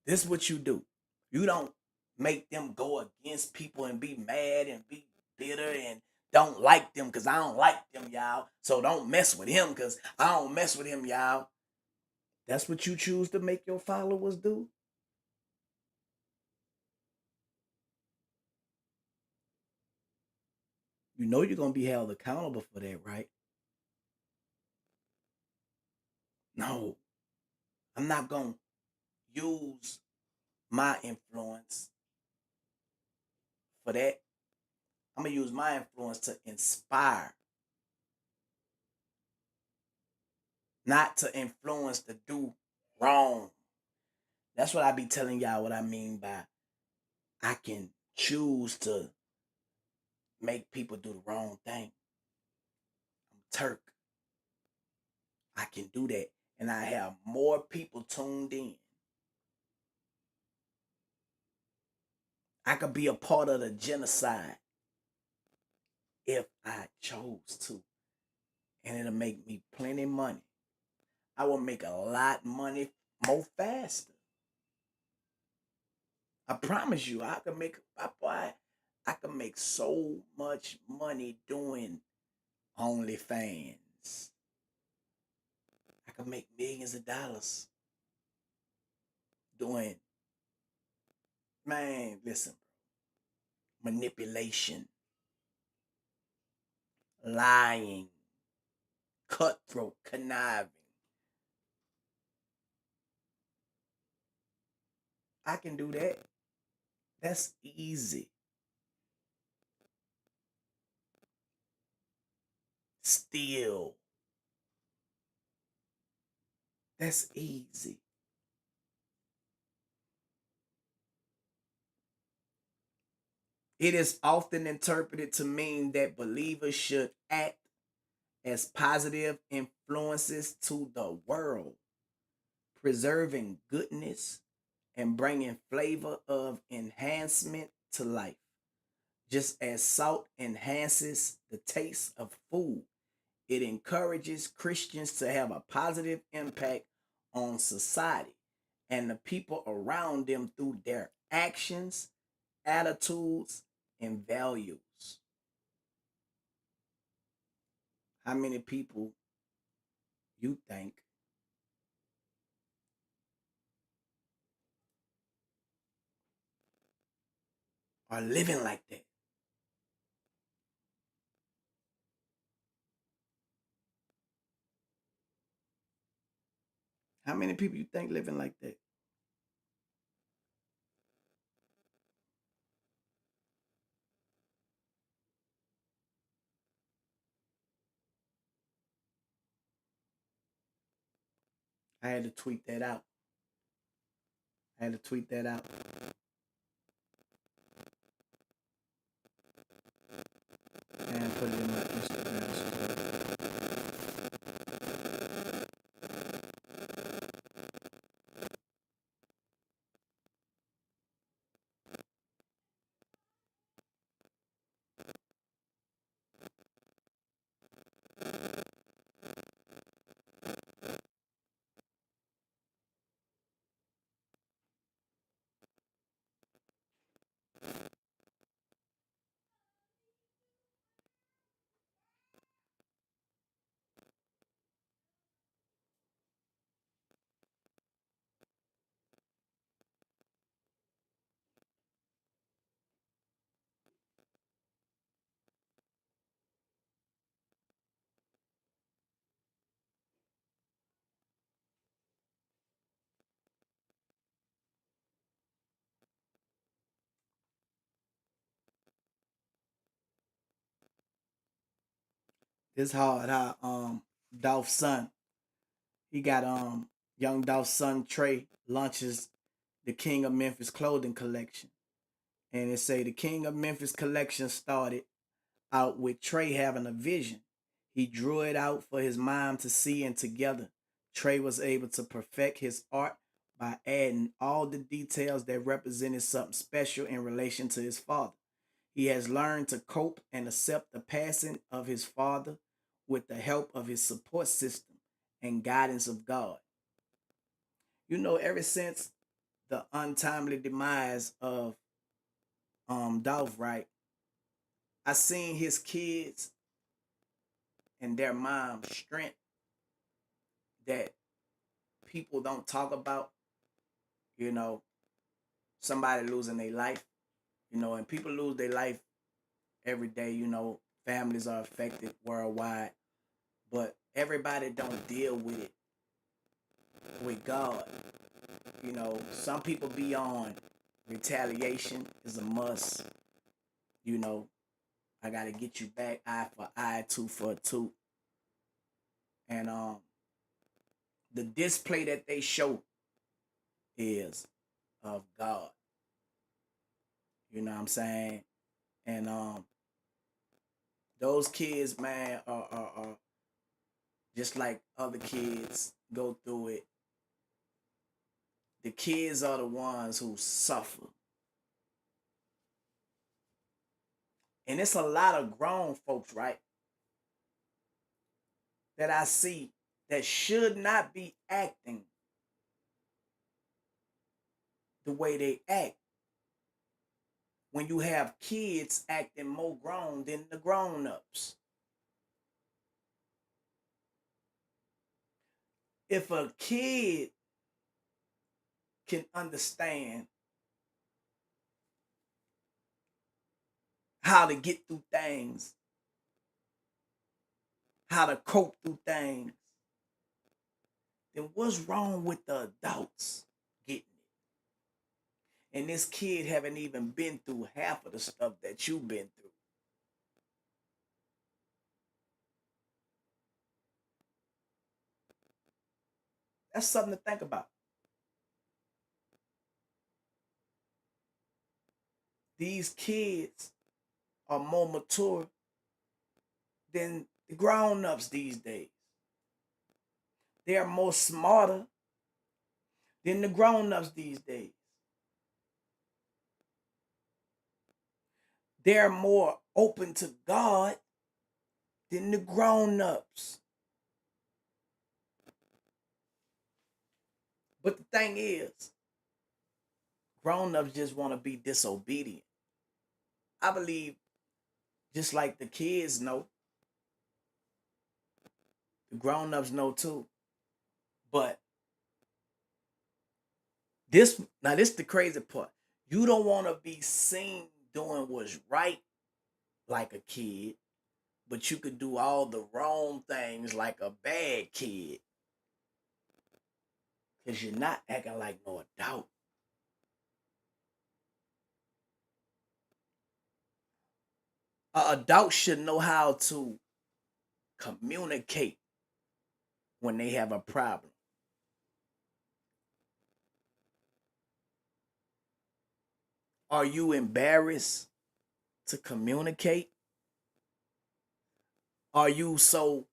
[SPEAKER 1] This is what you do. You don't make them go against people and be mad and be bitter and don't like them because I don't like them, y'all. So don't mess with him because I don't mess with him, y'all. That's what you choose to make your followers do. You know you're going to be held accountable for that, right? No, I'm not going to use my influence for that. I'm going to use my influence to inspire, not to influence to do wrong. That's what I be telling y'all what I mean by I can choose to make people do the wrong thing. I'm Turk. I can do that. And I have more people tuned in. I could be a part of the genocide if I chose to. And it'll make me plenty money. I will make a lot money more faster. I promise you, I can make so much money doing OnlyFans. I can make millions of dollars doing, man, listen, manipulation, lying, cutthroat, conniving. I can do that. That's easy. Steal. That's easy. It is often interpreted to mean that believers should act as positive influences to the world, preserving goodness and bringing flavor of enhancement to life. Just as salt enhances the taste of food, it encourages Christians to have a positive impact on society and the people around them through their actions, attitudes, and values. How many people you think are living like that? How many people you think living like that? I had to tweet that out. I had to tweet that out. And put it in my Instagram story. It's hard how Dolph's son, he got young Dolph's son Trey launches the King of Memphis clothing collection. And it say the King of Memphis collection started out with Trey having a vision. He drew it out for his mom to see, and together Trey was able to perfect his art by adding all the details that represented something special in relation to his father. He has learned to cope and accept the passing of his father with the help of his support system and guidance of God. You know, ever since the untimely demise of Dolph, right? I seen his kids and their mom's strength that people don't talk about. You know, somebody losing their life. You know, and people lose their life every day. You know, families are affected worldwide, but everybody don't deal with it with God. You know, some people be on retaliation is a must. You know, I gotta get you back, eye for eye, tooth for tooth. And the display that they show is of God. You know what I'm saying? And those kids, man, are just like other kids go through it. The kids are the ones who suffer. And it's a lot of grown folks, right, that I see that should not be acting the way they act when you have kids acting more grown than the grown-ups. If a kid can understand how to get through things, how to cope through things, then what's wrong with the adults getting it? And this kid haven't even been through half of the stuff that you've been through. That's something to think about. These kids are more mature than the grown-ups these days. They are more smarter than the grown-ups these days. They're more open to God than the grown-ups. But the thing is, grown-ups just want to be disobedient. I believe just like the kids know, the grown-ups know too. But this the crazy part. You don't want to be seen doing what's right like a kid, but you could do all the wrong things like a bad kid because you're not acting like no adult. An adult should know how to communicate when they have a problem. Are you embarrassed to communicate? Are you so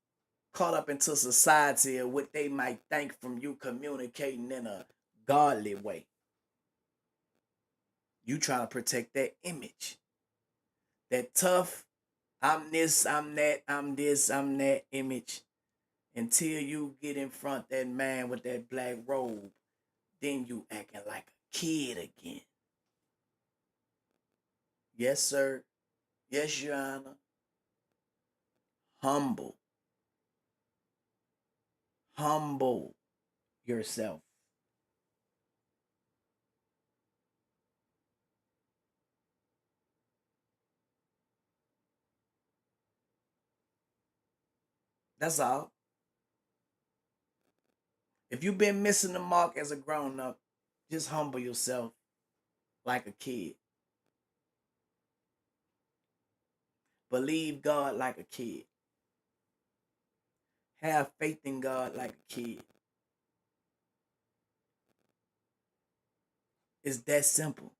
[SPEAKER 1] caught up into society and what they might think from you communicating in a godly way? You trying to protect that image, that tough, I'm this, I'm that, I'm this, I'm that image until you get in front of that man with that black robe. Then you acting like a kid again. Yes, sir. Yes, Your Honor. Humble. Humble yourself. That's all. If you've been missing the mark as a grown up, just humble yourself like a kid. Believe God like a kid. have faith in God like a kid. It's that simple.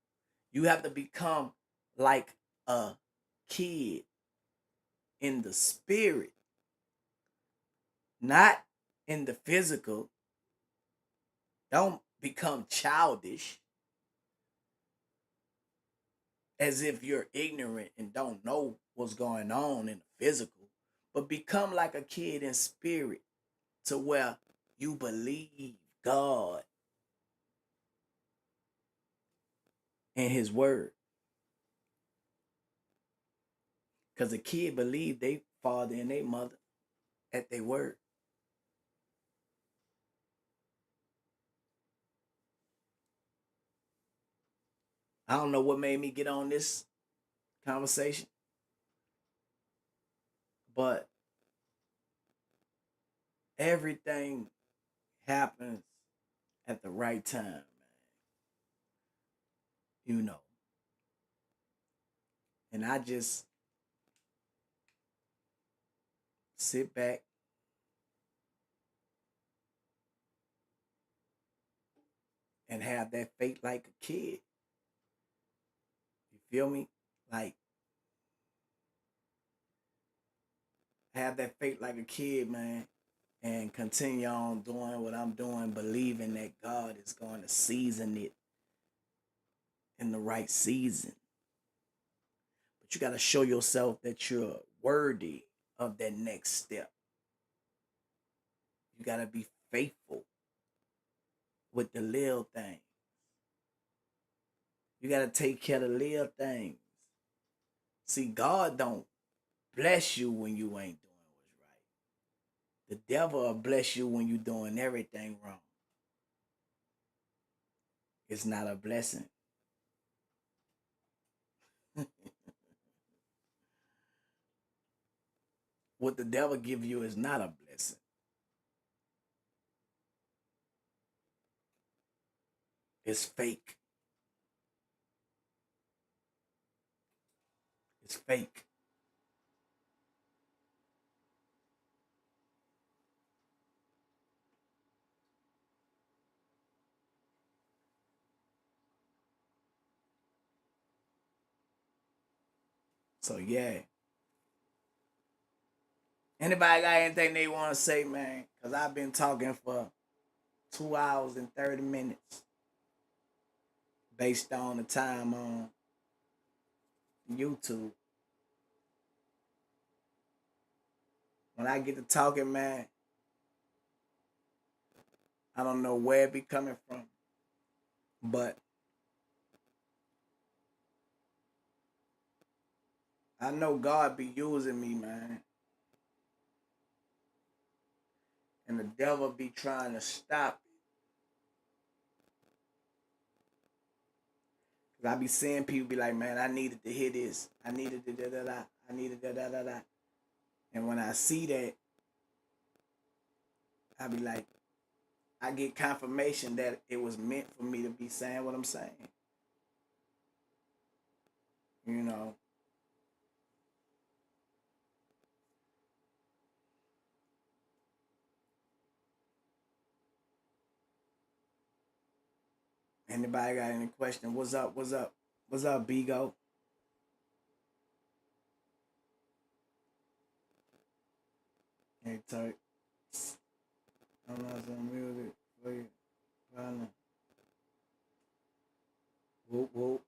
[SPEAKER 1] You have to become like a kid in the spirit, not in the physical. Don't become childish as if you're ignorant and don't know what's going on in the physical, but become like a kid in spirit to where you believe God and His word. Because a kid believe they father and their mother at their word. I don't know what made me get on this conversation, but everything happens at the right time, man. You know. And I just sit back and have that faith like a kid. You feel me? Like, have that faith like a kid, man, and continue on doing what I'm doing, believing that God is going to season it in the right season. But you got to show yourself that you're worthy of that next step. You got to be faithful with the little things. You got to take care of the little things. See, God don't bless you when you ain't doing what's right. The devil will bless you when you're doing everything wrong. It's not a blessing. What the devil give you is not a blessing. It's fake. It's fake. So yeah. Anybody got anything they want to say, man? Cause I've been talking for 2 hours and 30 minutes, based on the time on YouTube. When I get to talking, man, I don't know where it be coming from, but I know God be using me, man, and the devil be trying to stop it. Cause I be seeing people be like, man, I needed to hear this. I needed to da da da. I needed da da da da. And when I see that, I be like, I get confirmation that it was meant for me to be saying what I'm saying. You know, anybody got any question? What's up? What's up? What's up, Bigo? Hey, Turk. I'm not some music for you. Partner. Whoop, whoop.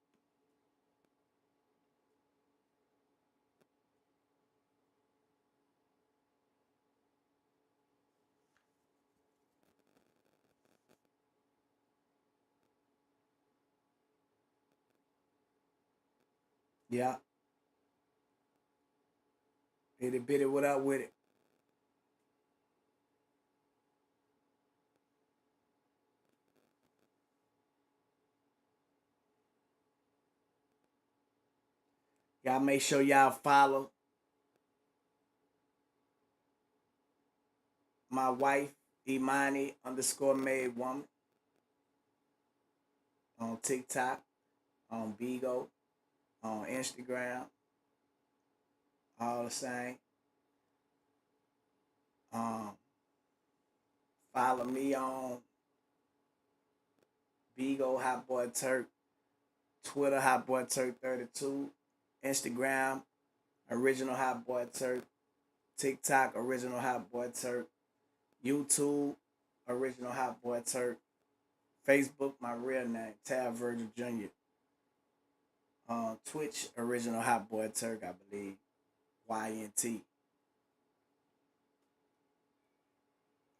[SPEAKER 1] Yeah. Itty bitty, what up with it? Y'all make sure y'all follow my wife, Imani underscore made woman, on TikTok, on Bigo, on Instagram, all the same. Um, follow me on Bigo Hot Boy Turk, Twitter Hot Boy Turk 32, Instagram Original Hot Boy Turk, TikTok Original Hot Boy Turk, YouTube Original Hot Boy Turk, Facebook my real name Tab Virgil Jr. Twitch Original Hot Boy Turk, I believe. YNT.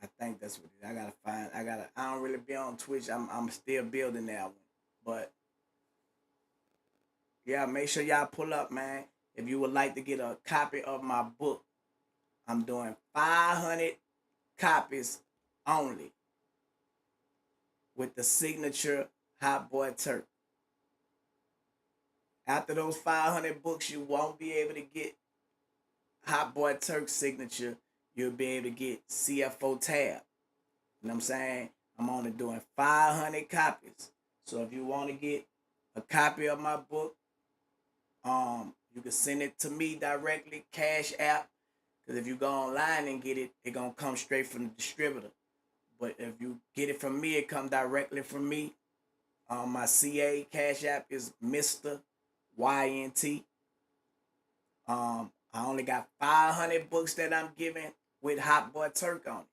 [SPEAKER 1] I think that's what it is. I gotta find. I don't really be on Twitch. I'm still building that one. But yeah, make sure y'all pull up, man. If you would like to get a copy of my book, I'm doing 500 copies only with the signature Hot Boy Turk. After those 500 books, you won't be able to get Hot Boy Turk signature. You'll be able to get CFO tab. You know what I'm saying? I'm only doing 500 copies. So if you want to get a copy of my book, you can send it to me directly, Cash App. Because if you go online and get it, it's going to come straight from the distributor. But if you get it from me, it come directly from me. My CA Cash App is Mr. YNT. I only got 500 books that I'm giving with Hot Boy Turk on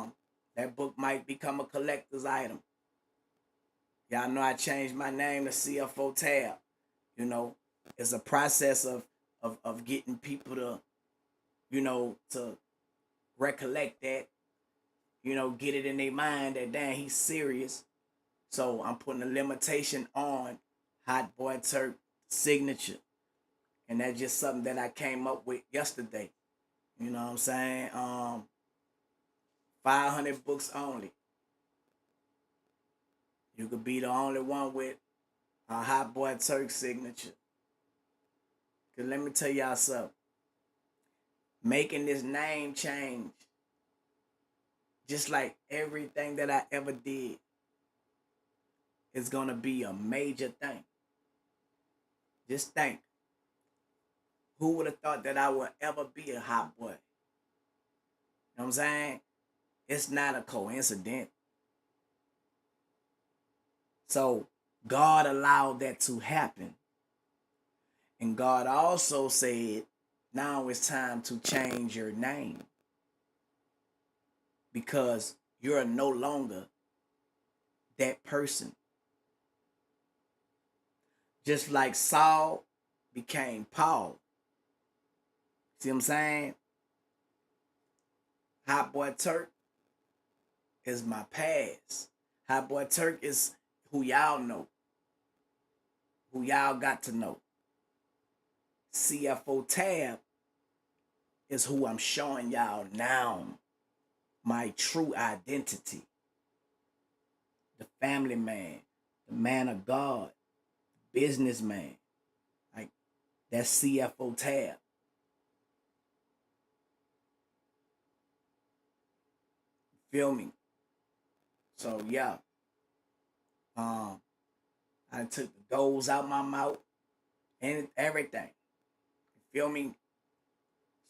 [SPEAKER 1] it. That book might become a collector's item. Y'all know I changed my name to CFO Tab. You know, it's a process of getting people to, to recollect that, get it in their mind that, damn, he's serious. So I'm putting a limitation on Hot Boy Turk signature. And that's just something that I came up with yesterday. You know what I'm saying? 500 books only. You could be the only one with a Hot Boy Turk signature. Cause let me tell y'all something. Making this name change, just like everything that I ever did, is gonna be a major thing. Just think. Who would have thought that I would ever be a hot boy? You know what I'm saying? It's not a coincidence. So God allowed that to happen. And God also said, now it's time to change your name. Because you're no longer that person. Just like Saul became Paul. See what I'm saying? Hot Boy Turk is my past. Hot Boy Turk is who y'all know. Who y'all got to know. CFO Tab is who I'm showing y'all now. My true identity. The family man. The man of God. The businessman. Like, that's CFO Tab. Feel me? So yeah. I took the goals out my mouth and everything. Feel me?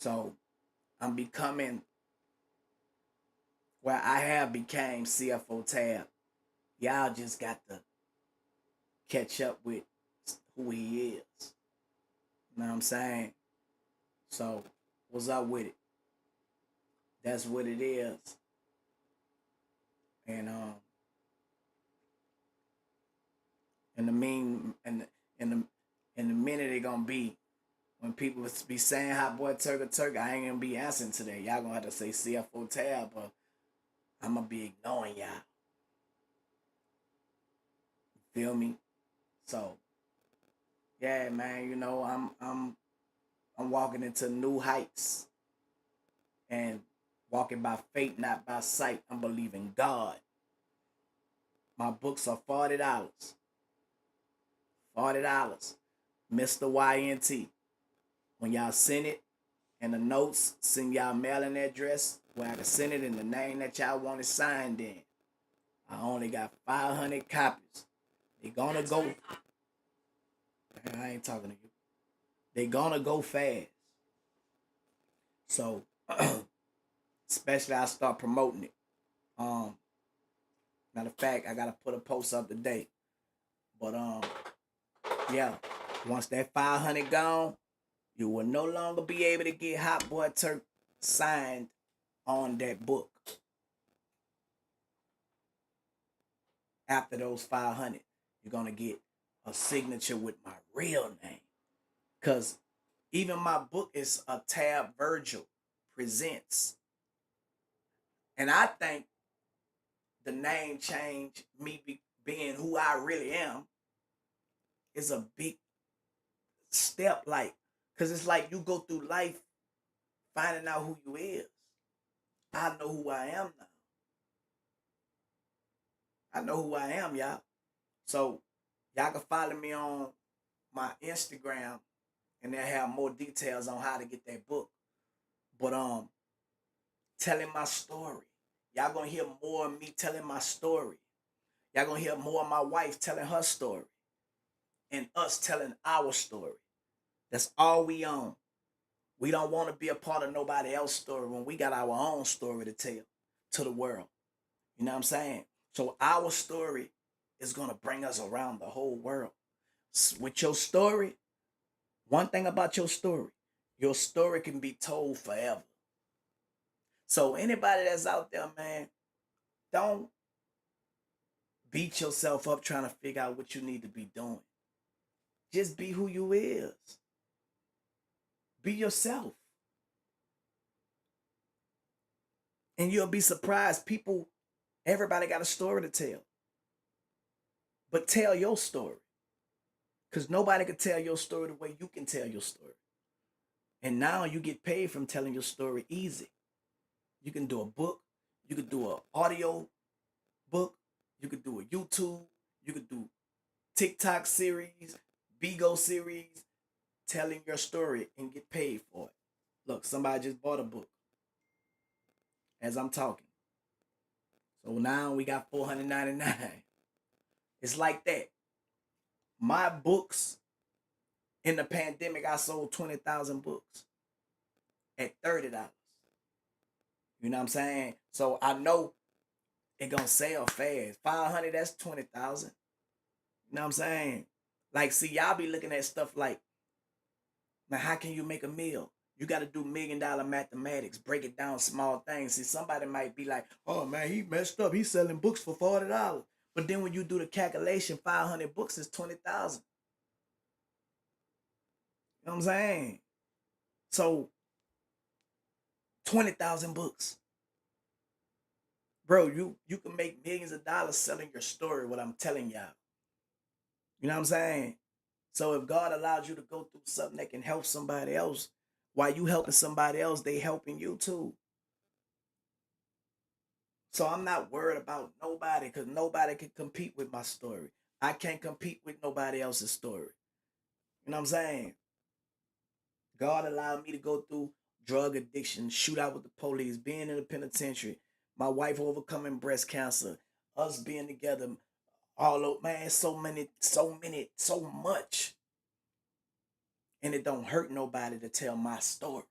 [SPEAKER 1] So I'm becoming where I have became CFO Tab. Y'all just got to catch up with who he is. You know what I'm saying? So what's up with it? That's what it is. And in the mean and in the minute it gonna be when people be saying Hot Boy Turk or Turk, I ain't gonna be answering today. Y'all gonna have to say CFO Tab, but I'm gonna be ignoring y'all. Feel me? So yeah, man, I'm walking into new heights and walking by faith, not by sight. I'm believing God. My books are $40. $40. Mr. YNT. When y'all send it in the notes, send y'all mailing address where I can send it in the name that y'all want it signed in. I only got 500 copies. They gonna go. I ain't talking to you. They gonna go fast. So, especially I start promoting it. Um, Matter of fact, I gotta put a post up today. But yeah, once that 500 gone, you will no longer be able to get Hot Boy Turk signed on that book after those 500. You're gonna get a signature with my real name. Cause even my book is a Tab Virgil presents. And I think the name change, being who I really am, is a big step. Like, cause it's like you go through life finding out who you is. I know who I am now. I know who I am, y'all. So y'all can follow me on my Instagram and they'll have more details on how to get that book. But telling my story. Y'all gonna hear more of me telling my story. Y'all gonna hear more of my wife telling her story. And us telling our story. That's all we own. We don't want to be a part of nobody else's story when we got our own story to tell to the world. You know what I'm saying? So our story is gonna bring us around the whole world. With your story, one thing about your story can be told forever. So anybody that's out there, man, don't beat yourself up trying to figure out what you need to be doing. Just be who you is. Be yourself. And you'll be surprised. Everybody got a story to tell. But tell your story. Because nobody can tell your story the way you can tell your story. And now you get paid from telling your story easy. You can do a book. You could do an audio book. You could do a YouTube. You could do TikTok series, Bigo series, telling your story and get paid for it. Look, somebody just bought a book as I'm talking. So now we got 499. It's like that. My books in the pandemic, I sold 20,000 books at $30. You know what I'm saying? So I know it gonna sell fast. 500, that's 20,000. You know what I'm saying? Like, see, y'all be looking at stuff like, now how can you make a meal? You got to do $1,000,000 mathematics, break it down small things. See, somebody might be like, oh man, he messed up. He's selling books for $40. But then when you do the calculation, 500 books is 20,000. You know what I'm saying? So 20,000 books. Bro, you can make millions of dollars selling your story, what I'm telling y'all. You know what I'm saying? So if God allows you to go through something that can help somebody else, while you helping somebody else, they helping you too. So I'm not worried about nobody because nobody can compete with my story. I can't compete with nobody else's story. You know what I'm saying? God allowed me to go through drug addiction, shoot out with the police, being in the penitentiary, my wife overcoming breast cancer, us being together, all over, man, so much. And it don't hurt nobody to tell my story.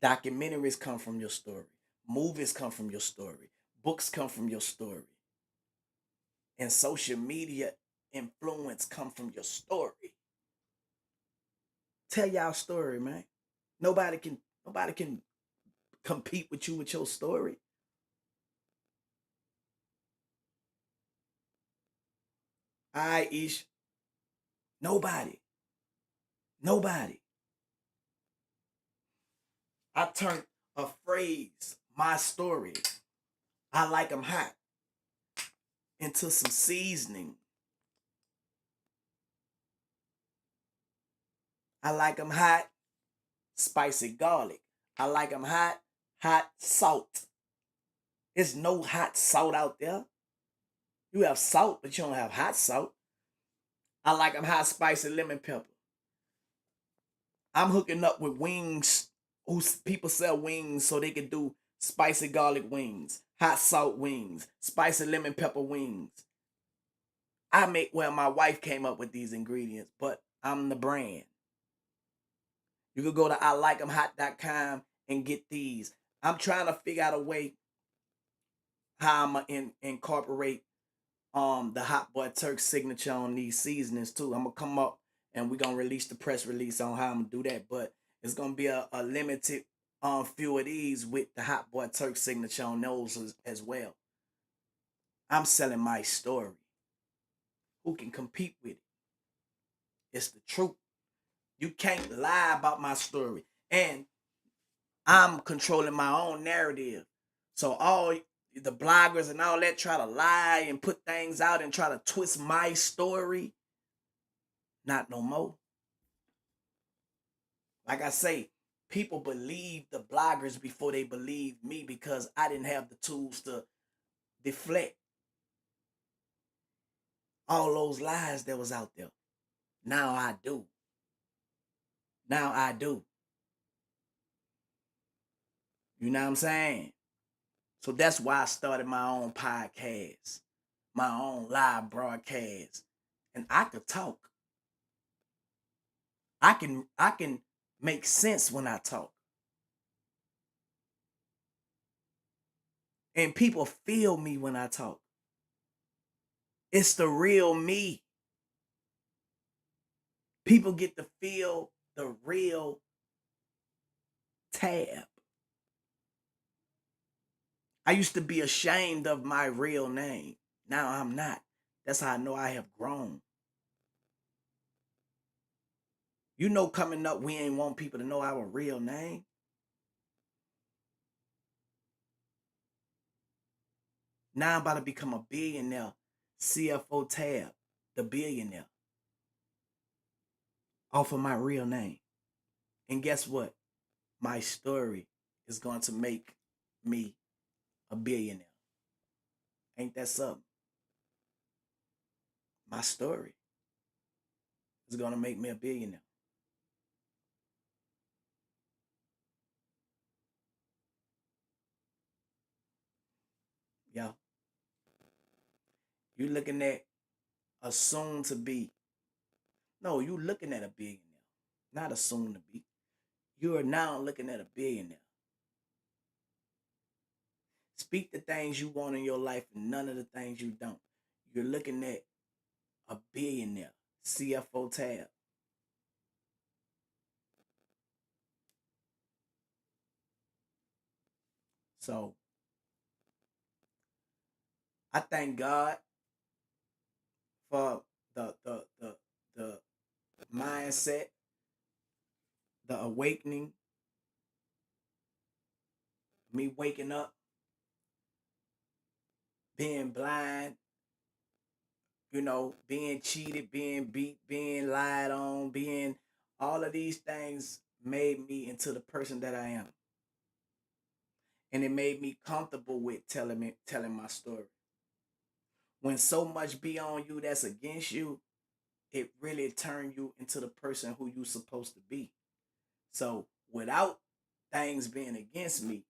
[SPEAKER 1] Documentaries come from your story. Movies come from your story. Books come from your story. And social media influence come from your story. Tell y'all story, man. Nobody can compete with you with your story. I ish. Nobody. Nobody. I turned a phrase, my story, I like them hot, into some seasoning. I like them hot, spicy garlic. I like them hot, hot salt. There's no hot salt out there. You have salt, but you don't have hot salt. I like them hot, spicy lemon pepper. I'm hooking up with wings. Who people sell wings so they can do spicy garlic wings, hot salt wings, spicy lemon pepper wings. My wife came up with these ingredients, but I'm the brand. You could go to ilikemhot.com and get these. I'm trying to figure out a way how I'm gonna incorporate the Hot Boy Turk signature on these seasonings too. I'm gonna come up and we're gonna release the press release on how I'm gonna do that. But it's gonna be a limited few of these with the Hot Boy Turk signature on those as well. I'm selling my story. Who can compete with it? It's the truth. You can't lie about my story. And I'm controlling my own narrative. So all the bloggers and all that try to lie and put things out and try to twist my story. Not no more. Like I say, people believe the bloggers before they believe me because I didn't have the tools to deflect all those lies that was out there. Now I do. Now I do. You know what I'm saying? So that's why I started my own podcast, my own live broadcast. And I could talk. I can make sense when I talk. And people feel me when I talk. It's the real me. People get to feel the real Tab. I used to be ashamed of my real name. Now I'm not. That's how I know I have grown. You know, coming up, we ain't want people to know our real name. Now I'm about to become a billionaire. CFO Tab, the billionaire, off of my real name. And guess what? My story is going to make me a billionaire. Ain't that something? My story is going to make me a billionaire. Yeah. You looking at a soon to be. No, you looking at a billionaire, not a soon to be. You are now looking at a billionaire. Speak the things you want in your life and none of the things you don't. You're looking at a billionaire. CFO Tab. So I thank God for the mindset, the awakening, me waking up, being blind, being cheated, being beat, being lied on, being all of these things made me into the person that I am. And it made me comfortable with telling my story. When so much be on you that's against you, it really turn you into the person who you supposed to be. So without things being against me,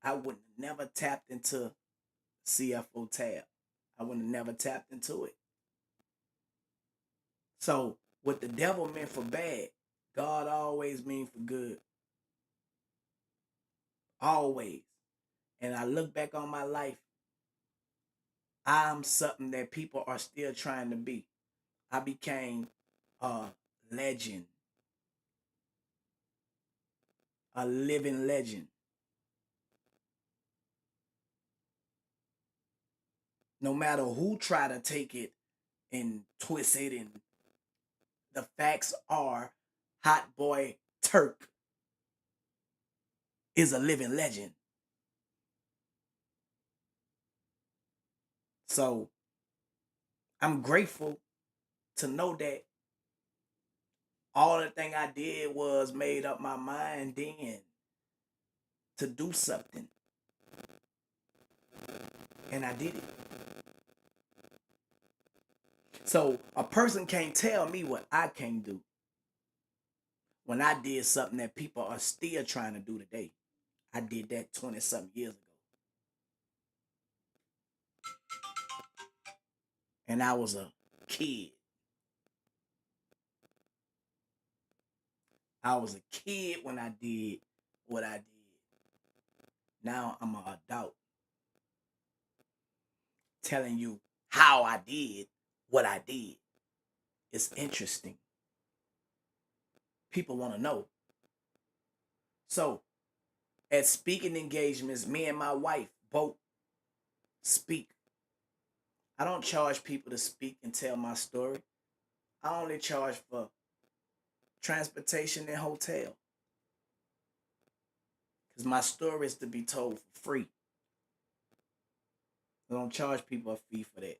[SPEAKER 1] I would never tapped into CFO Tab. I would have never tapped into it. So what the devil meant for bad, God always mean for good. Always. And I look back on my life, I'm something that people are still trying to be. I became a legend, a living legend. No matter who try to take it and twist it, and the facts are, Hot Boy Turk is a living legend. So I'm grateful to know that all the thing I did was made up my mind then to do something, and I did it. So a person can't tell me what I can't do when I did something that people are still trying to do today. I did that 20 something years ago. And I was a kid. I was a kid when I did what I did. Now I'm an adult telling you how I did what I did. It's interesting. People want to know. So at speaking engagements, me and my wife both speak. I don't charge people to speak and tell my story. I only charge for transportation and hotel. Because my story is to be told for free. I don't charge people a fee for that.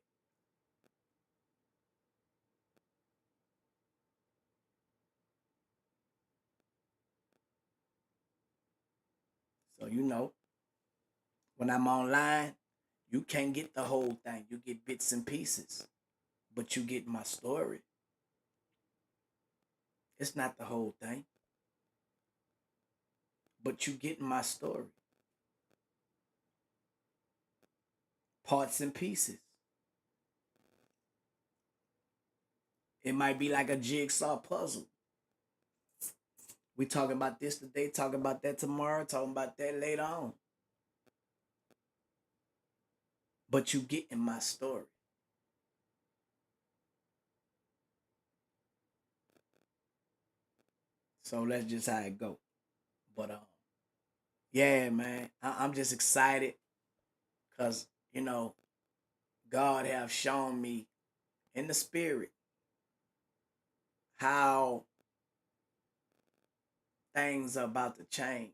[SPEAKER 1] So when I'm online, you can't get the whole thing. You get bits and pieces. But you get my story. It's not the whole thing. But you get my story. Parts and pieces. It might be like a jigsaw puzzle. We talking about this today, talking about that tomorrow, talking about that later on. But you getting my story. So that's just how it go. But yeah, man, I'm just excited because God have shown me in the spirit how things are about to change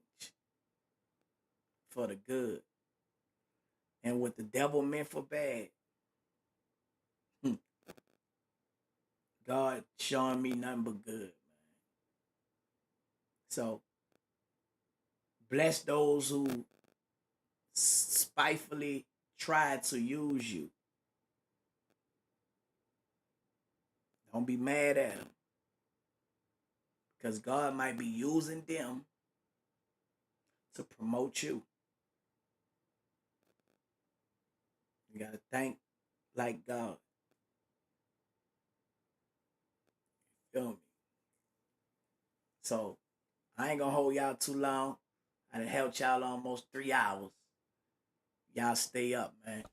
[SPEAKER 1] for the good. And what the devil meant for bad, hmm, God showing me nothing but good, man. So bless those who spitefully try to use you. Don't be mad at them. Because God might be using them to promote you. You got to think like God. Feel me? So I ain't going to hold y'all too long. I done helped y'all almost 3 hours. Y'all stay up, man.